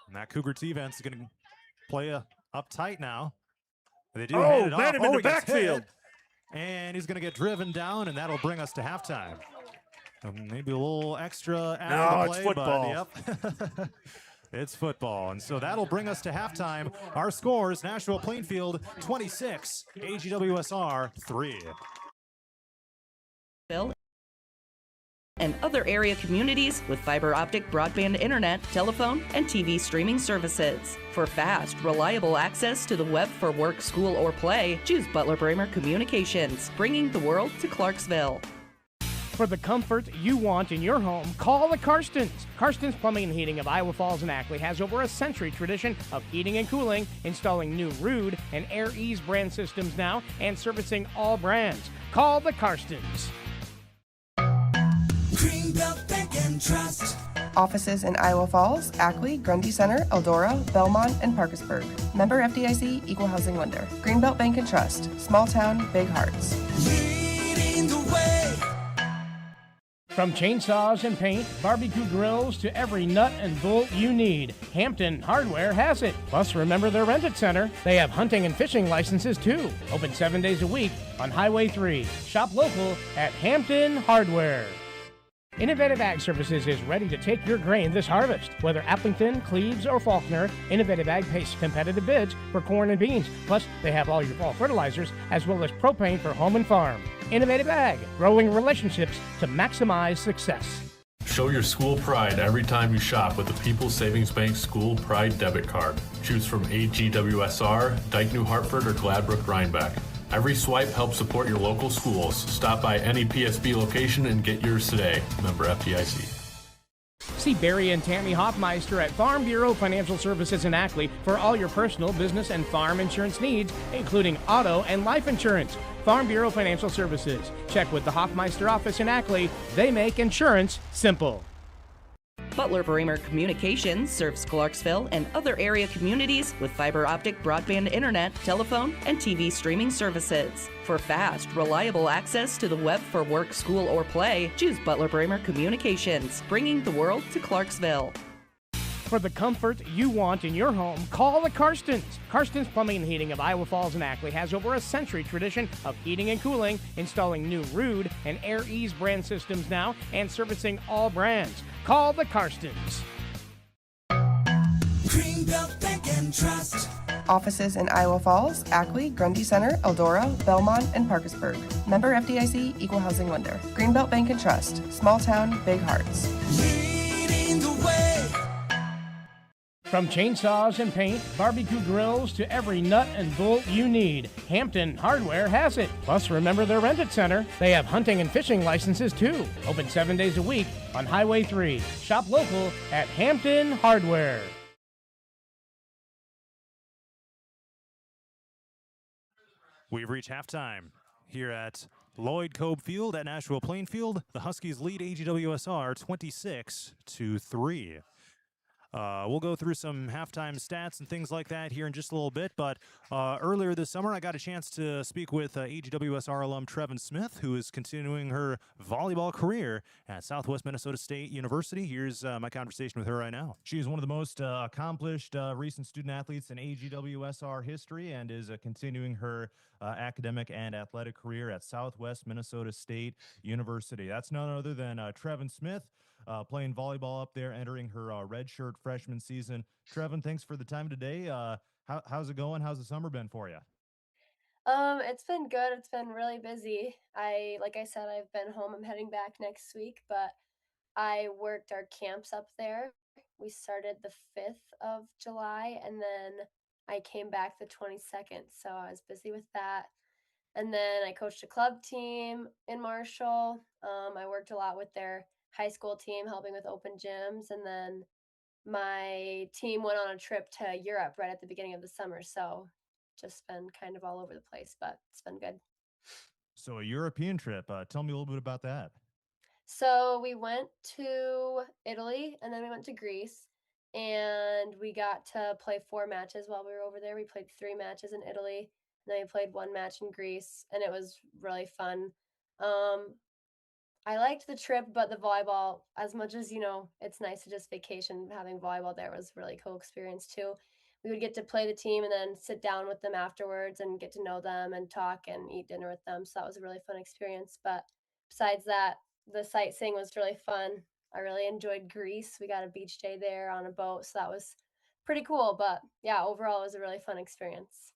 And that Cougar defense is going to play up tight now. They do hand it off. Man, him in the he gets backfield. hit, and he's going to get driven down, and that'll bring us to halftime. Maybe a little extra after the play, it's football. But yep. It's football. And so that'll bring us to halftime. Our scores, Nashua-Plainfield 26, AGWSR 3. And other area communities with fiber optic broadband internet, telephone, and TV streaming services. For fast, reliable access to the web for work, school, or play, choose Butler Bramer Communications, bringing the world to Clarksville. For the comfort you want in your home, call the Karstens. Karstens Plumbing and Heating of Iowa Falls and Ackley has over a century tradition of heating and cooling, installing new Rude and Air Ease brand systems now, and servicing all brands. Call the Karstens. Greenbelt Bank and Trust. Offices in Iowa Falls, Ackley, Grundy Center, Eldora, Belmont, and Parkersburg. Member FDIC, Equal Housing Lender. Greenbelt Bank and Trust. Small town, big hearts. Leading the way. From chainsaws and paint, barbecue grills to every nut and bolt you need, Hampton Hardware has it. Plus, remember their rented center. They have hunting and fishing licenses too. Open 7 days a week on Highway 3. Shop local at Hampton Hardware. Innovative Ag Services is ready to take your grain this harvest. Whether Applington, Cleves, or Faulkner, Innovative Ag pays competitive bids for corn and beans. Plus, they have all your fall fertilizers as well as propane for home and farm. Innovative Ag, growing relationships to maximize success. Show your school pride every time you shop with the People's Savings Bank School Pride Debit Card. Choose from AGWSR, Dike New Hartford, or Gladbrook Rhinebeck. Every swipe helps support your local schools. Stop by any PSB location and get yours today. Member FDIC. See Barry and Tammy Hoffmeister at Farm Bureau Financial Services in Ackley for all your personal, business, and farm insurance needs, including auto and life insurance. Farm Bureau Financial Services. Check with the Hoffmeister office in Ackley. They make insurance simple. Butler Bramer Communications serves Clarksville and other area communities with fiber optic broadband internet, telephone, and TV streaming services. For fast, reliable access to the web for work, school, or play, choose Butler Bramer Communications, bringing the world to Clarksville. For the comfort you want in your home, call the Karstens. Karstens Plumbing and Heating of Iowa Falls and Ackley has over a century tradition of heating and cooling, installing new Rude and Air Ease brand systems now, and servicing all brands. Call the Karstens. Greenbelt Bank and Trust. Offices in Iowa Falls, Ackley, Grundy Center, Eldora, Belmont, and Parkersburg. Member FDIC, Equal Housing Lender. Greenbelt Bank and Trust. Small town, big hearts. Leading the way. From chainsaws and paint, barbecue grills to every nut and bolt you need, Hampton Hardware has it. Plus, remember their rented center. They have hunting and fishing licenses too. Open 7 days a week on Highway 3. Shop local at Hampton Hardware. We've reached halftime here at Lloyd Cobe Field at Nashua-Plainfield. The Huskies lead AGWSR 26-3. We'll go through some halftime stats and things like that here in just a little bit. But earlier this summer, I got a chance to speak with AGWSR alum Trevin Smith, who is continuing her volleyball career at Southwest Minnesota State University. Here's my conversation with her right now. She is one of the most accomplished recent student athletes in AGWSR history and is continuing her academic and athletic career at Southwest Minnesota State University. That's none other than Trevin Smith. Playing volleyball up there, entering her redshirt freshman season. Trevin, thanks for the time today. How's it going? How's the summer been for you? It's been good. It's been really busy. Like I said, I've been home. I'm heading back next week, but I worked our camps up there. We started the 5th of July, and then I came back the 22nd. So I was busy with that. And then I coached a club team in Marshall. I worked a lot with their high school team, helping with open gyms. And then my team went on a trip to Europe right at the beginning of the summer. So just been kind of all over the place, but it's been good. So a European trip. Tell me a little bit about that. So we went to Italy and then we went to Greece, and we got to play 4 matches while we were over there. We played 3 matches in Italy, and then we played 1 match in Greece, and it was really fun. I liked the trip, but the volleyball, as much as, it's nice to just vacation, having volleyball there was a really cool experience too. We would get to play the team and then sit down with them afterwards and get to know them and talk and eat dinner with them. So that was a really fun experience. But besides that, the sightseeing was really fun. I really enjoyed Greece. We got a beach day there on a boat, so that was pretty cool. But yeah, overall, it was a really fun experience.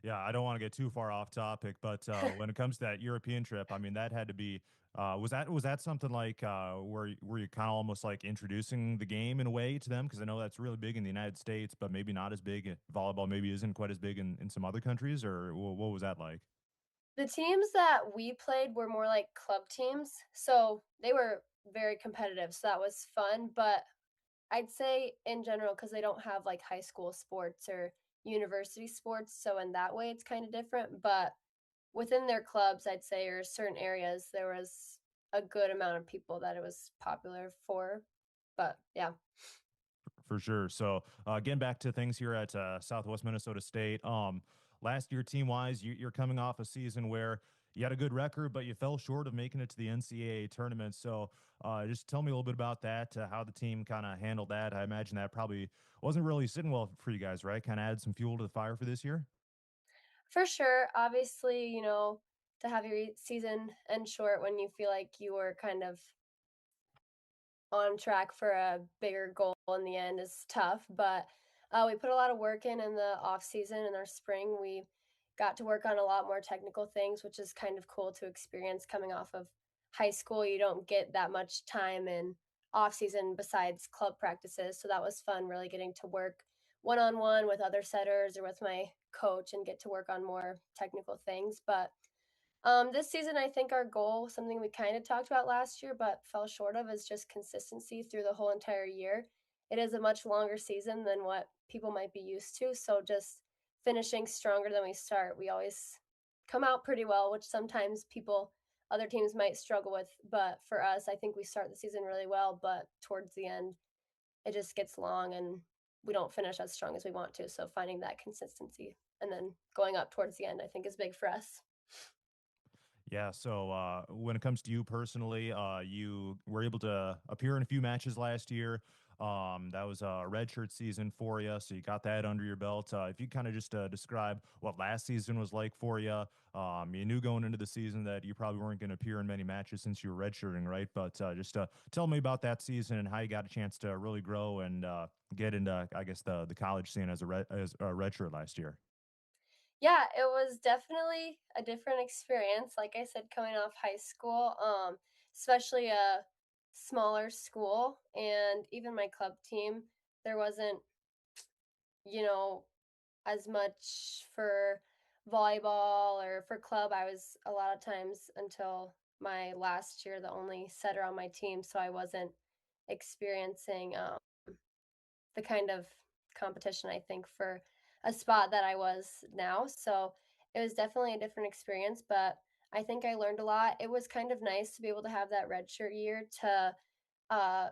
Yeah, I don't want to get too far off topic, but when it comes to that European trip, I mean, that had to be. Was that something like where you kind of almost like introducing the game in a way to them? Because I know that's really big in the United States, but maybe not as big. Volleyball maybe isn't quite as big in some other countries, or what was that like? The teams that we played were more like club teams, so they were very competitive, so that was fun, but I'd say in general, because they don't have like high school sports or university sports, so in that way it's kind of different, but within their clubs, I'd say, or certain areas, there was a good amount of people that it was popular for, but yeah. For sure. So getting back to things here at Southwest Minnesota State. Last year, team wise, you're coming off a season where you had a good record, but you fell short of making it to the NCAA tournament. So just tell me a little bit about that, how the team kind of handled that. I imagine that probably wasn't really sitting well for you guys, right? Kind of add some fuel to the fire for this year. For sure. Obviously, to have your season end short when you feel like you were kind of on track for a bigger goal in the end is tough, but we put a lot of work in the off season. In our spring, we got to work on a lot more technical things, which is kind of cool to experience coming off of high school. You don't get that much time in off season besides club practices, so that was fun, really getting to work one-on-one with other setters or with my coach and get to work on more technical things. But this season, I think our goal, something we kind of talked about last year but fell short of, is just consistency through the whole entire year. It is a much longer season than what people might be used to, so just finishing stronger than we start. We always come out pretty well, which sometimes other teams might struggle with, but for us, I think we start the season really well, but towards the end, it just gets long and we don't finish as strong as we want to. So finding that consistency and then going up towards the end, I think is big for us. Yeah, so when it comes to you personally, you were able to appear in a few matches last year. That was a redshirt season for you, so you got that under your belt. If you kind of just describe what last season was like for you, you knew going into the season that you probably weren't going to appear in many matches since you were redshirting, right? But just tell me about that season and how you got a chance to really grow and get into, I guess, the college scene as a redshirt last year. Yeah, it was definitely a different experience. Like I said, coming off high school, especially a smaller school, and even my club team, there wasn't, you know, as much for volleyball or for club. I was a lot of times until my last year the only setter on my team, so I wasn't experiencing the kind of competition I think for a spot that I was now. So it was definitely a different experience, but I think I learned a lot. It was kind of nice to be able to have that redshirt year to uh,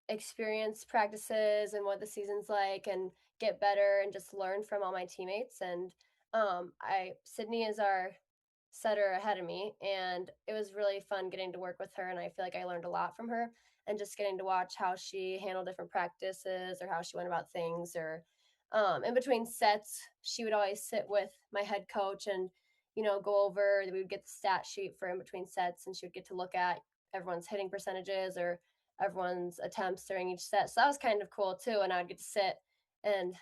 experience practices and what the season's like and get better and just learn from all my teammates. And Sydney is our setter ahead of me, and it was really fun getting to work with her, and I feel like I learned a lot from her, and just getting to watch how she handled different practices or how she went about things. Or in between sets, she would always sit with my head coach and go over. We would get the stat sheet for in between sets, and she would get to look at everyone's hitting percentages or everyone's attempts during each set. So that was kind of cool too, and I would get to sit and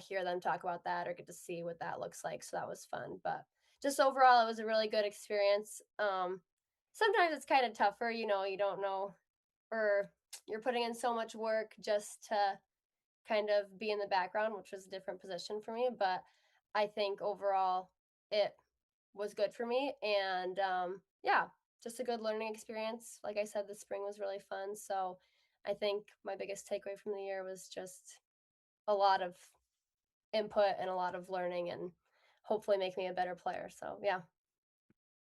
hear them talk about that or get to see what that looks like. So that was fun. But just overall, it was a really good experience. Sometimes it's kind of tougher, you don't know, or you're putting in so much work just to kind of be in the background, which was a different position for me. But I think overall, it was good for me. And yeah, just a good learning experience. Like I said, the spring was really fun. So I think my biggest takeaway from the year was just a lot of input and a lot of learning, and hopefully make me a better player. So yeah.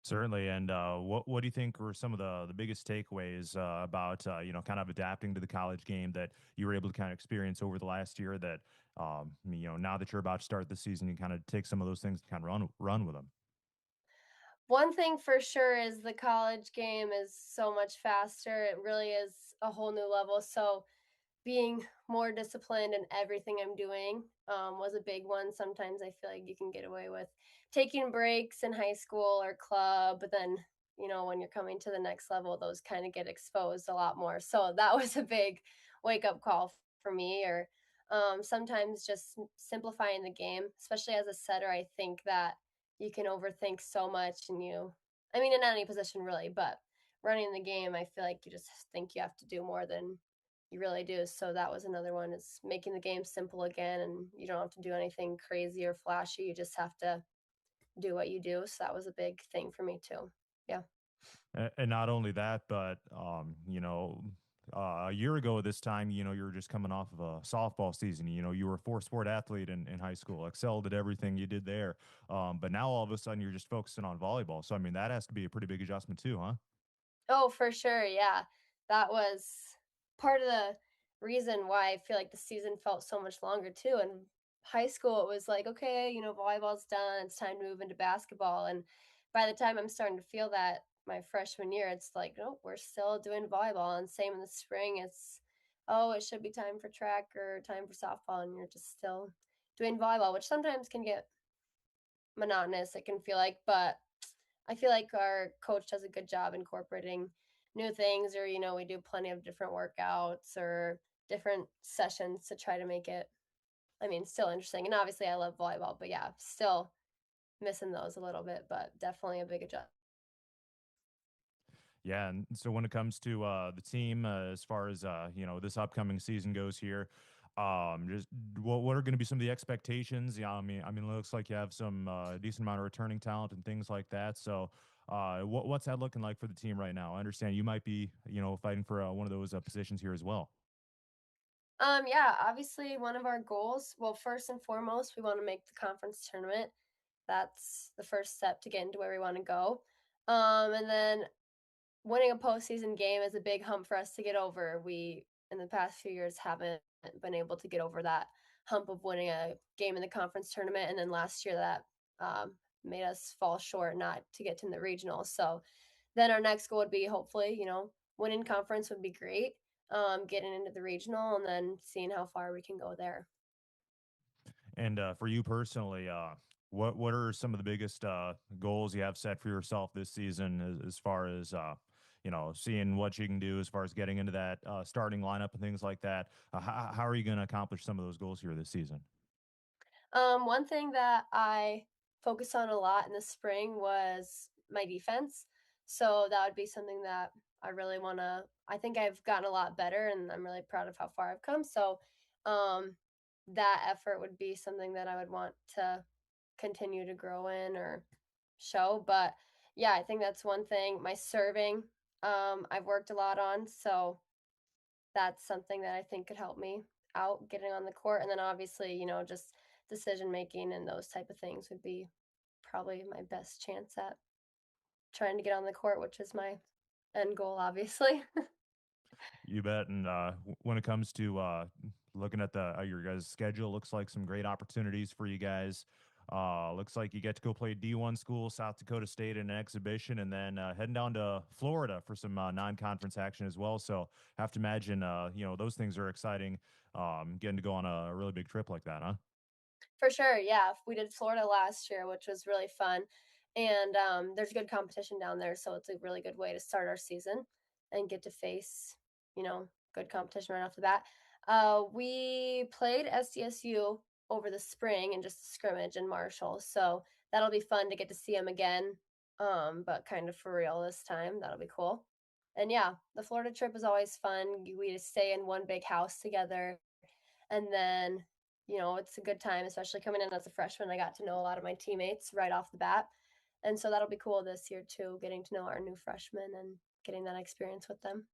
Certainly. And what do you think were some of the biggest takeaways about kind of adapting to the college game that you were able to kind of experience over the last year that now that you're about to start the season, you kind of take some of those things and kind of run with them? One thing for sure is the college game is so much faster. It really is a whole new level. So being more disciplined in everything I'm doing was a big one. Sometimes I feel like you can get away with taking breaks in high school or club, but then, when you're coming to the next level, those kind of get exposed a lot more. So that was a big wake up call for me. Or sometimes just simplifying the game, especially as a setter. I think that you can overthink so much, and in any position really, but running the game, I feel like you just think you have to do more than you really do. So that was another one, is making the game simple again, and you don't have to do anything crazy or flashy. You just have to do what you do. So that was a big thing for me too. Yeah. And not only that, but a year ago this time, you were just coming off of a softball season. You were a four-sport athlete in high school, excelled at everything you did there. But now all of a sudden you're just focusing on volleyball. So I mean, that has to be a pretty big adjustment too, huh? Oh, for sure. Yeah. That was part of the reason why I feel like the season felt so much longer too. In high school, it was like, okay, volleyball's done. It's time to move into basketball. And by the time I'm starting to feel that my freshman year, it's like, no, we're still doing volleyball. And same in the spring, it's, oh, it should be time for track or time for softball. And you're just still doing volleyball, which sometimes can get monotonous, it can feel like. But I feel like our coach does a good job incorporating new things, or, we do plenty of different workouts or different sessions to try to make it, still interesting. And obviously I love volleyball, but yeah, still missing those a little bit, but definitely a big adjustment. Yeah, and so when it comes to the team, as far as this upcoming season goes here, just what are going to be some of the expectations? Yeah, it looks like you have some decent amount of returning talent and things like that. So, what's that looking like for the team right now? I understand you might be fighting for one of those positions here as well. Yeah, obviously one of our goals, well, first and foremost, we want to make the conference tournament. That's the first step to get into where we want to go. And then winning a postseason game is a big hump for us to get over. We, in the past few years, haven't been able to get over that hump of winning a game in the conference tournament. And then last year that made us fall short, not to get to the regional. So then our next goal would be, hopefully, winning conference would be great. Getting into the regional and then seeing how far we can go there. And for you personally, what are some of the biggest goals you have set for yourself this season, as far as seeing what you can do as far as getting into that starting lineup and things like that? How are you going to accomplish some of those goals here this season? One thing that I focused on a lot in the spring was my defense. So that would be something that I really want to, I think I've gotten a lot better, and I'm really proud of how far I've come. So um, that effort would be something that I would want to continue to grow in or show. But yeah, I think that's one thing. My serving, I've worked a lot on. So that's something that I think could help me out getting on the court. And then obviously, just decision making and those type of things would be probably my best chance at trying to get on the court, which is my end goal, obviously. You bet. And when it comes to looking at the your guys' schedule, looks like some great opportunities for you guys. Looks like you get to go play D1 school, South Dakota State in an exhibition, and then heading down to Florida for some non-conference action as well. So have to imagine, those things are exciting. Getting to go on a really big trip like that, huh? For sure, yeah. We did Florida last year, which was really fun. And there's good competition down there, so it's a really good way to start our season and get to face, good competition right off the bat. We played SDSU over the spring and just a scrimmage in Marshall, so that'll be fun to get to see them again, but kind of for real this time. That'll be cool. And yeah, the Florida trip is always fun. We just stay in one big house together, and then it's a good time, especially coming in as a freshman. I got to know a lot of my teammates right off the bat. And so that'll be cool this year too, getting to know our new freshmen and getting that experience with them.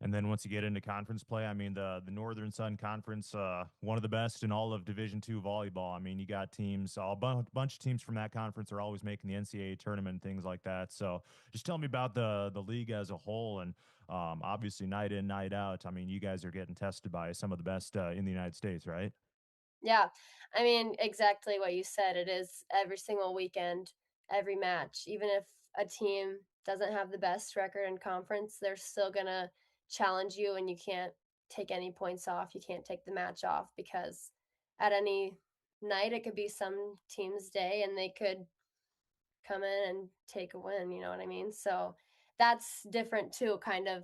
And then once you get into conference play, I mean the Northern Sun Conference, one of the best in all of Division II volleyball. I mean, you got teams, a bunch of teams from that conference are always making the NCAA tournament and things like that. So just tell me about the league as a whole, and obviously night in, night out. I mean, you guys are getting tested by some of the best in the United States, right? Yeah. I mean, exactly what you said. It is every single weekend, every match. Even if a team doesn't have the best record in conference, they're still going to challenge you, and you can't take any points off. You can't take the match off because at any night, it could be some team's day and they could come in and take a win. You know what I mean? So that's different too, kind of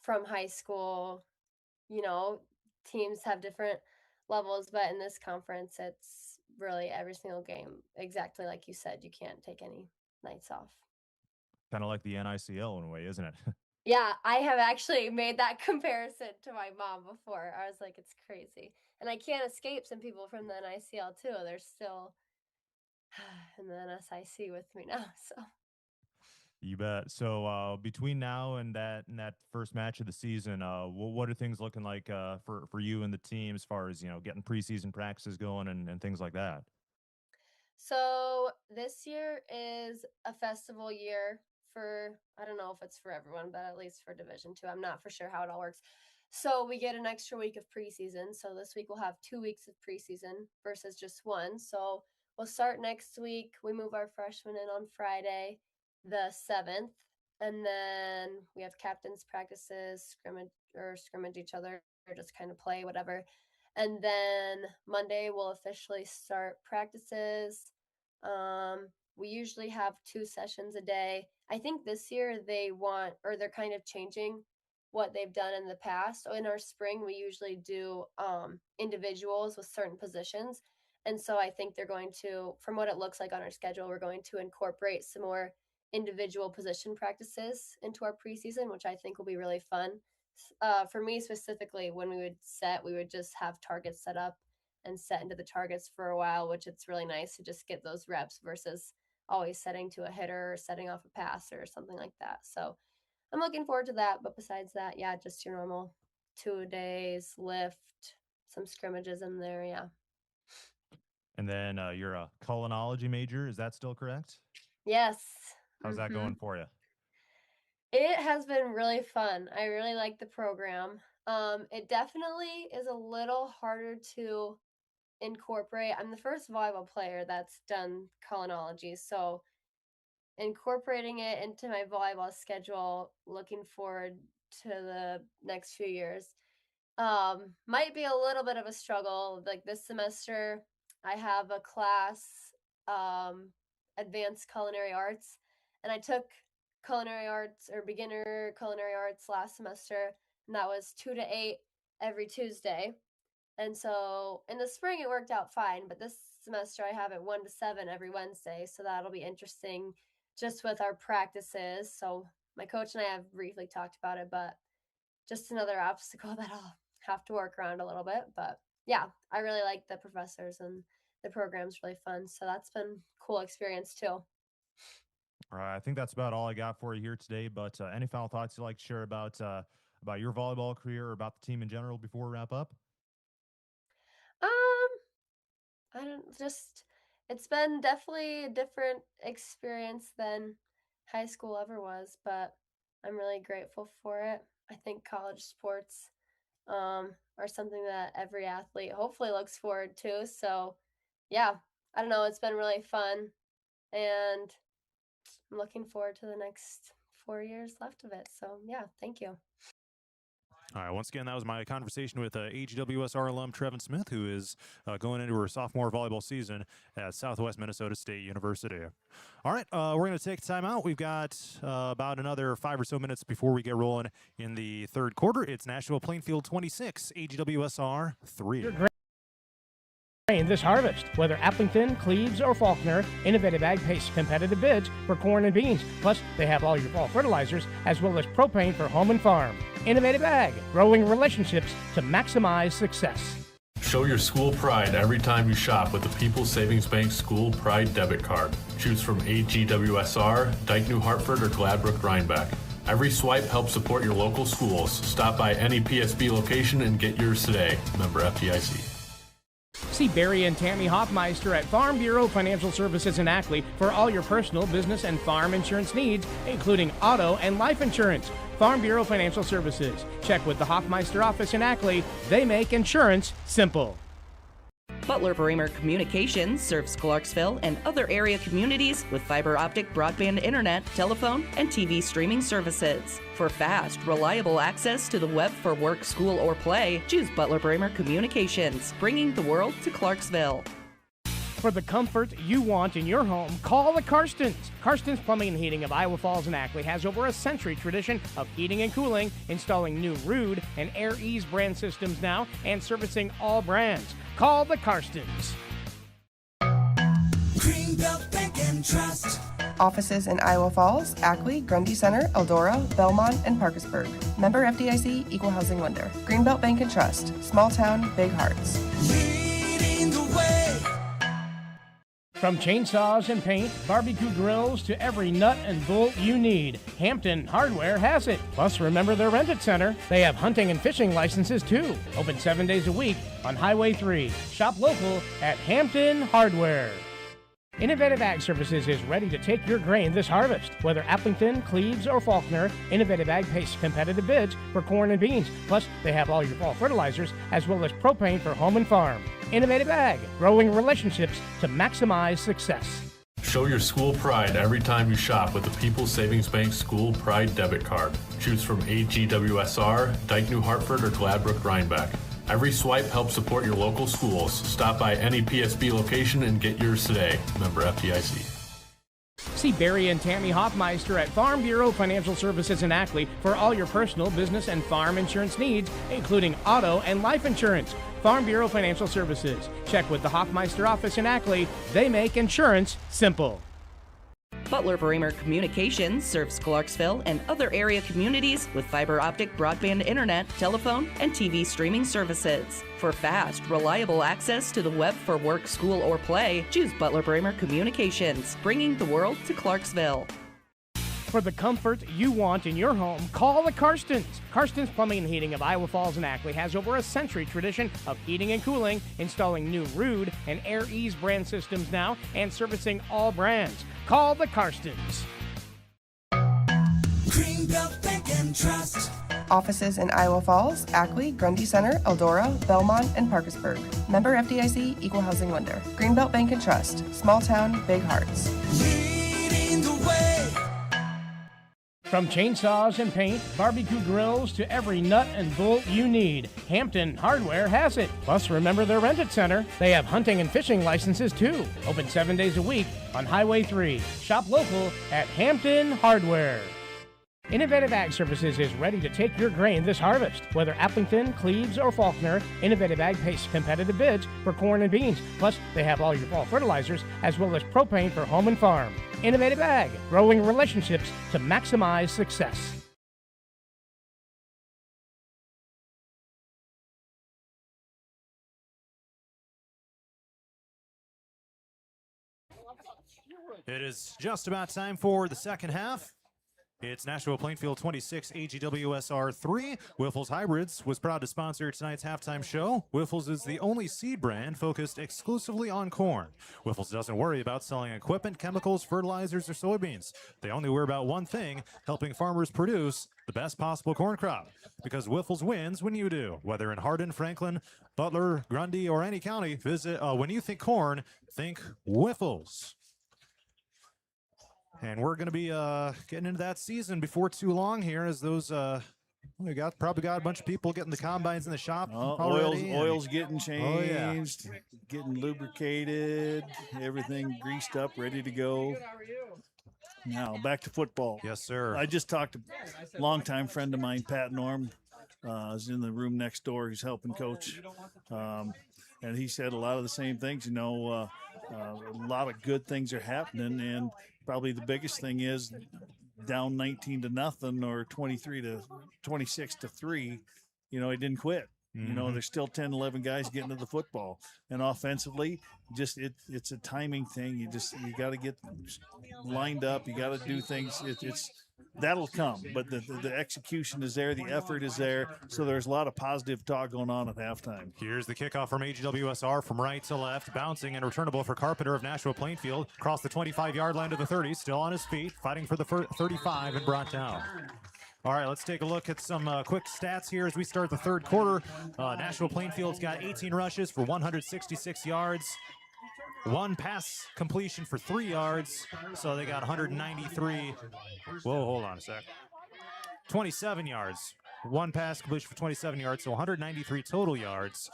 from high school. You know, teams have different levels, but in this conference, it's really every single game, exactly like you said. You can't take any nights off. Kind of like the NICL in a way, isn't it? Yeah, I have actually made that comparison to my mom before. I was like, it's crazy. And I can't escape some people from the NICL too. They're still in the NSIC with me now. So You bet. So between now and that first match of the season, what are things looking like for you and the team as far as getting preseason practices going and things like that? So this year is a festival year for, I don't know if it's for everyone, but at least for Division Two. I'm not for sure how it all works. So we get an extra week of preseason. So this week we'll have 2 weeks of preseason versus just one. So we'll start next week. We move our freshmen in on Friday, the 7th. And then we have captains practices, scrimmage each other, or just kind of play, whatever. And then Monday we'll officially start practices. We usually have 2 sessions a day. I think this year they're kind of changing what they've done in the past. So in our spring, we usually do individuals with certain positions. And so I think they're going to, from what it looks like on our schedule, we're going to incorporate some more individual position practices into our preseason, which I think will be really fun. For me specifically, when we would just have targets set up and set into the targets for a while, which it's really nice to just get those reps versus always setting to a hitter or setting off a pass or something like that. So I'm looking forward to that. But besides that, yeah, just your normal 2 days lift, some scrimmages in there. Yeah. And then you're a culinology major. Is that still correct? Yes. How's that going for you? It has been really fun. I really like the program. It definitely is a little harder to incorporate. I'm the first volleyball player that's done culinology, so incorporating it into my volleyball schedule, looking forward to the next few years, might be a little bit of a struggle. Like this semester, I have a class, advanced culinary arts, and I took culinary arts or beginner culinary arts last semester, and that was 2 to 8 every Tuesday. And so in the spring it worked out fine, but this semester I have it 1 to 7 every Wednesday, so that'll be interesting just with our practices. So my coach and I have briefly talked about it, but just another obstacle that I'll have to work around a little bit. But yeah, I really like the professors and the program's really fun. So that's been cool experience too. All right, I think that's about all I got for you here today. But any final thoughts you'd like to share about your volleyball career or about the team in general before we wrap up? I don't just, it's been definitely a different experience than high school ever was, but I'm really grateful for it. I think college sports are something that every athlete hopefully looks forward to. So, yeah, I don't know. It's been really fun, and I'm looking forward to the next 4 years left of it. So, yeah, thank you. All right. Once again, that was my conversation with AGWSR alum Trevin Smith, who is going into her sophomore volleyball season at Southwest Minnesota State University. All right. We're going to take time out. We've got about another 5 or so minutes before we get rolling in the third quarter. It's Nashua-Plainfield 26, AGWSR 3. This harvest, whether Applington, Cleves, or Faulkner, Innovative Ag pays competitive bids for corn and beans. Plus, they have all your fall fertilizers as well as propane for home and farm. Innovative Ag, growing relationships to maximize success. Show your school pride every time you shop with the People's Savings Bank School Pride debit card. Choose from AGWSR, Dike New Hartford, or Gladbrook Rhinebeck. Every swipe helps support your local schools. Stop by any PSB location and get yours today. Member FDIC. See Barry and Tammy Hoffmeister at Farm Bureau Financial Services in Ackley for all your personal, business, and farm insurance needs, including auto and life insurance. Farm Bureau Financial Services. Check with the Hoffmeister office in Ackley. They make insurance simple. Butler Bramer Communications serves Clarksville and other area communities with fiber optic broadband internet, telephone, and TV streaming services. For fast, reliable access to the web for work, school, or play, choose Butler Bramer Communications, bringing the world to Clarksville. For the comfort you want in your home, call the Karstens. Karstens Plumbing and Heating of Iowa Falls and Ackley has over a century tradition of heating and cooling, installing new Rude and Air Ease brand systems now, and servicing all brands. Call the Karstens. Greenbelt Bank and Trust. Offices in Iowa Falls, Ackley, Grundy Center, Eldora, Belmont, and Parkersburg. Member FDIC, Equal Housing Lender. Greenbelt Bank and Trust. Small town, big hearts. Leading the way. From chainsaws and paint, barbecue grills to every nut and bolt you need, Hampton Hardware has it. Plus, remember their Rent-It Center. They have hunting and fishing licenses too. Open 7 days a week on Highway 3. Shop local at Hampton Hardware. Innovative Ag Services is ready to take your grain this harvest. Whether Applington, Cleves, or Faulkner, Innovative Ag pays competitive bids for corn and beans. Plus, they have all your fall fertilizers as well as propane for home and farm. Innovative Ag, growing relationships to maximize success. Show your school pride every time you shop with the People's Savings Bank School Pride debit card. Choose from AGWSR, Dike New Hartford, or Gladbrook Rhinebeck. Every swipe helps support your local schools. Stop by any PSB location and get yours today. Member FDIC. See Barry and Tammy Hoffmeister at Farm Bureau Financial Services in Ackley for all your personal, business, and farm insurance needs, including auto and life insurance. Farm Bureau Financial Services. Check with the Hoffmeister office in Ackley. They make insurance simple. Butler Bramer Communications serves Clarksville and other area communities with fiber optic broadband internet, telephone, and TV streaming services. For fast, reliable access to the web for work, school, or play, choose Butler Bramer Communications, bringing the world to Clarksville. For the comfort you want in your home, call the Karstens. Karstens Plumbing and Heating of Iowa Falls and Ackley has over a century tradition of heating and cooling, installing new Rude and Air Ease brand systems now, and servicing all brands. Call the Karstens. Greenbelt Bank and Trust. Offices in Iowa Falls, Ackley, Grundy Center, Eldora, Belmont, and Parkersburg. Member FDIC, Equal Housing Lender. Greenbelt Bank and Trust. Small town, big hearts. Leading the way. From chainsaws and paint, barbecue grills to every nut and bolt you need, Hampton Hardware has it. Plus, remember their Rent-It Center. They have hunting and fishing licenses too. Open 7 days a week on Highway 3. Shop local at Hampton Hardware. Innovative Ag Services is ready to take your grain this harvest. Whether Applington, Cleves, or Faulkner, Innovative Ag pays competitive bids for corn and beans. Plus, they have all your fall fertilizers as well as propane for home and farm. Innovative Ag, growing relationships to maximize success. It is just about time for the second half. It's Nashua-Plainfield 26, AGWSR 3. Wiffles Hybrids was proud to sponsor tonight's halftime show. Wiffles is the only seed brand focused exclusively on corn. Wiffles doesn't worry about selling equipment, chemicals, fertilizers, or soybeans. They only worry about one thing, helping farmers produce the best possible corn crop. Because Wiffles wins when you do. Whether in Hardin, Franklin, Butler, Grundy, or any county, when you think corn, think Wiffles. And we're going to be getting into that season before too long here, as those probably got a bunch of people getting the combines in the shop already. Oil's getting changed, getting lubricated, everything greased up, ready to go. Now back to football. Yes, sir. I just talked to a longtime friend of mine, Pat Norm, is in the room next door. He's helping coach, and he said a lot of the same things. A lot of good things are happening, and probably the biggest thing is down 19-0 or 26-3. He didn't quit. Mm-hmm. There's still 10, 11 guys getting to the football, and offensively, it's a timing thing. You got to get lined up. You got to do things. That'll come, but the execution is there, the effort is there, so there's a lot of positive talk going on at halftime. Here's the kickoff from AGWSR from right to left, bouncing and returnable for Carpenter of Nashua-Plainfield, across the 25-yard line to the 30, still on his feet, fighting for the 35 and brought down. All right, let's take a look at some quick stats here as we start the third quarter. Nashua-Plainfield's got 18 rushes for 166 yards. One pass completion for 3 yards, so they got 193. Whoa, hold on a sec. 27 yards. One pass completion for 27 yards, so 193 total yards.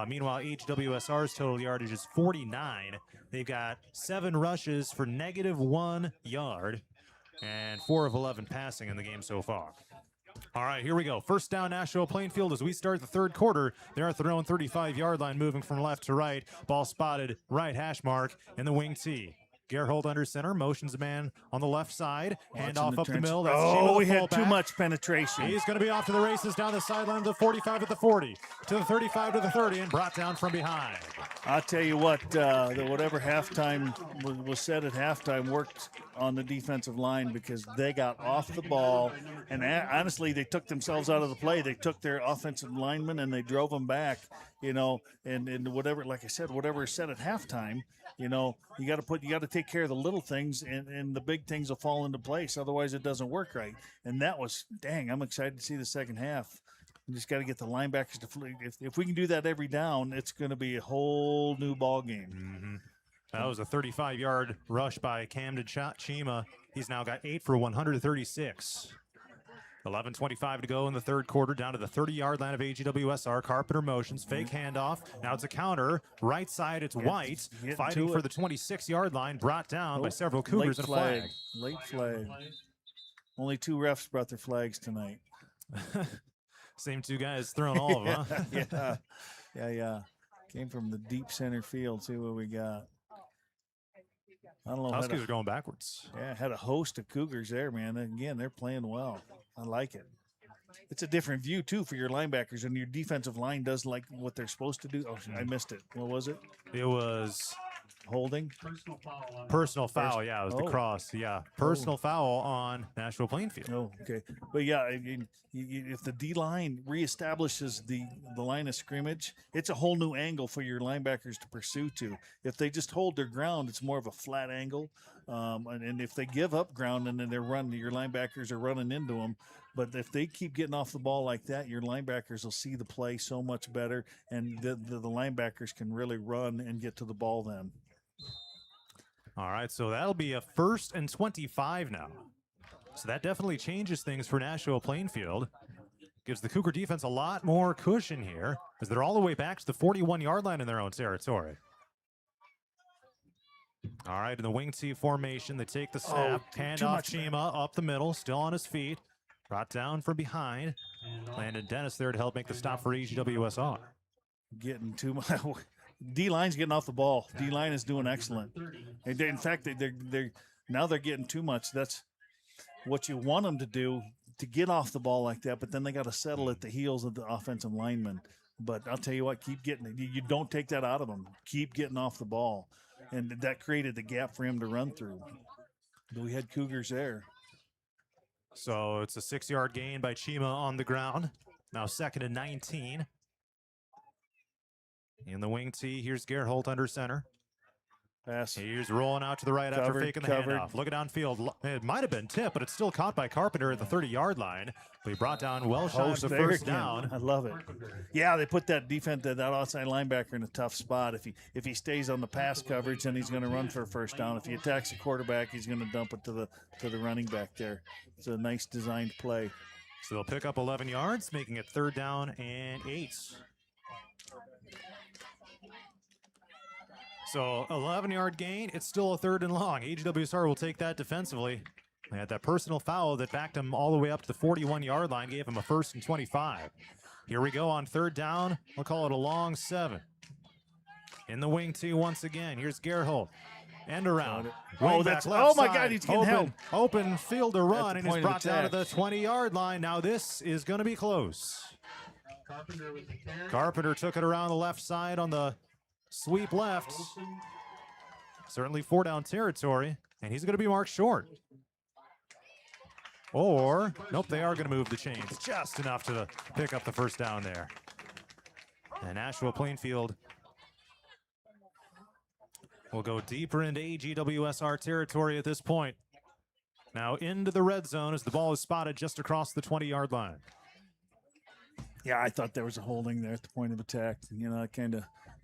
Meanwhile, HWSR's total yardage is 49. They've got 7 rushes for -1 yard and 4 of 11 passing in the game so far. All right, here we go. First down, Nashua-Plainfield as we start the third quarter. They're at their own 35-yard line, moving from left to right. Ball spotted right hash mark in the wing tee. Gerhold under center, motions a man on the left side. Hand off up the middle. That's we had too much penetration. He's going to be off to the races down the sideline to the 45 at the 40, to the 35 to the 30, and brought down from behind. I'll tell you what, whatever halftime was said at halftime worked on the defensive line, because they got off the ball, and honestly, they took themselves out of the play. They took their offensive linemen and they drove them back, and whatever, like I said, whatever is said at halftime, you got to take care of the little things, and the big things will fall into place. Otherwise, it doesn't work right. And that was, I'm excited to see the second half. We just got to get the linebackers to flee. If we can do that every down, it's going to be a whole new ball game. Mm-hmm. That was a 35-yard rush by Camden Chima. He's now got 8 for 136. 11:25 to go in the third quarter, down to the 30-yard line of AGWSR. Carpenter motions, fake handoff. Now it's a counter. Right side, it's White, fighting for the 26-yard line, brought down by several Cougars and a flag. Late flag. Only 2 refs brought their flags tonight. Same 2 guys throwing all of them, huh? Yeah. Came from the deep center field. See what we got. I don't know. Huskies are going backwards. Yeah, had a host of Cougars there, man. And again, they're playing well. I like it. It's a different view, too, for your linebackers, and your defensive line does like what they're supposed to do. Oh, I missed it. What was it? It was holding. Personal foul, yeah. It was the cross, yeah. Personal foul on Nashua-Plainfield. Oh, okay. But, yeah, if the D-line reestablishes the line of scrimmage, it's a whole new angle for your linebackers to pursue to. If they just hold their ground, it's more of a flat angle. And if they give up ground and then they're running, your linebackers are running into them. But if they keep getting off the ball like that, your linebackers will see the play so much better, and the linebackers can really run and get to the ball then. All right, so that'll be a 1st and 25 now. So that definitely changes things for Nashua-Plainfield. Gives the Cougar defense a lot more cushion here, as they're all the way back to the 41-yard line in their own territory. All right, in the wing T formation, they take the snap, hand off Chima up the middle, still on his feet, brought down from behind. Landon Dennis there to help make the stop for AGWSR. Getting too much. D-line's getting off the ball. D-line is doing excellent. In fact, they're getting too much. That's what you want them to do, to get off the ball like that, but then they got to settle at the heels of the offensive linemen. But I'll tell you what, keep getting it. You don't take that out of them. Keep getting off the ball. And that created the gap for him to run through. But we had Cougars there. So it's a 6-yard gain by Chima on the ground. Now 2nd and 19. In the wing tee, here's Gerholt under center. Pass. He's rolling out to the right after faking the handoff. Looking downfield. It might have been tipped, but it's still caught by Carpenter at the 30-yard line. But he brought down well shy of the first down. I love it. Yeah, they put that defense, that outside linebacker in a tough spot. If he stays on the pass coverage, then he's going to run for a first down. If he attacks the quarterback, he's going to dump it to the running back there. It's a nice designed play. So they'll pick up 11 yards, making it 3rd down and 8. So 11-yard gain, it's still a 3rd and long. AGWSR will take that defensively. They had that personal foul that backed him all the way up to the 41-yard line, gave him a 1st and 25. Here we go on 3rd down. We'll call it a long 7. In the wing tee once again. Here's Gerholt. End around. Oh, that's oh my God, he's getting held. Open field to run, and he's brought down to the 20-yard line. Now this is going to be close. Carpenter took it around the left side on the sweep left. Certainly 4-down territory, and he's going to be marked short. Or, nope, they are going to move the chains just enough to pick up the 1st down there. And Nashua-Plainfield will go deeper into AGWSR territory at this point. Now into the red zone as the ball is spotted just across the 20-yard line. Yeah, I thought there was a holding there at the point of attack. You know,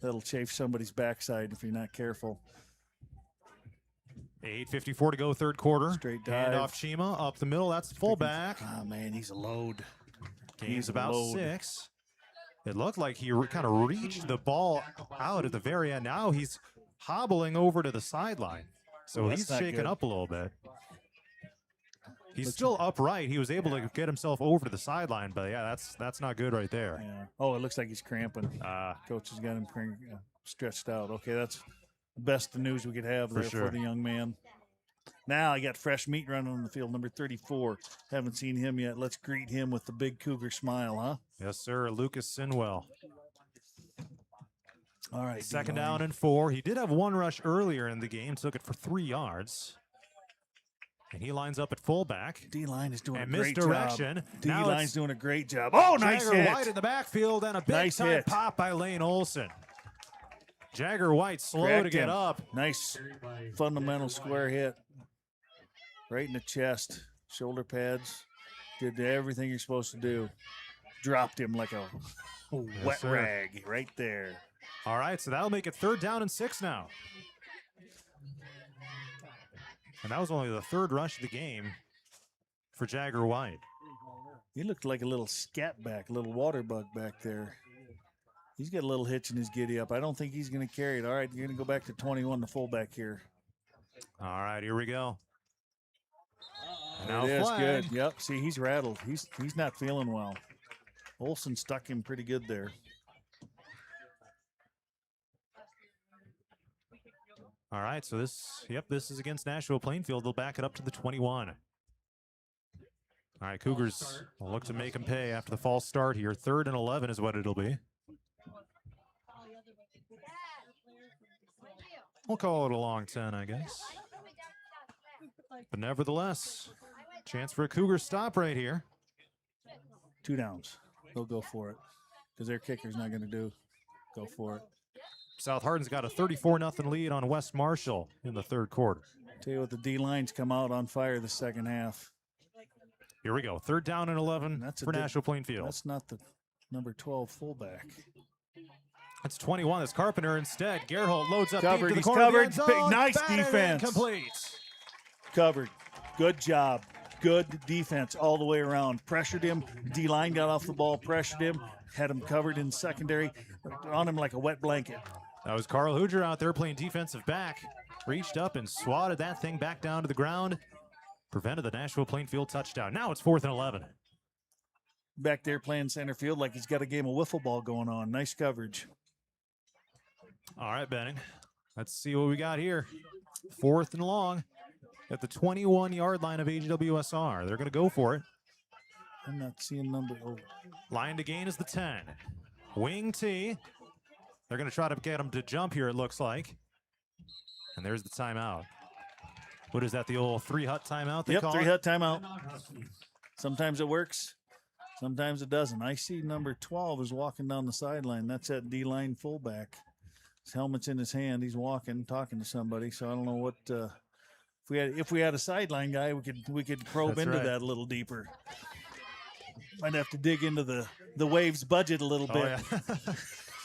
that'll chafe somebody's backside if you're not careful. 8:54 to go, 3rd quarter. Straight dive. Hand off Chima, up the middle. That's fullback. Oh, man, he's a load. He's about 6. It looked like he kind of reached the ball out at the very end. Now he's hobbling over to the sideline. So he's shaking up a little bit. He's still upright. He was able to get himself over to the sideline, but yeah, that's not good right there. Yeah. Oh, it looks like he's cramping. Coach has got him stretched out. Okay, that's the best news we could have there for the young man. Now I got fresh meat running on the field, number 34. Haven't seen him yet. Let's greet him with the big Cougar smile, huh? Yes, sir. Lucas Sinwell. All right. 2nd down and 4. He did have 1 rush earlier in the game, took it for 3 yards. And he lines up at fullback. D-line is doing a great misdirection. job. D-line's doing a great job. Oh, nice Jagger hit. White in the backfield and a big-time pop by Lane Olson. Jagger White slow to get up. Nice fundamental square hit. Right in the chest. Shoulder pads. Did everything you're supposed to do. Dropped him like a wet rag right there. All right, so that'll make it 3rd down and 6 now. And that was only the 3rd rush of the game for Jagger White. He looked like a little scat back, a little water bug back there. He's got a little hitch in his giddy up. I don't think he's going to carry it. All right, you're going to go back to 21, the fullback here. All right, here we go. Now it is good. Yep. See, he's rattled. He's not feeling well. Olson stuck him pretty good there. All right, so this is against Nashua-Plainfield. They'll back it up to the 21. All right, Cougars will look to make them pay after the false start here. 3rd and 11 is what it'll be. We'll call it a long 10, I guess. But nevertheless, chance for a Cougar stop right here. 2 downs. They'll go for it because their kicker's not going to go for it. South Hardin's got a 34-0 lead on West Marshall in the 3rd quarter. Tell you what, the D-lines come out on fire the 2nd half. Here we go. 3rd down and 11 for Nashua-Plainfield. That's not the number 12 fullback. That's 21. That's Carpenter instead. Gerholt loads up covered. Deep to the He's corner covered. of the end zone. Nice Batted defense. Complete. Covered. Good job. Good defense all the way around. Pressured him. D-line got off the ball. Pressured him. Had him covered in secondary. On him like a wet blanket. That was Carl Hooger out there playing defensive back. Reached up and swatted that thing back down to the ground. Prevented the Nashua-Plainfield touchdown. Now it's 4th and 11. Back there playing center field like he's got a game of wiffle ball going on. Nice coverage. All right, Benning. Let's see what we got here. 4th and long at the 21-yard line of AGWSR. They're going to go for it. I'm not seeing number. Oh. Line to gain is the 10. Wing T. They're going to try to get him to jump here, it looks like. And there's the timeout. What is that, the old 3-hut timeout they Yep, call 3-hut timeout. Sometimes it works. Sometimes it doesn't. I see number 12 is walking down the sideline. That's that D-line fullback. His helmet's in his hand. He's walking, talking to somebody. So I don't know what if we had a sideline guy, we could probe That's into right. that a little deeper. Might have to dig into the Waves budget a little bit.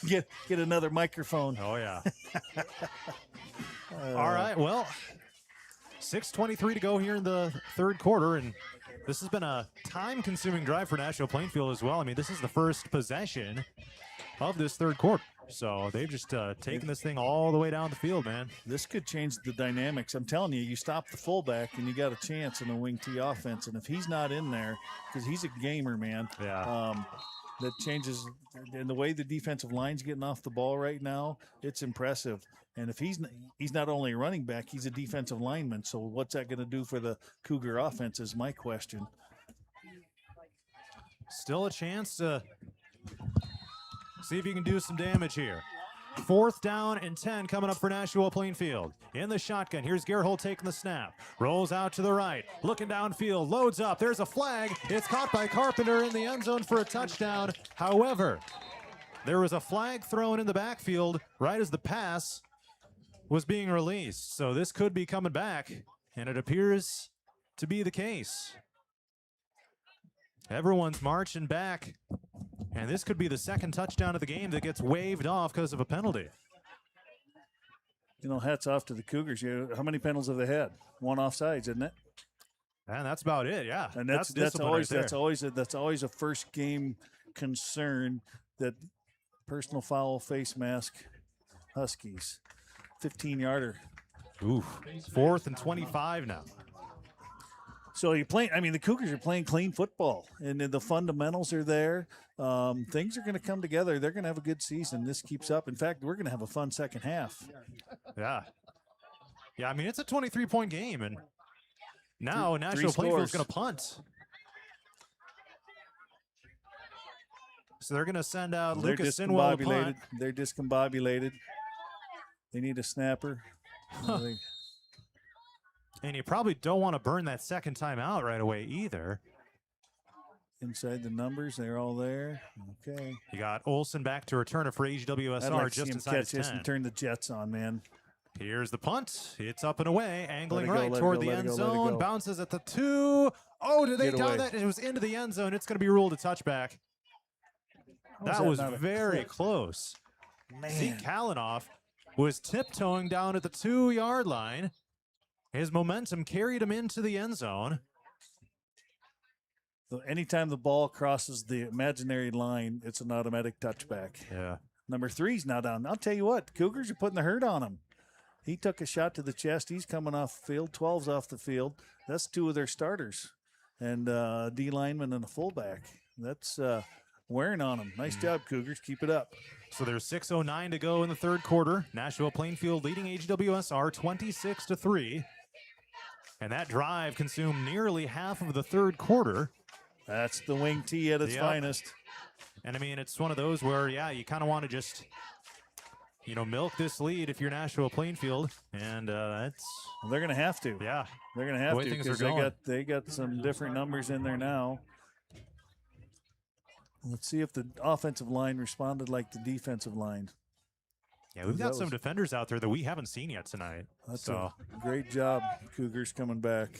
Yeah. Get another microphone. Oh, yeah. All right, well, 6:23 to go here in the third quarter, and this has been a time-consuming drive for Nashua-Plainfield as well. I mean, this is the first possession of this third quarter. So they've just taken this thing all the way down the field, man. This could change the dynamics. I'm telling you, you stop the fullback and you got a chance in a wing T offense. And if he's not in there, because he's a gamer, man, that changes. And the way the defensive line's getting off the ball right now, it's impressive. And if he's not only a running back, he's a defensive lineman. So what's that going to do for the Cougar offense is my question. Still a chance to see if you can do some damage here. 4th down and 10 coming up for Nashua-Plainfield. In the shotgun, here's Gerhold taking the snap. Rolls out to the right, looking downfield, loads up. There's a flag. It's caught by Carpenter in the end zone for a touchdown. However, there was a flag thrown in the backfield right as the pass was being released. So this could be coming back, and it appears to be the case. Everyone's marching back, and this could be the second touchdown of the game that gets waved off because of a penalty. You know, hats off to the Cougars. How many penalties have they had? One offsides, isn't it? And that's about it, yeah. And that's always a first game concern, that personal foul, face mask, Huskies. 15-yarder. Oof. 4th and 25 now. So the Cougars are playing clean football, and the fundamentals are there. Things are going to come together. They're going to have a good season. This keeps up. In fact, we're going to have a fun second half. Yeah. Yeah, I mean, it's a 23-point game, and now Nashua-Plainfield's going to punt. So they're going to send out Lucas Sinwell to punt. They're discombobulated. They need a snapper. And you probably don't want to burn that second time out right away either. Inside the numbers, they're all there. Okay. You got Olsen back to return it for AGWSR just inside his 10. And turn the Jets on, man. Here's the punt. It's up and away, angling right toward the end zone. Bounces at the 2. Oh, did they down that? It was into the end zone. It's going to be ruled a touchback. That was very close. Man. Zeke Kalanoff was tiptoeing down at the 2-yard line. His momentum carried him into the end zone. So anytime the ball crosses the imaginary line, it's an automatic touchback. Yeah. Number 3's now down. I'll tell you what, Cougars are putting the hurt on him. He took a shot to the chest. He's coming off the field. 12's off the field. That's 2 of their starters. And D lineman and a fullback. That's wearing on him. Nice job, Cougars. Keep it up. So there's 6:09 to go in the third quarter. Nashua-Plainfield leading AGWSR 26-3. And that drive consumed nearly half of the third quarter. That's the wing T at its finest. And I mean, it's one of those where, yeah, you kind of want to just, milk this lead if you're Nashua-Plainfield. And that's... Well, they're going to have to. Yeah. They're going to have to, things are because going. they got some different numbers in there now. Let's see if the offensive line responded like the defensive line. Yeah, we've got some defenders out there that we haven't seen yet tonight. That's a great job, Cougars coming back.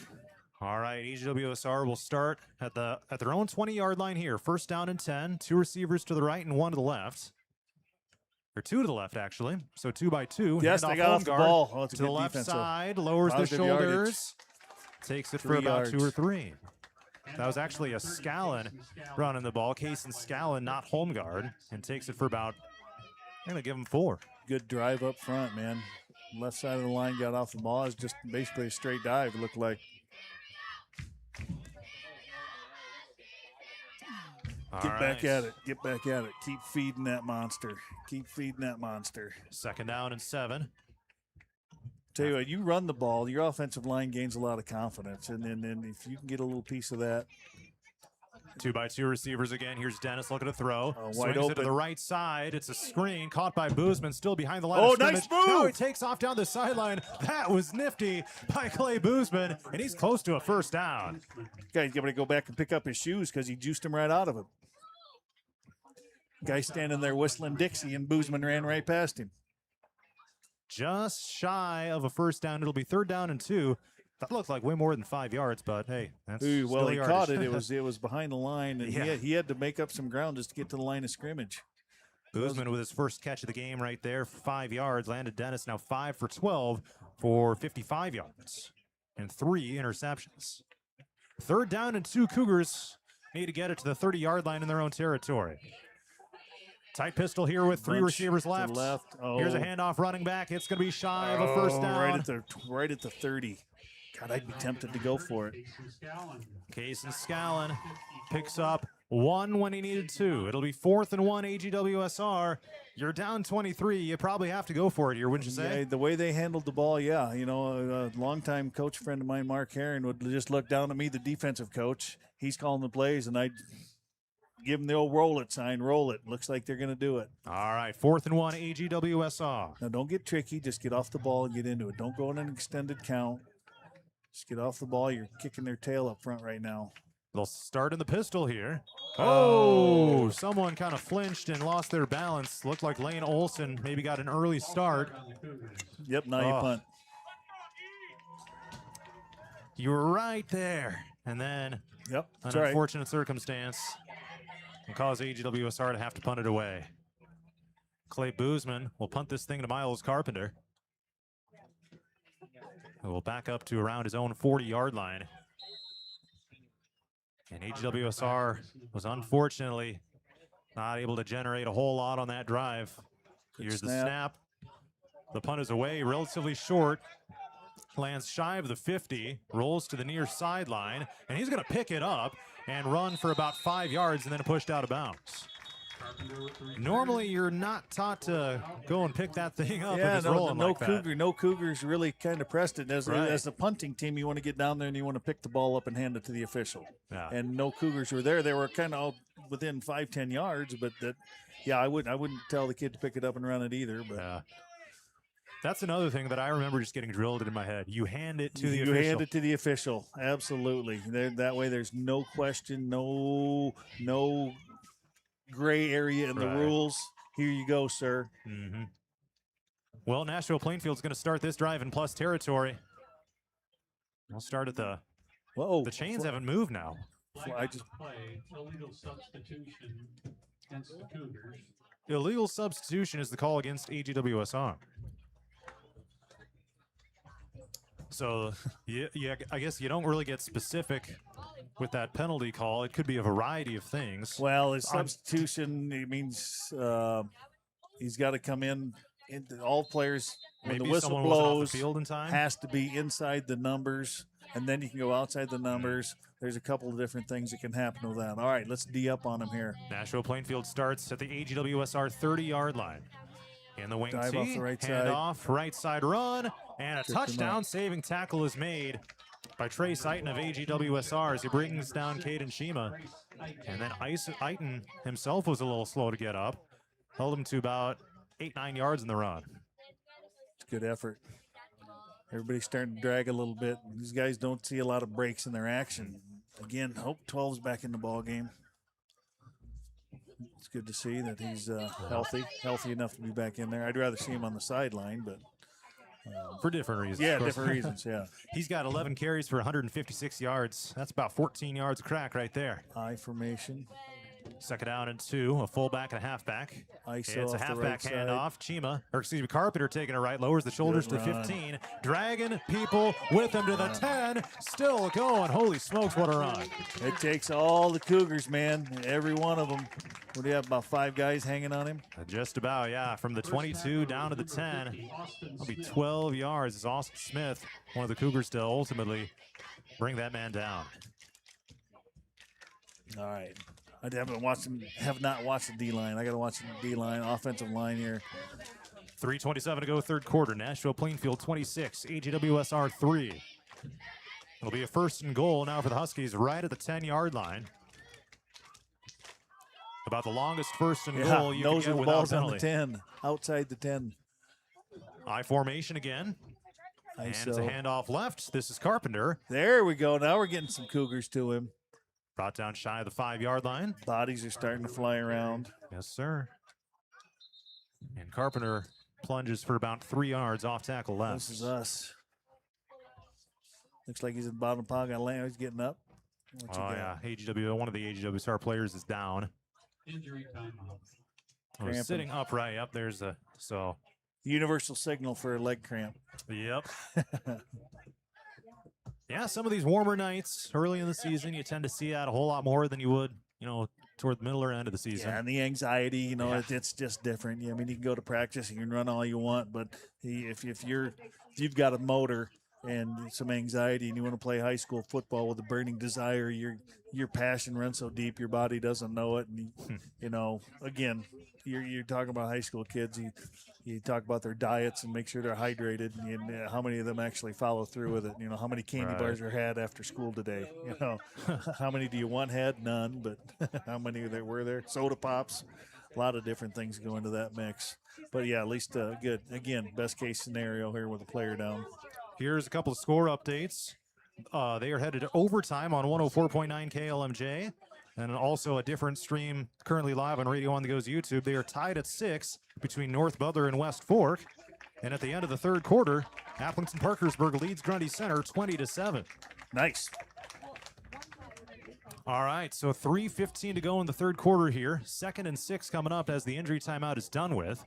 All right, AGWSR will start at their own 20-yard line here. 1st down and 10. 2 receivers to the right and 1 to the left. Or 2 to the left, actually. So 2 by 2. Yes, they got off the ball. Oh, to the left side, lowers the shoulders. Yardage. Takes it for about 2 or 3. That was actually a Scallon running the ball. Cason Scallon, not home guard, and takes it for about, I'm going to give him 4. Good drive up front, man. Left side of the line got off the ball. It's just basically a straight dive, it looked like. Get back at it. Get back at it. Keep feeding that monster. Keep feeding that monster. 2nd down and 7. Tell you what, you run the ball, your offensive line gains a lot of confidence. And then if you can get a little piece of that. 2-by-2 receivers again. Here's Dennis looking to throw. Wide Swings it to open. the right side. It's a screen caught by Boozman, still behind the line Oh, of scrimmage. nice move! Now he takes off down the sideline. That was nifty by Clay Boozman, and he's close to a first down. Guy's going to go back and pick up his shoes because he juiced him right out of him. Guy standing there whistling Dixie, and Boozman ran right past him. Just shy of a first down. It'll be 3rd down and 2. That looked like way more than 5 yards, but hey, that's Ooh, well, still he yardage. caught it. It was behind the line, and Yeah. he had to make up some ground just to get to the line of scrimmage. Boozman with his first catch of the game right there, 5 yards. Landed Dennis now 5 for 12 for 55 yards and 3 interceptions. 3rd down and 2. Cougars need to get it to the 30-yard line in their own territory. Tight pistol here with 3 Bunch receivers to left. Oh. Here's a handoff running back. It's going to be shy of a first down. Right at the 30. God, I'd be tempted to go for it. Case and Scallon picks up 1 when he needed 2. It'll be 4th and 1 AGWSR. You're down 23. You probably have to go for it here, wouldn't you say? Yeah, the way they handled the ball, yeah. You know, a longtime coach friend of mine, Mark Herring, would just look down at me, the defensive coach. He's calling the plays, and I'd give him the old roll it sign. Roll it. Looks like they're going to do it. All right, 4th and 1 AGWSR. Now, don't get tricky. Just get off the ball and get into it. Don't go on an extended count. Just get off the ball. You're kicking their tail up front right now. They'll start in the pistol here. Oh, someone kind of flinched and lost their balance. Looked like Lane Olson maybe got an early start. Yep, now you punt. You were right there. And then an unfortunate circumstance can cause AGWSR to have to punt it away. Clay Boozman will punt this thing to Miles Carpenter, who will back up to around his own 40-yard line. And AGWSR was unfortunately not able to generate a whole lot on that drive. Here's the snap. The punt is away, relatively short. Lands shy of the 50, rolls to the near sideline, and he's going to pick it up and run for about 5 yards and then pushed out of bounds. Normally, you're not taught to go and pick that thing up. Yeah, if it's rolling like that. No Cougars really kind of pressed it. As Right. a punting team, you want to get down there and you want to pick the ball up and hand it to the official. Yeah. And no Cougars were there. They were kind of within 5-10 yards, but I wouldn't tell the kid to pick it up and run it either. But yeah. That's another thing that I remember just getting drilled in my head. You hand it to the official. You hand it to the official. Absolutely. That way there's no question, no gray area in the rules. Here you go, sir. Mm-hmm. Well, Nashua-Plainfield's going to start this drive in plus territory. We'll start at the... Whoa. The chains haven't moved now. Illegal substitution against the Cougars. Illegal substitution is the call against AGWSR. So, yeah, I guess you don't really get specific with that penalty call. It could be a variety of things. Well, his substitution, it means he's got to come in. All players, when Maybe the whistle someone wasn't off the blows, field in time? has to be inside the numbers, and then you can go outside the numbers. There's a couple of different things that can happen with that. All right, let's D up on him here. Nashua-Plainfield starts at the AGWSR 30-yard line. In the wing Dive tee, off the right hand side. off, right side run, and a Tripped him touchdown up. saving tackle is made by Trace Eiton of AGWSR as he brings down Caden Shima. And then Eiton himself was a little slow to get up. Held him to about 8-9 yards in the run. It's good effort. Everybody's starting to drag a little bit. These guys don't see a lot of breaks in their action. Again, Hope 12's back in the ball game. It's good to see that he's healthy enough to be back in there. I'd rather see him on the sideline, but For different reasons. Yeah, of course. different reasons, yeah. He's got 11 carries for 156 yards. That's about 14 yards a crack right there. I formation. Second down and 2, a fullback and a halfback. ISO It's a off the halfback right side. handoff. Carpenter taking it right, lowers the shoulders Good to run. 15. Dragging people with him to the 10. Still going. Holy smokes, what a run. It takes all the Cougars, man. Every one of them. What do you have, about 5 guys hanging on him? Just about, yeah. From the 22 down to the 10. That'll be 12 yards as Austin Smith, one of the Cougars, to ultimately bring that man down. All right. I have not watched the D-line. I got to watch the D-line, offensive line here. 3:27 to go, third quarter. Nashua-Plainfield 26, AGWSR 3. It'll be a first and goal now for the Huskies right at the 10-yard line. About the longest first and Yeah, goal you knows can the get without a ball's on the penalty. 10, outside the 10. I formation again. Nice, And it's a handoff left. This is Carpenter. There we go. Now we're getting some Cougars to him. Brought down shy of the 5-yard line. Bodies are starting to fly around. Yes, sir. And Carpenter plunges for about 3 yards off tackle left. This is us. Looks like he's in the bottom pocket. He's getting up. What you yeah. One of the AGWSR players is down. Injury timeout. Oh, sitting upright. Up there's a universal signal for a leg cramp. Yep. Yeah, some of these warmer nights early in the season, you tend to see that a whole lot more than you would, toward the middle or end of the season. Yeah, and the anxiety, it's just different. I mean, you can go to practice, you can run all you want, but if you've got a motor and some anxiety and you want to play high school football with a burning desire, your passion runs so deep your body doesn't know it. And again, you're talking about high school kids. You talk about their diets and make sure they're hydrated, and how many of them actually follow through with it. How many candy bars are had after school today? How many do you want had? None, but how many there were there? Soda pops, a lot of different things go into that mix. But yeah, at least good. Again, best case scenario here with a player down. Here's a couple of score updates. They are headed to overtime on 104.9 KLMJ. And also a different stream currently live on Radio On The Go's YouTube. They are tied at 6 between North Butler and West Fork. And at the end of the third quarter, Appleton-Parkersburg leads Grundy Center 20-7. Nice. All right, so 3:15 to go in the third quarter here. 2nd and 6 coming up as the injury timeout is done with.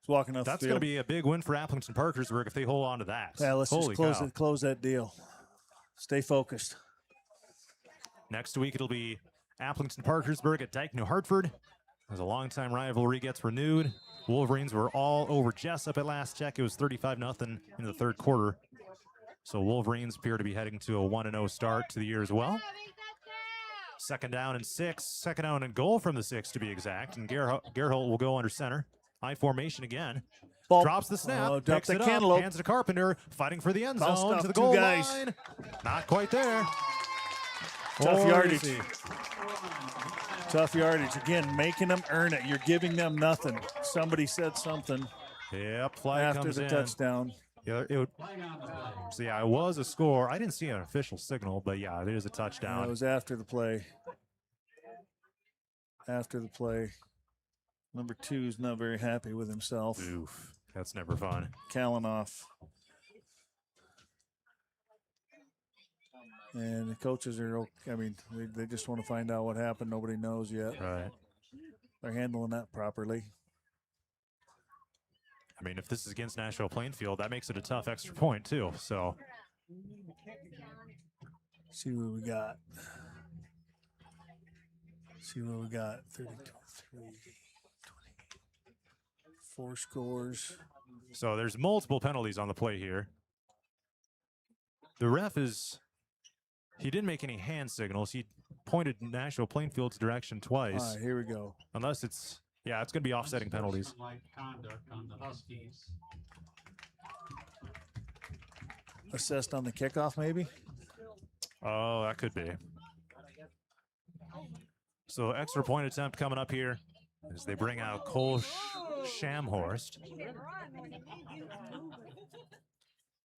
Walking off That's the going field. to be a big win for Appleton-Parkersburg if they hold on to that. Yeah, let's Holy just cow. close that deal. Stay focused. Next week, it'll be Appleton-Parkersburg at Dike New Hartford as a longtime rivalry gets renewed. Wolverines were all over Jessup at last check. It was 35-0 in the third quarter. So Wolverines appear to be heading to a 1-0 start to the year as well. 2nd down and 6. 2nd down and goal from the 6 to be exact. And Gerholt will go under center. I formation again. Ball. Drops the snap. Oh, drop picks the it cantaloupe. up. Hands it to Carpenter. Fighting for the end Ball zone stuff, to the two goal guys. line. Not quite there. Tough yardage. Easy. Tough yardage. Again, making them earn it. You're giving them nothing. Somebody said something. Yep, flag after comes the in. touchdown. Yeah, it was a score. I didn't see an official signal, but yeah, it is a touchdown. Yeah, it was after the play. After the play. Number 2 is not very happy with himself. Oof, that's never fun. Kalanoff. And the coaches are, they just want to find out what happened. Nobody knows yet. Right. They're handling that properly. I mean, if this is against Nashua-Plainfield, that makes it a tough extra point, too. So, see what we got. 32, 3, 20, 4 scores. So there's multiple penalties on the play here. The ref he didn't make any hand signals. He pointed Nashua-Plainfield's direction twice. All right, here we go. Unless it's going to be offsetting penalties. Conduct on the Huskies. Assessed on the kickoff, maybe? Oh, that could be. So extra point attempt coming up here as they bring out Cole Shamhorst.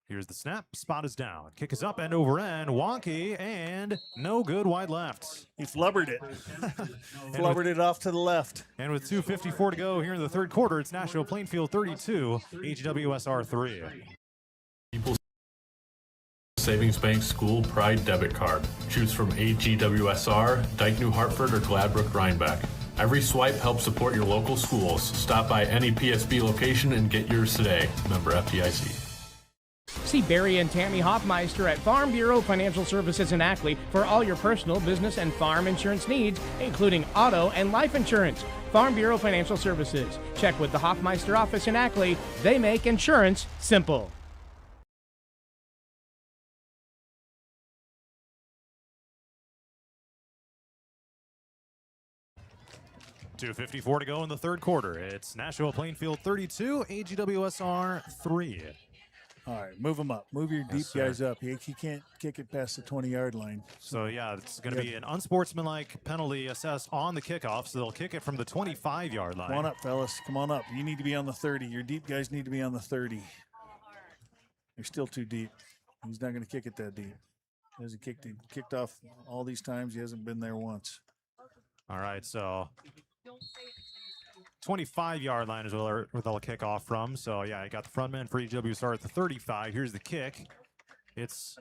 Here's the snap. Spot is down. Kick is up, end over end. Wonky, and no good. Wide left. He flubbered it. Flubbered it off to the left. And with 2:54 to go here in the third quarter, it's Nashua-Plainfield 32, AGWSR 3. People's Savings Bank School Pride Debit Card. Choose from AGWSR, Dike New Hartford, or Gladbrook Rhinebeck. Every swipe helps support your local schools. Stop by any PSB location and get yours today. Member FDIC. See Barry and Tammy Hoffmeister at Farm Bureau Financial Services in Ackley for all your personal, business, and farm insurance needs, including auto and life insurance. Farm Bureau Financial Services. Check with the Hoffmeister office in Ackley. They make insurance simple. .254 to go in the third quarter. It's Nashua-Plainfield 32, AGWSR 3. All right, move them up. Move your deep guys up. He can't kick it past the 20-yard line. So, yeah, it's going to be an unsportsmanlike penalty assessed on the kickoff, so they'll kick it from the 25-yard line. Come on up, fellas. Come on up. You need to be on the 30. Your deep guys need to be on the 30. You're still too deep. He's not going to kick it that deep. He hasn't kicked off all these times. He hasn't been there once. All right, so 25-yard line is where they'll kick off from. So, yeah, I got the front man for AGWSR at the 35. Here's the kick. It's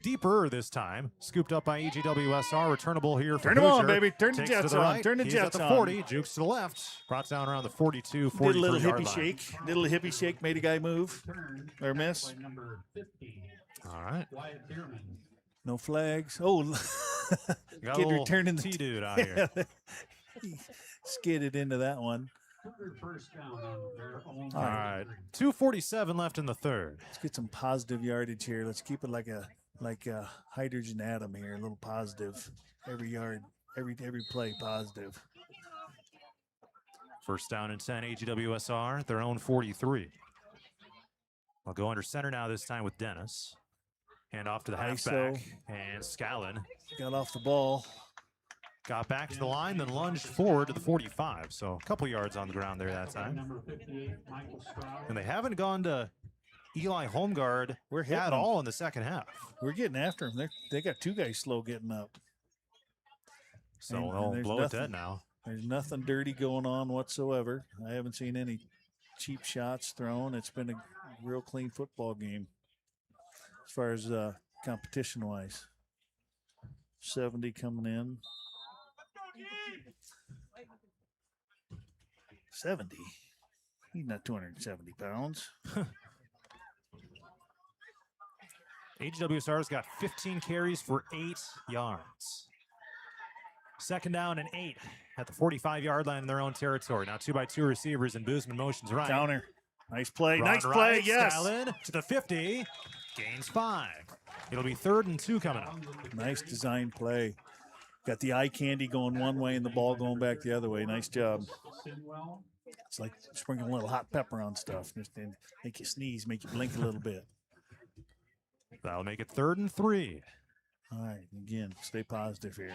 deeper this time. Scooped up by AGWSR. Returnable here for Turn him on, Hoosier. baby. Turn the Takes jets to the on. right. Turn the He's jets at the on. 40. Jukes to the left. Brought down around the 42, Did a 43 little yard hippie line. shake. Did a little hippie shake. Made a guy move or miss. All right. No flags. Oh, Got a kid little returning the T-dude out here. He skidded into that one. All right. 2:47 left in the third. Let's get some positive yardage here. Let's keep it like a hydrogen atom here. A little positive. Every yard, every play positive. First down and 10, AGWSR, their own 43. I'll go under center now, this time with Dennis. Hand off to the halfback, and Scallon got off the ball. Got back to the line, then lunged forward to the 45. So a couple yards on the ground there that time. And they haven't gone to Eli Holmgard at all in the second half. We're getting after them. They got two guys slow getting up. So they'll blow it dead now. There's nothing dirty going on whatsoever. I haven't seen any cheap shots thrown. It's been a real clean football game as far as competition-wise. 70 coming in. 70? He's not 270 pounds. AGWSR's got 15 carries for 8 yards. Second down and 8 at the 45-yard line in their own territory. Now 2x2 receivers and Boozman motions right. Counter. Nice play. Run Nice play. right, Yes. Scallon to the 50. Gains 5. It'll be 3rd and 2 coming up. Nice design play. Got the eye candy going one way and the ball going back the other way. Nice job. It's like sprinkling a little hot pepper on stuff. Just make you sneeze, make you blink a little bit. That'll make it 3rd and 3. All right, again, stay positive here.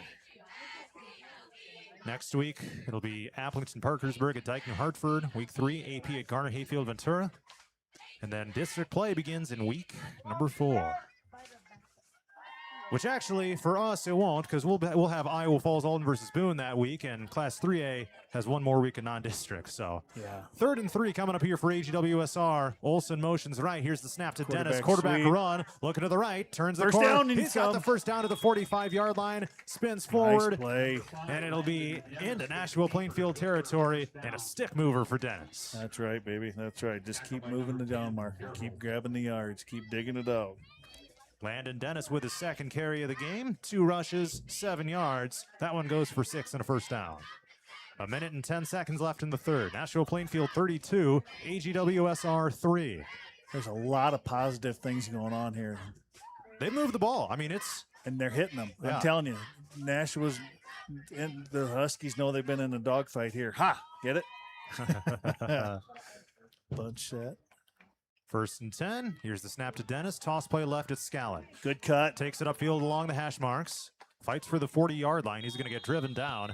Next week, it'll be Appleton Parkersburg at Dyke New Hartford. Week 3, AP at Garner Hayfield Ventura. And then district play begins in week number 4. Which actually, for us, it won't, because we'll have Iowa Falls Alden versus Boone that week, and Class 3A has one more week of non-district. So, yeah. 3rd and 3 coming up here for AGWSR. Olsen motions right. Here's the snap to Dennis. Quarterback sweep. run. Looking to the right. Turns the First corner. down and He's got the first down to the 45-yard line. Spins forward. Nice play. And it'll be into Nashua-Plainfield territory and a stick mover for Dennis. That's right, baby. That's right. Just keep moving the down marker. Keep grabbing the yards. Keep digging it out. Landon Dennis with his second carry of the game. 2 rushes, 7 yards. That one goes for 6 and a first down. 1 minute and 10 seconds left in the third. Nashua-Plainfield 32, AGWSR 3. There's a lot of positive things going on here. They moved the ball. I mean, and they're hitting them. Yeah. I'm telling you, Nashua's and the Huskies know they've been in a dogfight here. Ha! Get it? Bunch set. 1st and 10. Here's the snap to Dennis. Toss play left at Scallon. Good cut. Takes it upfield along the hash marks. Fights for the 40-yard line. He's going to get driven down.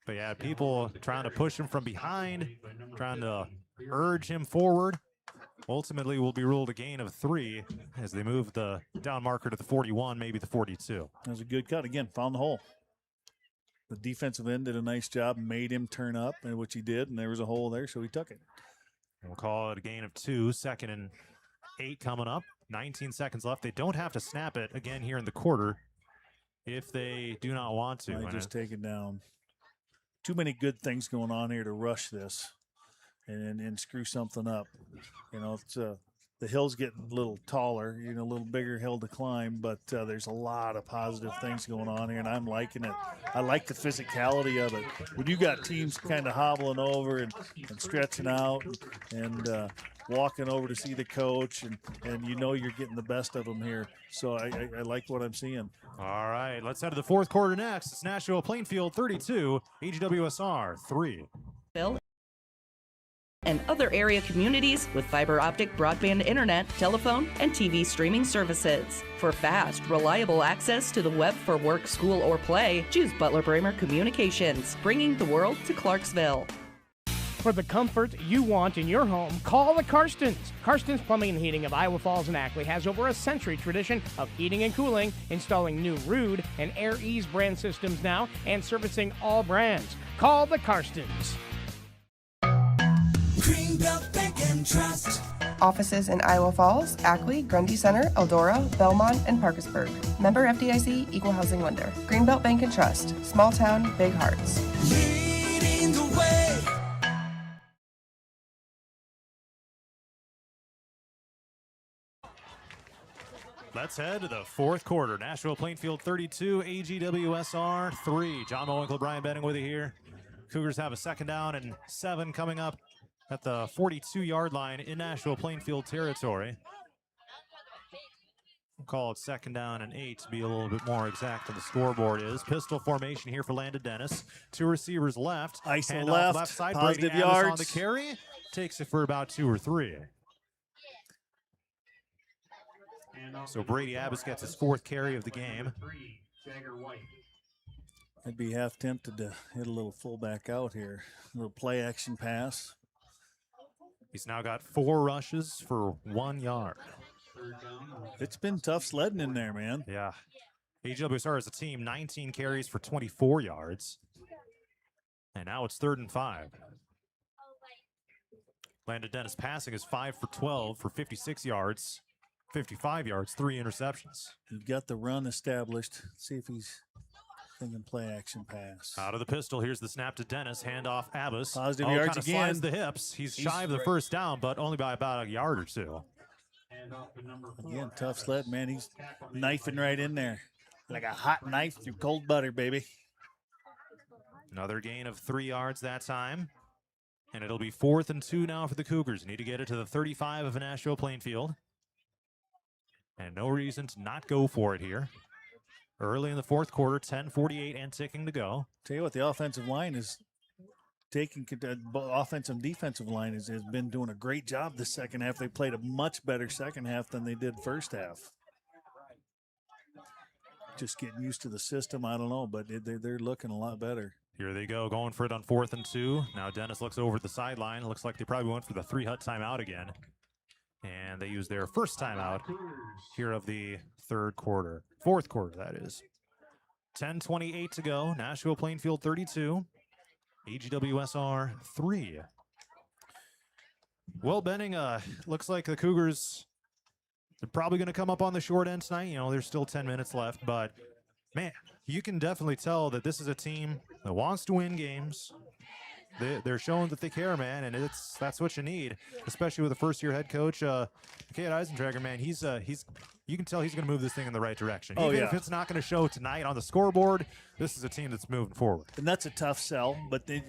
But yeah, people trying to push him from behind, trying to urge him forward. Ultimately will be ruled a gain of 3 as they move the down marker to the 41, maybe the 42. That was a good cut. Again, found the hole. The defensive end did a nice job, made him turn up, and which he did, and there was a hole there, so he took it. We'll call it a gain of 2. 2nd and 8 coming up. 19 seconds left. They don't have to snap it again here in the quarter if they do not want to. I just take it down. Too many good things going on here to rush this and screw something up. You know, it's the hill's getting a little taller, a little bigger hill to climb, but there's a lot of positive things going on here, and I'm liking it. I like the physicality of it. When you got teams kind of hobbling over and stretching out and walking over to see the coach, and you're getting the best of them here. So I like what I'm seeing. All right, let's head to the fourth quarter next. It's Nashua-Plainfield 32, AGWSR 3. Bill and other area communities with fiber optic broadband internet, telephone, and TV streaming services. For fast, reliable access to the web for work, school, or play, choose Butler Bramer Communications, bringing the world to Clarksville. For the comfort you want in your home, call the Karstens. Karstens Plumbing and Heating of Iowa Falls and Ackley has over a century tradition of heating and cooling, installing new Ruud and Air Ease brand systems now, and servicing all brands. Call the Karstens. Greenbelt Bank and Trust. Offices in Iowa Falls, Ackley, Grundy Center, Eldora, Belmont, and Parkersburg. Member FDIC, Equal Housing Lender. Greenbelt Bank and Trust. Small town, big hearts. Leading the way. Let's head to the fourth quarter. Nashua-Plainfield 32, AGWSR 3. John Mowinkle, Brian Benning with you here. Cougars have a 2nd down and 7 coming up at the 42-yard line in Nashua-Plainfield territory. We'll call it 2nd down and 8 to be a little bit more exact than the scoreboard is. Pistol formation here for Landon Dennis. 2 receivers left. Ice Hand left, off side. positive Brady Abbas yards. on the carry. Takes it for about 2 or 3. So Brady Abbas gets his 4th carry of the game. I'd be half tempted to hit a little fullback out here. A little play action pass. He's now got 4 rushes for 1 yard. It's been tough sledding in there, man. Yeah. AGWSR as a team, 19 carries for 24 yards. And now it's 3rd and 5. Landon Dennis passing is 5 for 12 for 56 yards. 55 yards, 3 interceptions. You've got the run established. See if he's thinking play action pass. Out of the pistol, here's the snap to Dennis. Handoff Abbas. Positive yards kind of again. Slides the hips. He's shy of the 1st down, but only by about a yard or 2. Again, tough sled, man. He's knifing right in there. Like a hot knife through cold butter, baby. Another gain of 3 yards that time. And it'll be 4th and 2 now for the Cougars. Need to get it to the 35 of Nashua-Plainfield. And no reason to not go for it here. Early in the 4th quarter, 10:48 and ticking to go. Tell you what, the offensive line is taking, offensive and defensive line has been doing a great job this second half. They played a much better second half than they did first half. Just getting used to the system, I don't know, but they're looking a lot better. Here they go, going for it on 4th and 2. Now Dennis looks over at the sideline. Looks like they probably went for the 3-hut timeout again. And they use their first timeout here of the 4th quarter, that is. 10:28 to go. Nashua-Plainfield 32, AGWSR 3. Well, Benning, looks like the Cougars are probably going to come up on the short end tonight. You know, there's still 10 minutes left, but man, you can definitely tell that this is a team that wants to win games. They're showing that they care, man, and that's what you need, especially with a first-year head coach, Mikhail Eisentrager. Man, you can tell he's going to move this thing in the right direction. Even if it's not going to show tonight on the scoreboard, this is a team that's moving forward. And that's a tough sell, but the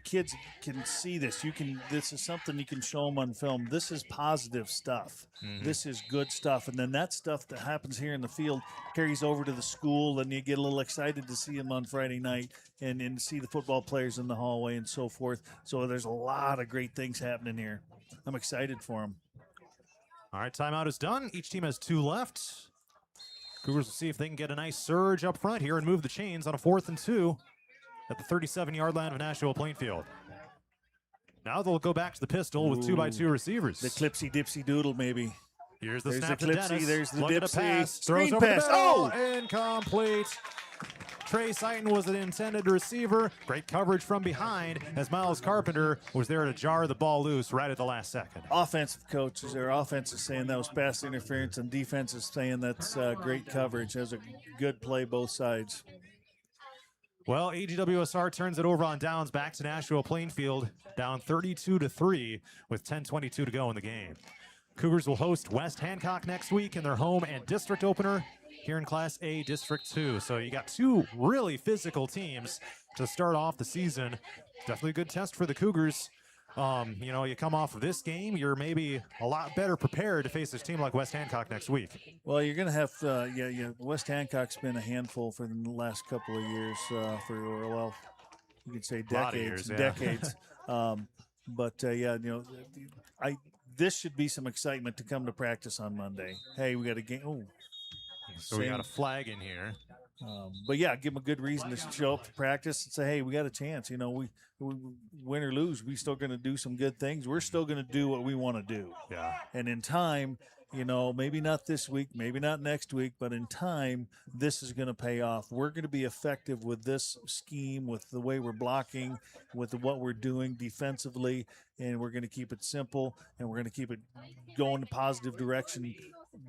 kids can see this. This is something you can show them on film. This is positive stuff. This is good stuff, and then that stuff that happens here in the field carries over to the school, and you get a little excited to see them on Friday night and see the football players in the hallway and so forth. So there's a lot of great things happening here. I'm excited for them. All right, timeout is done. Each team has 2 left. Cougars will see if they can get a nice surge up front here and move the chains on a 4th and 2 at the 37-yard line of Nashua-Plainfield. Now they'll go back to the pistol with 2x2 receivers. The clipsy dipsy doodle, maybe. Here's the There's snap the to clipsy, Dennis. there's the Look at a dipsy. pass. Screen Throws over pass. the middle. Oh! Incomplete. Trey Seiton was an intended receiver. Great coverage from behind as Miles Carpenter was there to jar the ball loose right at the last second. Offensive coaches, their offense is saying that was pass interference, and defense is saying that's great coverage. That was a good play both sides. Well, AGWSR turns it over on downs back to Nashua-Plainfield, down 32-3 with 10:22 to go in the game. Cougars will host West Hancock next week in their home and district opener here in Class A District 2. So you got 2 really physical teams to start off the season. Definitely a good test for the Cougars. You know, you come off of this game, you're maybe a lot better prepared to face this team like West Hancock next week. Well, you're going to have, West Hancock's been a handful for the last couple of years, you could say decades. But this should be some excitement to come to practice on Monday. Hey, we got a game. Oh, so we got a flag in here. But yeah, give them a good reason to show up to practice and say, hey, we got a chance. You know, we win or lose, we still going to do some good things. We're still going to do what we want to do. Yeah. And in time, you know, maybe not this week, maybe not next week, but in time, this is going to pay off. We're going to be effective with this scheme, with the way we're blocking, with what we're doing defensively, and we're going to keep it simple, and we're going to keep it going the positive direction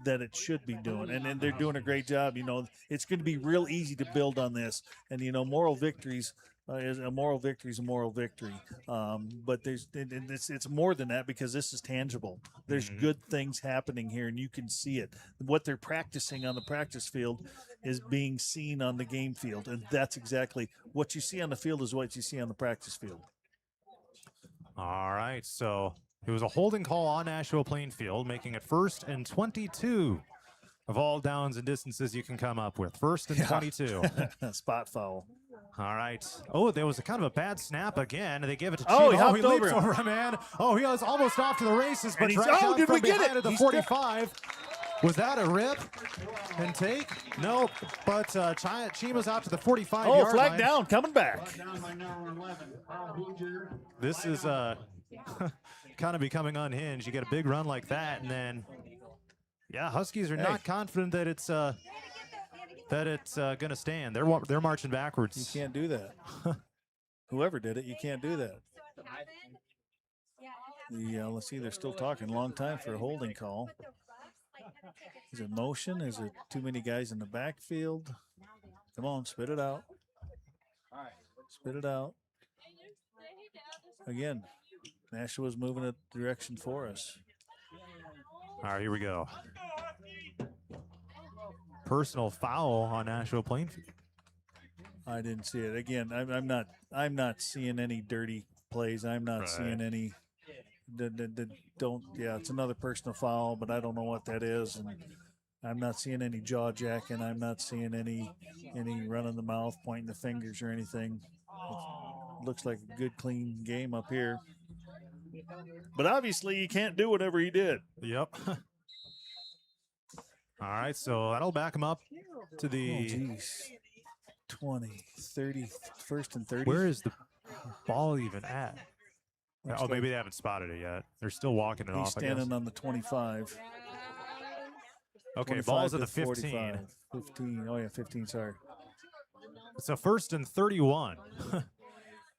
that it should be doing. And they're doing a great job. You know, it's going to be real easy to build on this. And, you know, moral victories is a moral victory is a moral victory. But it's more than that, because this is tangible. There's good things happening here, and you can see it. What they're practicing on the practice field is being seen on the game field. And that's exactly what you see on the field is what you see on the practice field. All right, so it was a holding call on Nashua-Plainfield, making it 1st and 22 of all downs and distances you can come up with. 1st and 22. Spot foul. All right. Oh, there was a kind of a bad snap again. They give it to Chino. He leaps over a man. Oh, he was almost off to the races, but right down from behind at the 45. Was that a rip and take? No, but Chima's out to the 45-yard line. Oh, flag down, coming back. This is kind of becoming unhinged. You get a big run like that, and then, yeah, Huskies are not confident that it's going to stand. They're marching backwards. You can't do that. Whoever did it, you can't do that. Let's see, they're still talking. Long time for a holding call. Is it motion? Is it too many guys in the backfield? Come on, spit it out. Spit it out. Again, Nashua's moving a direction for us. All right, here we go. Personal foul on Nashua-Plainfield. I didn't see it. Again, I'm not seeing any dirty plays. I'm not seeing any. It's another personal foul, but I don't know what that is, and I'm not seeing any jaw jacking. I'm not seeing any running the mouth, pointing the fingers or anything. It looks like a good, clean game up here. But obviously, you can't do whatever he did. Yep. All right, so that'll back him up to the 20, 30, 1st and 30. Where is the ball even at? Oh, maybe they haven't spotted it yet. They're still walking it off. He's standing on the 25. Okay, ball's at the 15. 45. 15. Oh, yeah, 15, sorry. It's a 1st and 31.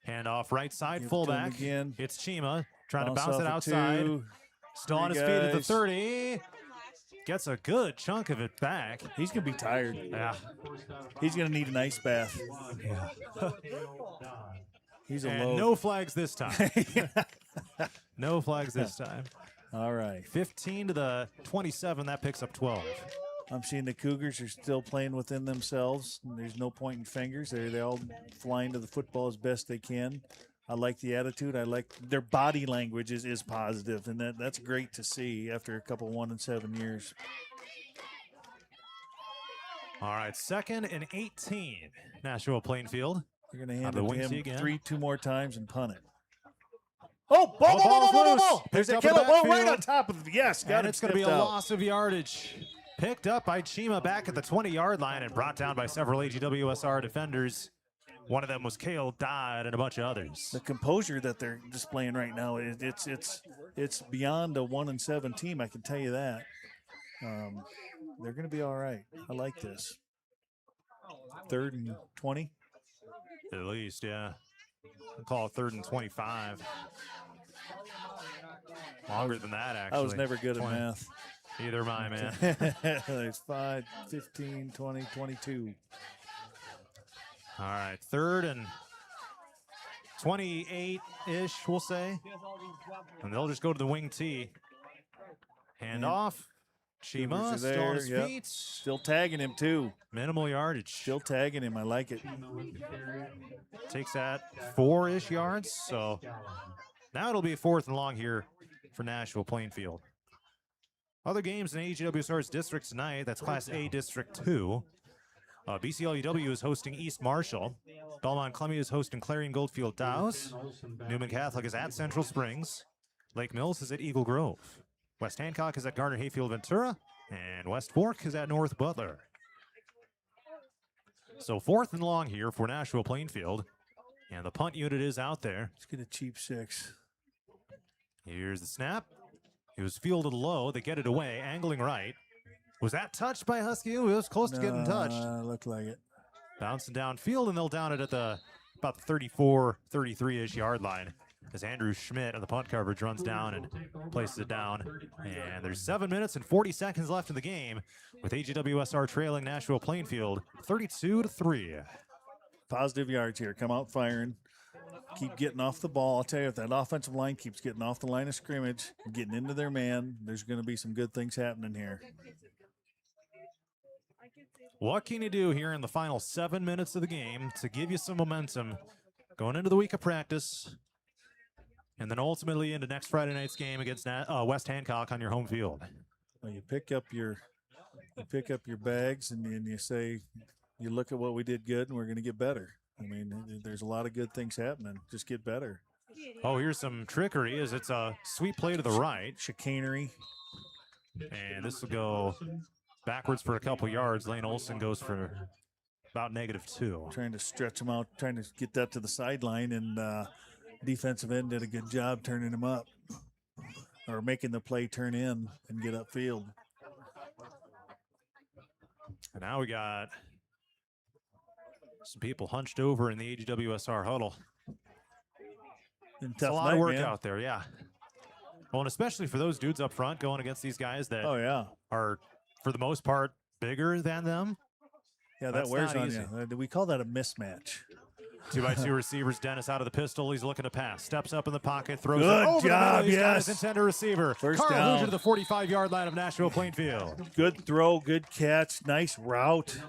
Hand off right side, fullback. Again. It's Chima trying to bounce it outside. Still on his feet at the 30. Gets a good chunk of it back. He's going to be tired. Yeah. He's going to need an ice bath. Yeah. He's a and low. no flags this time. No flags this time. All right. 15 to the 27. That picks up 12. I'm seeing the Cougars are still playing within themselves. There's no pointing fingers. They all flying to the football as best they can. I like the attitude. I like their body language is positive, and that's great to see after a couple 1-7 years. All right, 2nd and 18. Nashua-Plainfield. You're going to hand it to him two more times and punt it. Oh, ball! There's a killer ball right on top of it. Yes, got it. It's going to be a loss of yardage. Picked up by Chima back at the 20-yard line and brought down by several AGWSR defenders. One of them was Cale Dodd and a bunch of others. The composure that they're displaying right now, it's beyond a 1-7 team, I can tell you that. They're going to be all right. I like this. 3rd and 20? At least, yeah. I'll call it 3rd and 25. Longer than that, actually. I was never good at math. Neither am I, man. There's 5, 15, 20, 22. All right, 3rd and 28-ish, we'll say. And they'll just go to the wing tee. Hand off. Chima still on his feet. Still tagging him, too. Minimal yardage. Still tagging him. I like it. Takes that 4-ish yards. So now it'll be 4th and long here for Nashua-Plainfield. Other games in AGWSR's district tonight. That's Class A District 2. BCLUW is hosting East Marshall. Belmont Columbia is hosting Clarion Goldfield Dows. Newman Catholic is at Central Springs. Lake Mills is at Eagle Grove. West Hancock is at Garner Hayfield Ventura. And West Fork is at North Butler. So 4th and long here for Nashua-Plainfield. And the punt unit is out there. Let's get a cheap 6. Here's the snap. It was fielded low. They get it away, angling right. Was that touched by Husky? It was close to getting touched. Looked like it. Bouncing downfield, and they'll down it at the about 34, 33-ish yard line as Andrew Schmidt of the punt coverage runs down and places it down. And there's 7 minutes and 40 seconds left in the game with AGWSR trailing Nashua-Plainfield 32-3. Positive yards here. Come out firing. Keep getting off the ball. I'll tell you, if that offensive line keeps getting off the line of scrimmage, getting into their man, there's going to be some good things happening here. What can you do here in the final 7 minutes of the game to give you some momentum going into the week of practice and then ultimately into next Friday night's game against West Hancock on your home field? Well, you pick up your bags and you say, you look at what we did good and we're going to get better. I mean, there's a lot of good things happening. Just get better. Oh, here's some trickery as it's a sweep play to the right. Chicanery. And this will go backwards for a couple yards. Lane Olson goes for about -2. Trying to stretch him out, trying to get that to the sideline, and defensive end did a good job turning him up or making the play turn in and get upfield. And now we got some people hunched over in the AGWSR huddle. It's a lot of work out there, yeah. Well, and especially for those dudes up front going against these guys that are, for the most part, bigger than them. Yeah, that wears on you. We call that a mismatch. 2x2 receivers. Dennis out of the pistol. He's looking to pass. Steps up in the pocket. Throws it good over job, the middle. He's got yes. his intended receiver. First Carl down. Hoosier to the 45-yard line of Nashua-Plainfield. Good throw, good catch, nice route.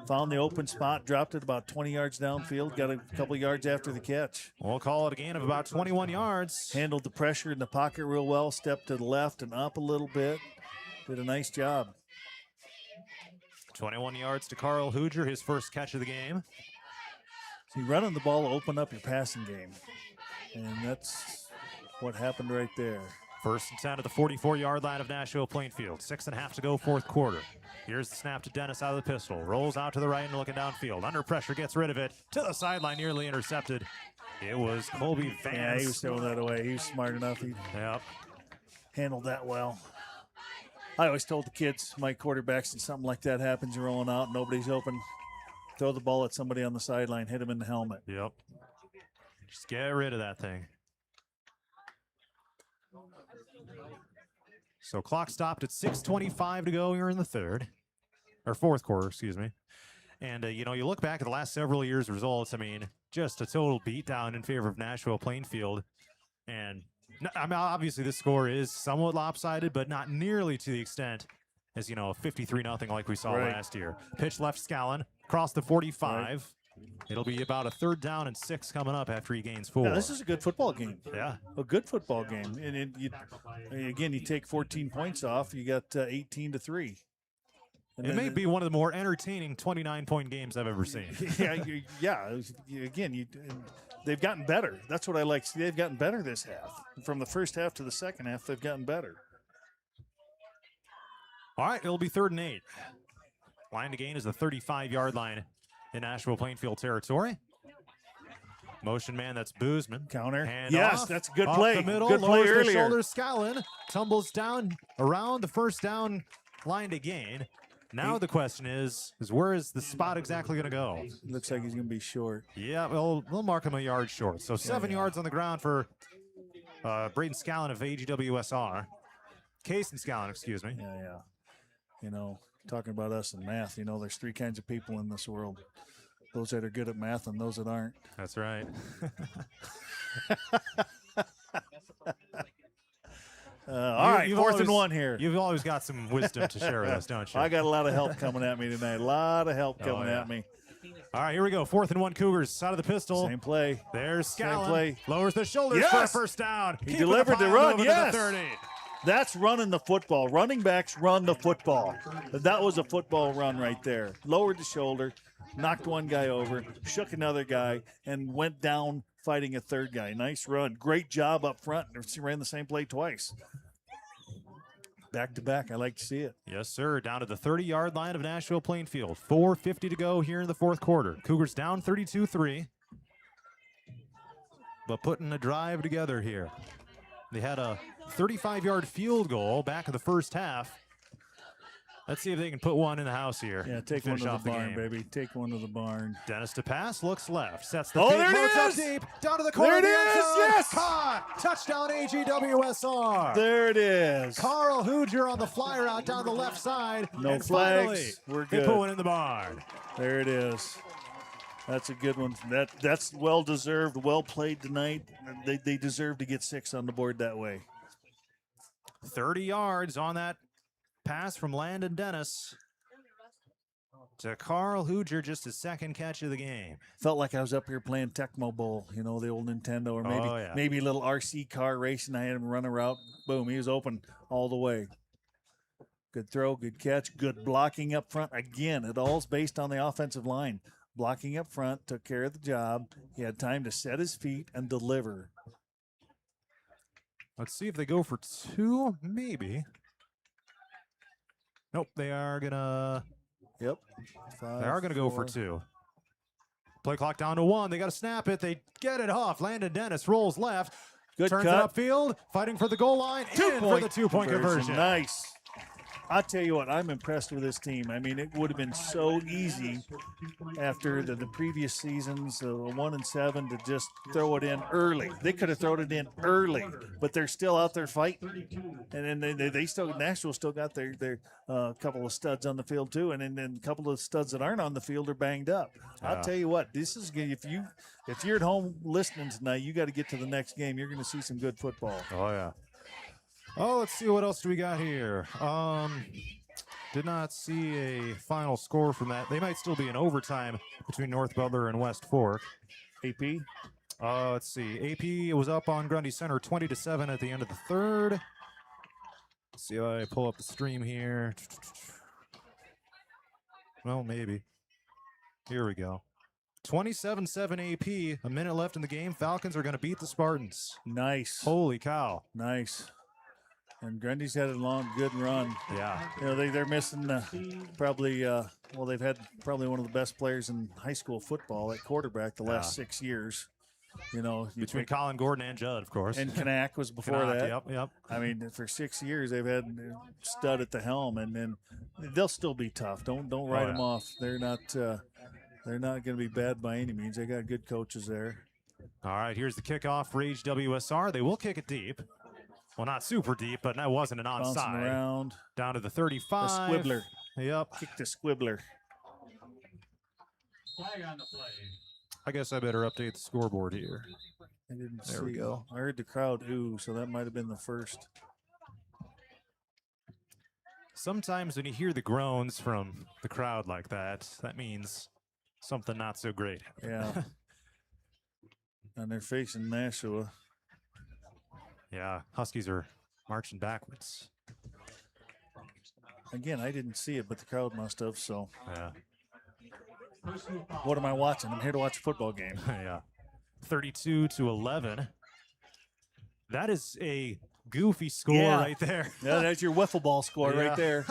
Found the open spot, dropped it about 20 yards downfield, got a couple yards after the catch. We'll call it a gain of about 21 yards. Handled the pressure in the pocket real well, stepped to the left and up a little bit. Did a nice job. 21 yards to Carl Hoosier, his first catch of the game. See, running the ball will open up your passing game, and that's what happened right there. 1st and 10 at the 44-yard line of Nashua-Plainfield. 6.5 to go, 4th quarter. Here's the snap to Dennis out of the pistol. Rolls out to the right and looking downfield. Under pressure, gets rid of it. To the sideline, nearly intercepted. It was Colby Vance. Yeah, he was throwing that away. He was smart enough. He handled that well. I always told the kids, my quarterbacks, if something like that happens, you're rolling out, nobody's open, throw the ball at somebody on the sideline, hit him in the helmet. Yep. Just get rid of that thing. So clock stopped at 6:25 to go here in the 4th quarter, excuse me. And, you know, you look back at the last several years' results, I mean, just a total beatdown in favor of Nashua-Plainfield. And, I mean, obviously this score is somewhat lopsided, but not nearly to the extent as, you know, 53-0 like we saw last year. Pitch left Scallon, across the 45. It'll be about a 3rd down and 6 coming up after he gains 4. Yeah, this is a good football game. Yeah. A good football game. And again, you take 14 points off, you got 18-3. It may be one of the more entertaining 29-point games I've ever seen. Again, they've gotten better. That's what I like. See, they've gotten better this half. From the first half to the second half, they've gotten better. All right, it'll be 3rd and 8. Line to gain is the 35-yard line in Nashua-Plainfield territory. Motion man, that's Boozman. Counter. Hand yes, off, that's a good off play. The middle, good play lowers earlier. the shoulders, Scallon tumbles down around the 1st down line to gain. Now the question is where is the spot exactly going to go? Looks like he's going to be short. Yeah, we'll mark him a yard short. So 7 yards on the ground for Braden Scallon of AGWSR. Cason Scallon, excuse me. Yeah. You know, talking about us and math, you know, there's 3 kinds of people in this world. Those that are good at math and those that aren't. That's right. All right, 4th and 1 here. You've always got some wisdom to share with us, don't you? I got a lot of help coming at me tonight. A lot of help coming at me. All right, here we go. 4th and 1 Cougars. Side of the pistol. Same play. There's Scallon. Same play. Lowers the shoulders for a 1st down. He delivered the run, yes. To the 30. That's running the football. Running backs run the football. That was a football run right there. Lowered the shoulder, knocked one guy over, shook another guy, and went down fighting a third guy. Nice run. Great job up front. Ran the same play twice. Back to back. I like to see it. Yes, sir. Down to the 30-yard line of Nashua-Plainfield. 4:50 to go here in the fourth quarter. Cougars down 32-3. But putting a drive together here. They had a 35-yard field goal back in the first half. Let's see if they can put one in the house here. Yeah, take one to the barn, baby. Take one to the barn. Dennis to pass, looks left, sets the there it up is! deep, down to the corner. There it is! Yes! Caught! Touchdown AGWSR. There it is. Carl Hooger on the fly route down the left side. No and flags. Finally, We're they good. put one in the barn. There it is. That's a good one. That's well deserved. Well played tonight. They deserve to get 6 on the board that way. 30 yards on that pass from Landon Dennis to Carl Hooger, just his second catch of the game. Felt like I was up here playing Tecmo Bowl, the old Nintendo, or maybe a little RC car racing. I had him run a route. Boom, he was open all the way. Good throw, good catch, good blocking up front. Again, it all's based on the offensive line. Blocking up front, took care of the job. He had time to set his feet and deliver. Let's see if they go for 2, maybe. Nope, they are gonna. Yep. They are gonna go for 2. Play clock down to 1. They got to snap it. They get it off. Landon Dennis rolls left. Good turns cut. it upfield. Fighting for the goal line. In for the 2-point conversion. Nice. I'll tell you what, I'm impressed with this team. I mean, it would have been so easy after the previous seasons, 1 and 7, to just throw it in early. They could have thrown it in early, but they're still out there fighting. And then they still, Nashville still got their couple of studs on the field too, and then a couple of studs that aren't on the field are banged up. I'll tell you what, this is if you're at home listening tonight, you got to get to the next game. You're going to see some good football. Oh yeah. Oh, let's see what else do we got here. Did not see a final score from that. They might still be in overtime between North Butler and West Fork. AP? Let's see. AP was up on Grundy Center 20-7 at the end of the third. Let's see if I pull up the stream here. Well, maybe. Here we go. 27-7 AP. A minute left in the game. Falcons are going to beat the Spartans. Nice. Holy cow. Nice. And Grundy's had a long, good run. Yeah. They're missing probably, they've had probably one of the best players in high school football at quarterback the last 6 years. Between Colin Gordon and Judd, of course. And Kanak was before that. Yep. I mean, for 6 years they've had stud at the helm, and then they'll still be tough. Don't write them off. They're not going to be bad by any means. They got good coaches there. All right, here's the kickoff for AGWSR. They will kick it deep. Well, not super deep, but that wasn't an onside. Bouncing around. Down to the 35. The squibbler. Yep. Kick the squibbler. Flag on the play. I guess I better update the scoreboard here. I didn't There we go. I heard the crowd ooh, so that might have been the first. Sometimes when you hear the groans from the crowd like that, that means something not so great. Yeah. And they're facing Nashua. Yeah, Huskies are marching backwards. Again, I didn't see it, but the crowd must have, so. Yeah. What am I watching? I'm here to watch a football game. Yeah. 32-11. That is a goofy score right there. Yeah, that's your wiffle ball score right there.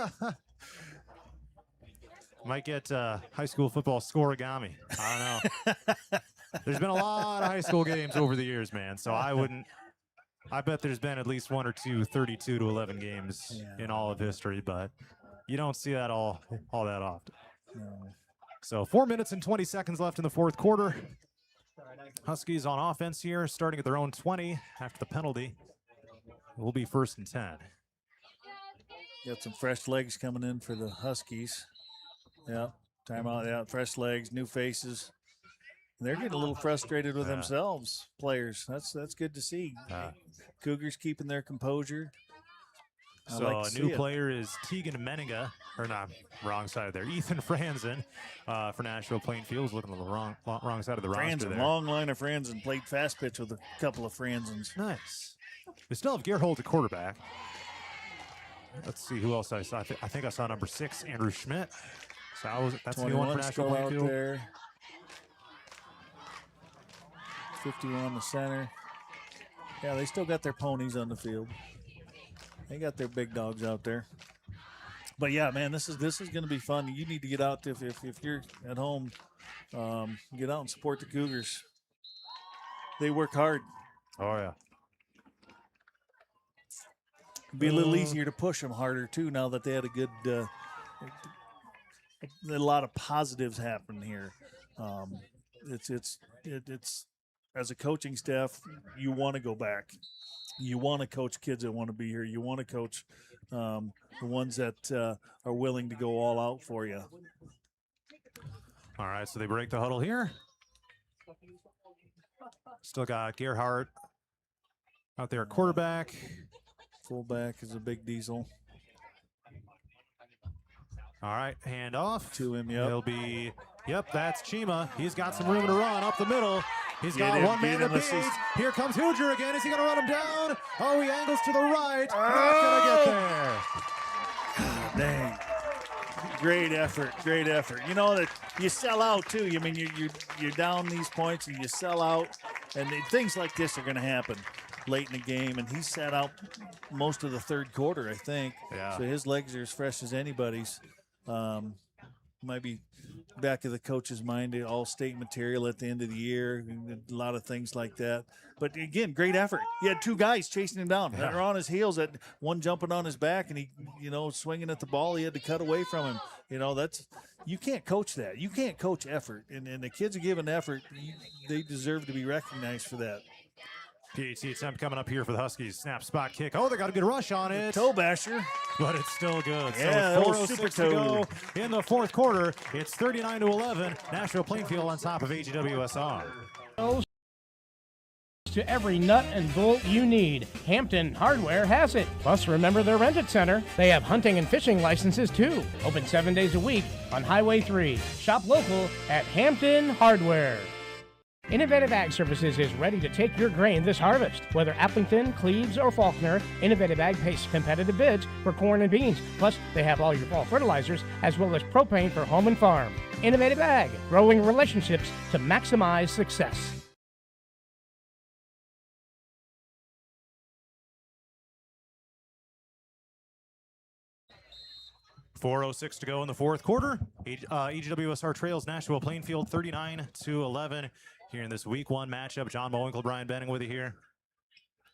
Might get high school football scoregami. I don't know. There's been a lot of high school games over the years, man, so I bet there's been at least 1 or 2 32-11 games in all of history, but you don't see that all that often. No. So 4 minutes and 20 seconds left in the fourth quarter. Huskies on offense here, starting at their own 20 after the penalty. It will be 1st and 10. Got some fresh legs coming in for the Huskies. Yeah, timeout. Yeah, fresh legs, new faces. They're getting a little frustrated with themselves, players. That's good to see. Cougars keeping their composure. So a new player is Tegan Meninga, or not, wrong side there. Ethan Franzen for Nashua-Plainfield, looking on the wrong side of the roster there. Long line of Franzen, played fast pitch with a couple of Franzens. Nice. They still have Gerhold at quarterback. let's see who else I saw. I think I saw number 6, Andrew Schmidt. So that's a new one for Nashua still out Plainfield. there. 51 the center. Yeah, they still got their ponies on the field. They got their big dogs out there. But yeah, man, this is going to be fun. You need to get out if you're at home. Get out and support the Cougars. They work hard. Oh yeah. It'd be a little easier to push them harder too now that they had a lot of positives happen here. It's as a coaching staff, you want to go back. You want to coach kids that want to be here. You want to coach the ones that are willing to go all out for you. All right, so they break the huddle here. Still got Gerhardt out there at quarterback. Fullback is a big diesel. All right, hand off. To him, yep. He'll be, that's Chima. He's got some room to run up the middle. He's got one man to beat. Here comes Hoosier again. Is he going to run him down? Oh, he angles to the right. Not going to get there. Dang. Great effort. You know that you sell out too. I mean, you're down these points and you sell out, and things like this are going to happen late in the game. And he sat out most of the third quarter, I think. Yeah. So his legs are as fresh as anybody's. Might be back of the coach's mind, all-state material at the end of the year, a lot of things like that. But again, great effort. He had two guys chasing him down. They're on his heels, that one jumping on his back, and he, swinging at the ball. He had to cut away from him. You can't coach that. You can't coach effort. And the kids are giving effort. They deserve to be recognized for that. PAT attempt coming up here for the Huskies. Snap, spot, kick. Oh, they got a good rush on it. Toe basher. But it's still good. Yeah, so that was super to go in the fourth quarter. It's 39-11. Nashua-Plainfield on top of AGWSR. To every nut and bolt you need, Hampton Hardware has it. Plus, remember their rented center. They have hunting and fishing licenses too. Open 7 days a week on Highway 3. Shop local at Hampton Hardware. Innovative Ag Services is ready to take your grain this harvest. Whether Applington, Cleves, or Faulkner, Innovative Ag pays competitive bids for corn and beans. Plus, they have all your fall fertilizers as well as propane for home and farm. Innovative Ag, growing relationships to maximize success. .406 to go in the fourth quarter. AGWSR trails Nashua-Plainfield 39-11 here in this week one matchup. John Mowinkle, Brian Benning with you here.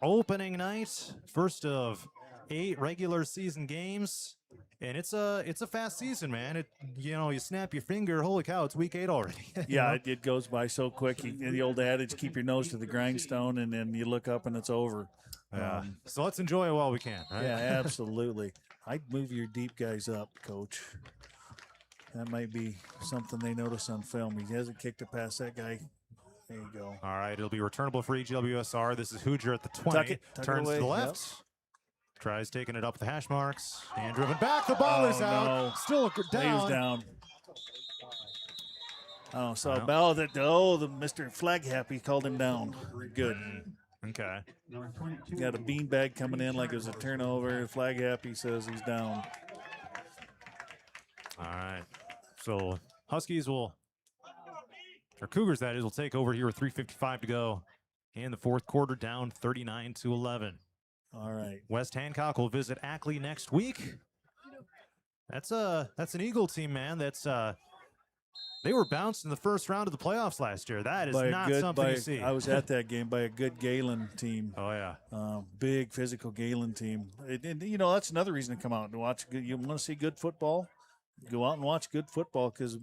Opening night, first of 8 regular season games, and it's a fast season, man. You snap your finger, holy cow, it's week 8 already. Yeah, it goes by so quick. The old adage, keep your nose to the grindstone, and then you look up and it's over. Yeah. So let's enjoy it while we can, right? Yeah, absolutely. I'd move your deep guys up, Coach. That might be something they notice on film. He hasn't kicked it past that guy. There you go. All right, it'll be returnable for AGWSR. This is Hoosier at the 20. Tuck it Turns away. to the left. Yep. Tries taking it up the hash marks. And driven back. The ball is out. No. Still down. He was down. Oh, so Well. Bell, the Mr. Flag Happy called him down. Good. Okay. Got a beanbag coming in like it was a turnover. Flag Happy says he's down. All right. So Huskies or Cougars, that is, will take over here with 3:55 to go in the fourth quarter, down 39-11. All right. West Hancock will visit Ackley next week. That's an Eagle team, man. They were bounced in the first round of the playoffs last year. That is not something you see. I was at that game by a good Galen team. Oh, yeah. Big physical Galen team. That's another reason to come out and watch. You want to see good football? Go out and watch good football because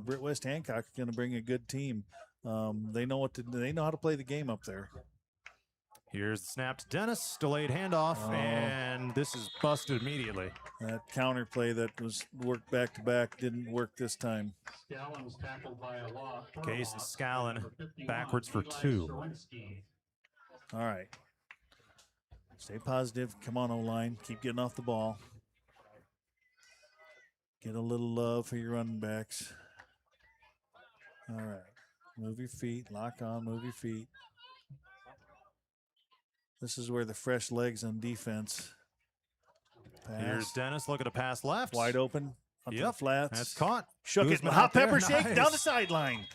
Britt West Hancock is going to bring a good team. They know how to play the game up there. Here's the snap to Dennis. Delayed handoff, and this is busted immediately. That counter play that was worked back to back didn't work this time. Scallon was tackled by a law. Case and Scallon backwards for 2. All right. Stay positive. Come on, O-line. Keep getting off the ball. Get a little love for your running backs. All right. Move your feet. Lock on. Move your feet. This is where the fresh legs on defense Here's Dennis looking to pass left. Wide open. Onto the flats. That's caught. Shook it. Boozman Hot out there. pepper shake Nice. down the sideline.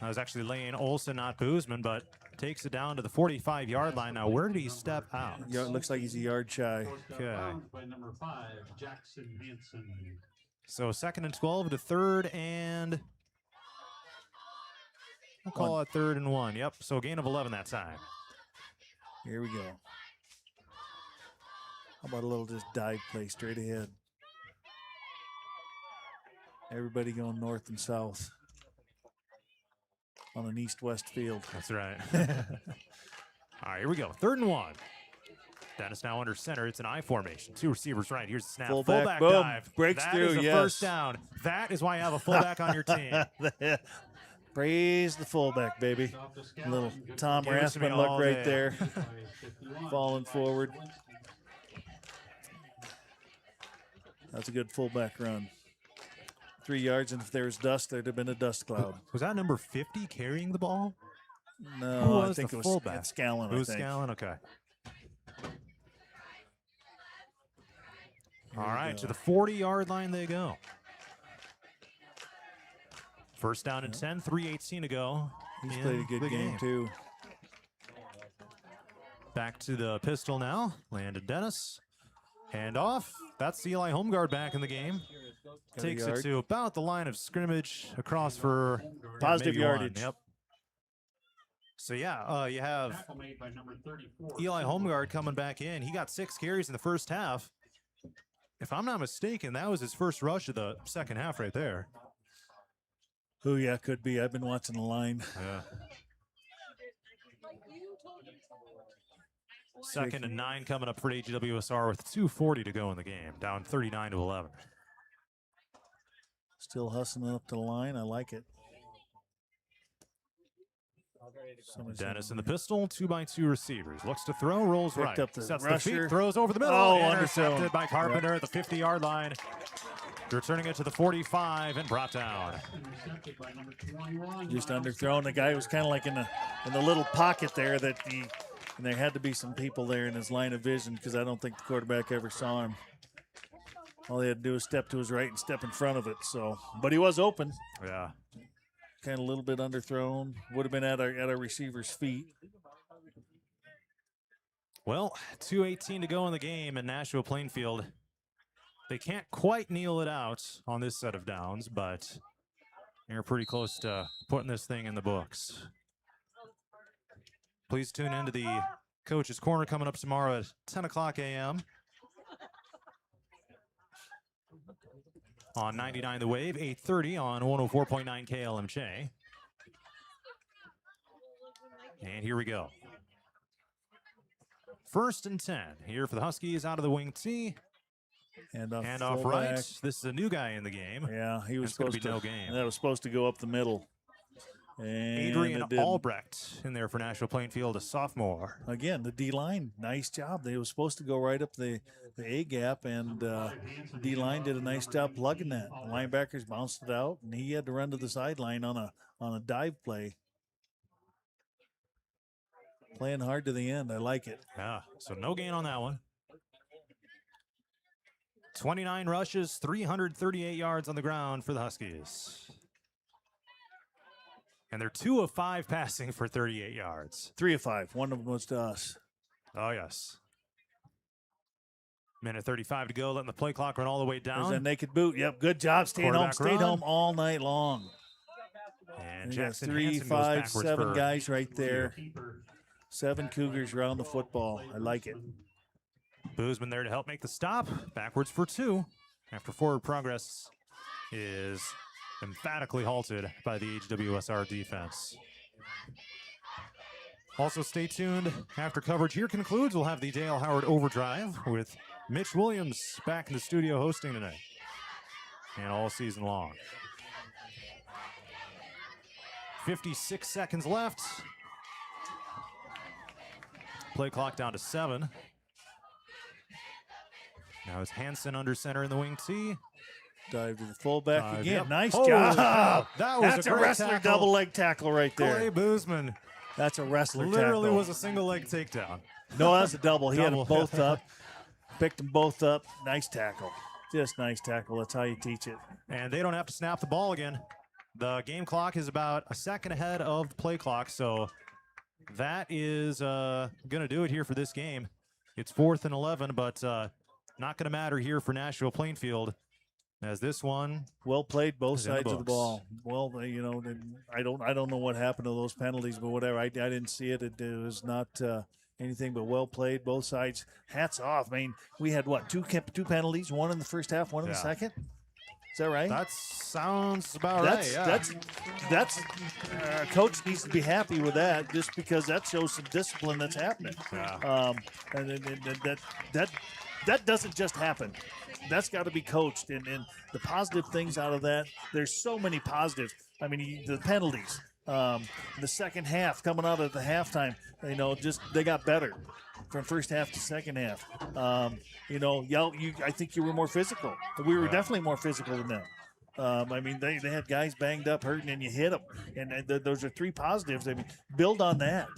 I was actually Lane Olson, not Boozman, but takes it down to the 45-yard line. Now, where did he step out? Yeah, it looks like he's a yard shy. Okay. By number 5, Jackson Hanson. So 2nd and 12 to 3rd and we'll call it 3rd and 1. Yep. So gain of 11 that time. Here we go. How about a little just dive play straight ahead? Everybody going north and south on an east-west field. That's right. All right, here we go. 3rd and 1. Dennis now under center. It's an I formation. 2 receivers right. Here's the snap. Fullback, boom. dive. Breaks That through, is a yes. first down. That is why you have a fullback on your team. Praise the fullback, baby. A little Tom Give it to me Raspin look all right day. there. Falling forward. That's a good fullback run. 3 yards, and if there was dust, there'd have been a dust cloud. Was that number 50 carrying the ball? No, Who I was think the it was fullback? Scallon. It was I think. Scallon? Okay. All right, to the 40-yard line they go. First down and 10, 3:18 to go. He's in played a good the game, too. Back to the pistol now. Landon Dennis. Hand off. That's Eli Homeguard back in the game. Got a Takes it yard. to about the line of scrimmage across for Positive maybe one. yardage. Yep. So, yeah, you have Tackle made by number 34. Eli Homeguard coming back in. He got 6 carries in the first half. If I'm not mistaken, that was his first rush of the second half right there. Oh, yeah, could be. I've been watching the line. Yeah. 2nd and 9 coming up for AGWSR with 2:40 to go in the game. Down 39-11. Still hustling up to the line. I like it. Dennis in the pistol, 2x2 receivers. Looks to throw, rolls Picked right. up the Sets rusher. the feet, throws over the middle. Oh, Intercepted underthrown. by Carpenter at the 50-yard line. Returning it to the 45 and brought down. Intercepted by number 21. Just underthrown. The guy was kind of like in the little pocket there and there had to be some people there in his line of vision because I don't think the quarterback ever saw him. All he had to do was step to his right and step in front of it. So, but he was open. Yeah. Kind of a little bit underthrown. Would have been at our receiver's feet. Well, 2:18 to go in the game, and Nashua-Plainfield, they can't quite kneel it out on this set of downs, but they're pretty close to putting this thing in the books. Please tune into the Coach's Corner coming up tomorrow at 10 o'clock a.m. on 99 The Wave, 8:30 on 104.9 KLMJ. And here we go. 1st and 10 here for the Huskies out of the wing T. Hand Hand off off right. fullback. This is a new guy in the game. Yeah, he was It's gonna supposed be to. no game. That was supposed to go up the middle. And Adrian it didn't. Albrecht in there for Nashua-Plainfield, a sophomore. Again, the D-line, nice job. They were supposed to go right up the A-gap, and D-line did a nice job plugging that. The linebackers bounced it out, and he had to run to the sideline on a dive play. Playing hard to the end. I like it. Yeah, so no gain on that one. 29 rushes, 338 yards on the ground for the Huskies. And they're 2 of 5 passing for 38 yards. 3 of 5. One of them was to us. Oh, yes. Minute 35 to go, letting the play clock run all the way There's down. that naked boot. Yep, good job. Staying home. Quarterback Stayed run. home all night long. And We got Jackson 3, Hansen goes 5, backwards 7 for guys right there. 7 Cougars around the football. I like it. Boozman there to help make the stop. Backwards for 2. After forward progress is emphatically halted by the AGWSR defense. Also stay tuned. After coverage here concludes, we'll have the Dale Howard Overdrive with Mitch Williams back in the studio hosting tonight and all season long. 56 seconds left. Play clock down to 7. Now it's Hansen under center in the wing T. Dive to the fullback again. Yep. Nice Oh, job. that was That's a a great wrestler tackle. double leg tackle right there. Clay Boozman That's a wrestler literally tackle. was a single leg takedown. No, that's a double. He had them Double. both up. Picked them both up. Nice tackle. Just nice tackle. That's how you teach it. And they don't have to snap the ball again. The game clock is about a second ahead of the play clock, so that is going to do it here for this game. It's 4th and 11, but not going to matter here for Nashua-Plainfield, as this one well played, both sides of the books. ball. Well, you know, I don't know what happened to those penalties, but whatever. I didn't see it. It was not anything but well played, both sides. Hats off. I mean, we had what, two penalties, one in the first half, one in the second. Is that right? That sounds about right. Yeah. That's coach needs to be happy with that, just because that shows some discipline that's happening. Yeah. And that doesn't just happen. That's got to be coached, and the positive things out of that. There's so many positives. I mean, the penalties, the second half coming out at the halftime. You know, just they got better from first half to second half. You know, I think you were more physical. We were definitely more physical than them. I mean, they had guys banged up, hurting, and you hit them. And those are three positives. I mean, build on that.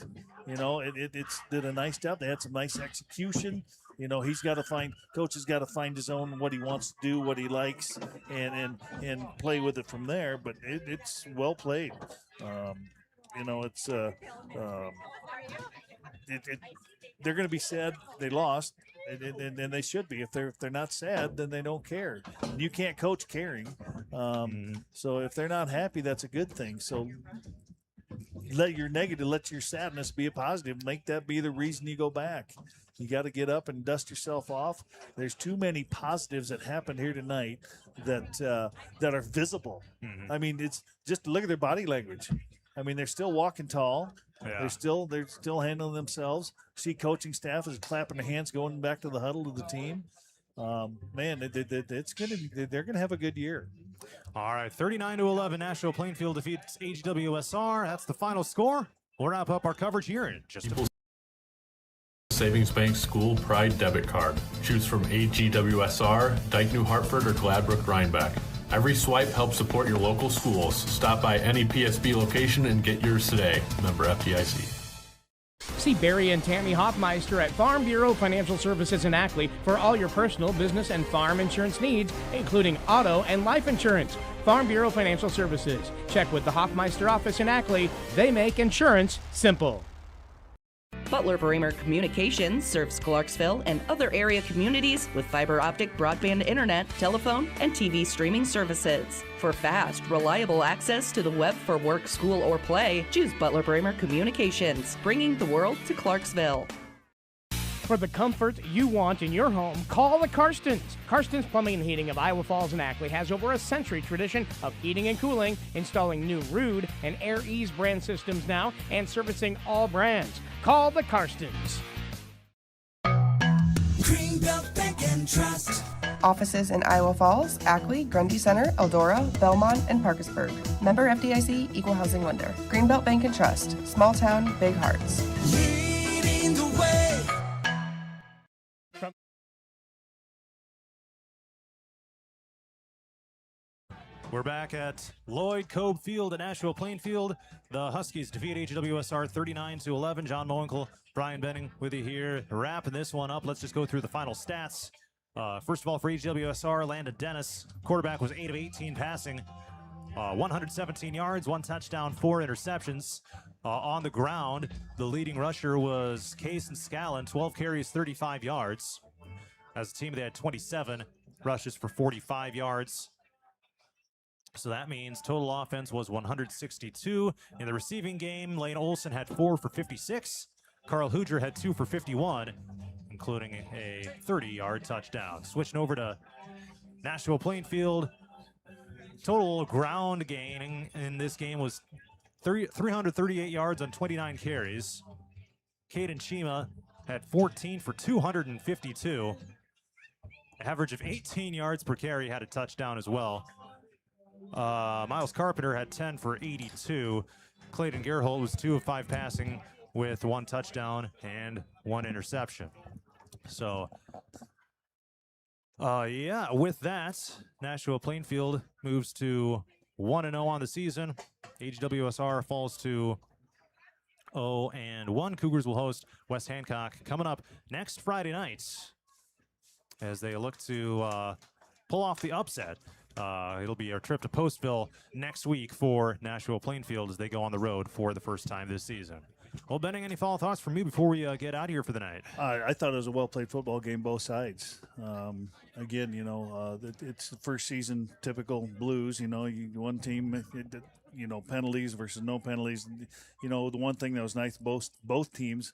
You know, it's did a nice job. They had some nice execution. You know, coach has got to find his own, what he wants to do, what he likes, and play with it from there. But it's well played. You know, it's they're going to be sad they lost, and they should be. If they're not sad, then they don't care. And you can't coach caring. So if they're not happy, that's a good thing. So let your sadness be a positive. Make that be the reason you go back. You got to get up and dust yourself off. There's too many positives that happened here tonight that are visible. Mm-hmm. I mean, it's just look at their body language. I mean, they're still walking tall. Yeah. They're still handling themselves. See, coaching staff is clapping their hands, going back to the huddle to the team. Man, they're gonna have a good year. All right, 39-11, Nashua-Plainfield defeats AGWSR. That's the final score. We'll wrap up our coverage here in just a minute. Savings Bank School Pride Debit Card. Choose from AGWSR, Dike New Hartford, or Gladbrook Rhinebeck. Every swipe helps support your local schools. Stop by any PSB location and get yours today. Member FDIC. See Barry and Tammy Hoffmeister at Farm Bureau Financial Services in Ackley for all your personal, business, and farm insurance needs, including auto and life insurance. Farm Bureau Financial Services. Check with the Hoffmeister office in Ackley. They make insurance simple. Butler Bramer Communications serves Clarksville and other area communities with fiber optic broadband internet, telephone, and TV streaming services. For fast, reliable access to the web for work, school, or play, choose Butler Bramer Communications, bringing the world to Clarksville. For the comfort you want in your home, call the Karstens. Karstens Plumbing and Heating of Iowa Falls and Ackley has over a century tradition of heating and cooling, installing new Rude and Air Ease brand systems now, and servicing all brands. Call the Karstens. Greenbelt Bank and Trust. Offices in Iowa Falls, Ackley, Grundy Center, Eldora, Belmont, and Parkersburg. Member FDIC, Equal Housing Lender. Greenbelt Bank and Trust. Small town, big hearts. Leading the way. We're back at Lloyd Cobe Field at Nashua-Plainfield. The Huskies defeat AGWSR 39-11. John Mowinkle, Brian Benning with you here. Wrapping this one up. Let's just go through the final stats. First of all, for AGWSR, Landon Dennis, quarterback, was 8 of 18 passing, 117 yards, 1 touchdown, 4 interceptions. On the ground, the leading rusher was Case and Scallon, 12 carries, 35 yards. As a team, they had 27 rushes for 45 yards. So that means total offense was 162. In the receiving game, Lane Olson had 4 for 56. Carl Huger had 2 for 51, including a 30-yard touchdown. Switching over to Nashua-Plainfield, total ground gain in this game was 338 yards on 29 carries. Caden Chima had 14 for 252. Average of 18 yards per carry, had a touchdown as well. Miles Carpenter had 10 for 82. Clayton Gerhold was 2 of 5 passing with 1 touchdown and 1 interception. So, yeah, with that, Nashua-Plainfield moves to 1-0 on the season. AGWSR falls to 0-1. Cougars will host West Hancock coming up next Friday night as they look to pull off the upset. It'll be a trip to Postville next week for Nashua-Plainfield as they go on the road for the first time this season. Well, Benning, any final thoughts from you before we get out of here for the night? I thought it was a well-played football game, both sides. Again, it's the first season typical Blues. One team, penalties versus no penalties. The one thing that was nice, both teams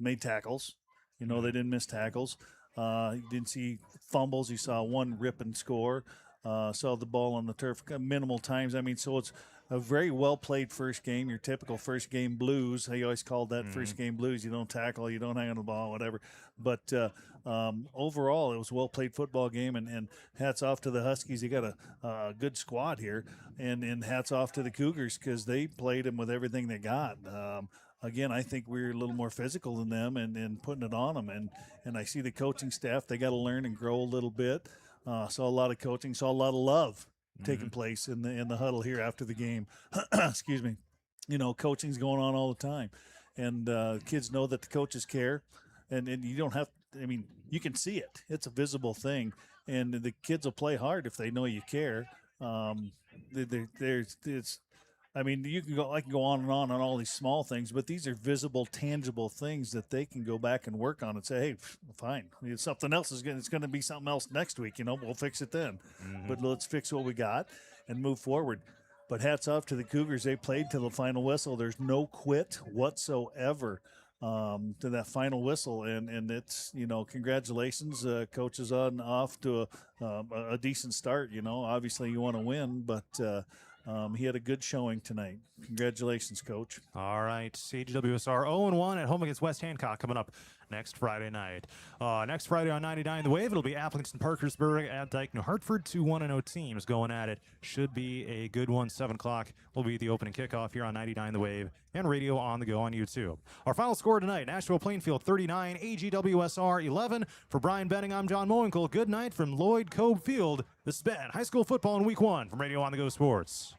made tackles. They didn't miss tackles. You didn't see fumbles. You saw one rip and score. Saw the ball on the turf minimal times. So it's a very well-played first game, your typical first game Blues. He always called that first game Blues. You don't tackle, you don't hang on the ball, whatever. But overall, it was a well-played football game, and hats off to the Huskies. You got a good squad here, and hats off to the Cougars because they played them with everything they got. Again, I think we're a little more physical than them and putting it on them. And I see the coaching staff, they got to learn and grow a little bit. Saw a lot of coaching, saw a lot of love taking place in the huddle here after the game. Excuse me. Coaching's going on all the time. And kids know that the coaches care. And you don't have you can see it. It's a visible thing. And the kids will play hard if they know you care. I can go on and on all these small things, but these are visible, tangible things that they can go back and work on and say, hey, fine. Something else it's going to be something else next week. We'll fix it then. But let's fix what we got and move forward. But hats off to the Cougars. They played to the final whistle. There's no quit whatsoever to that final whistle. And it's, congratulations. Coach is off to a decent start. Obviously you want to win, but he had a good showing tonight. Congratulations, Coach. All right. AGWSR 0-1 at home against West Hancock coming up next Friday night. Next Friday on 99 The Wave, it'll be Appleton Parkersburg at Dyke New Hartford. 2 1-0 teams going at it. Should be a good one. 7 o'clock will be the opening kickoff here on 99 The Wave and Radio on the Go on YouTube. Our final score tonight, Nashua-Plainfield 39, AGWSR 11. For Brian Benning, I'm John Mowinkle. Good night from Lloyd Cove Field. This has been High School Football in Week 1 from Radio on the Go Sports.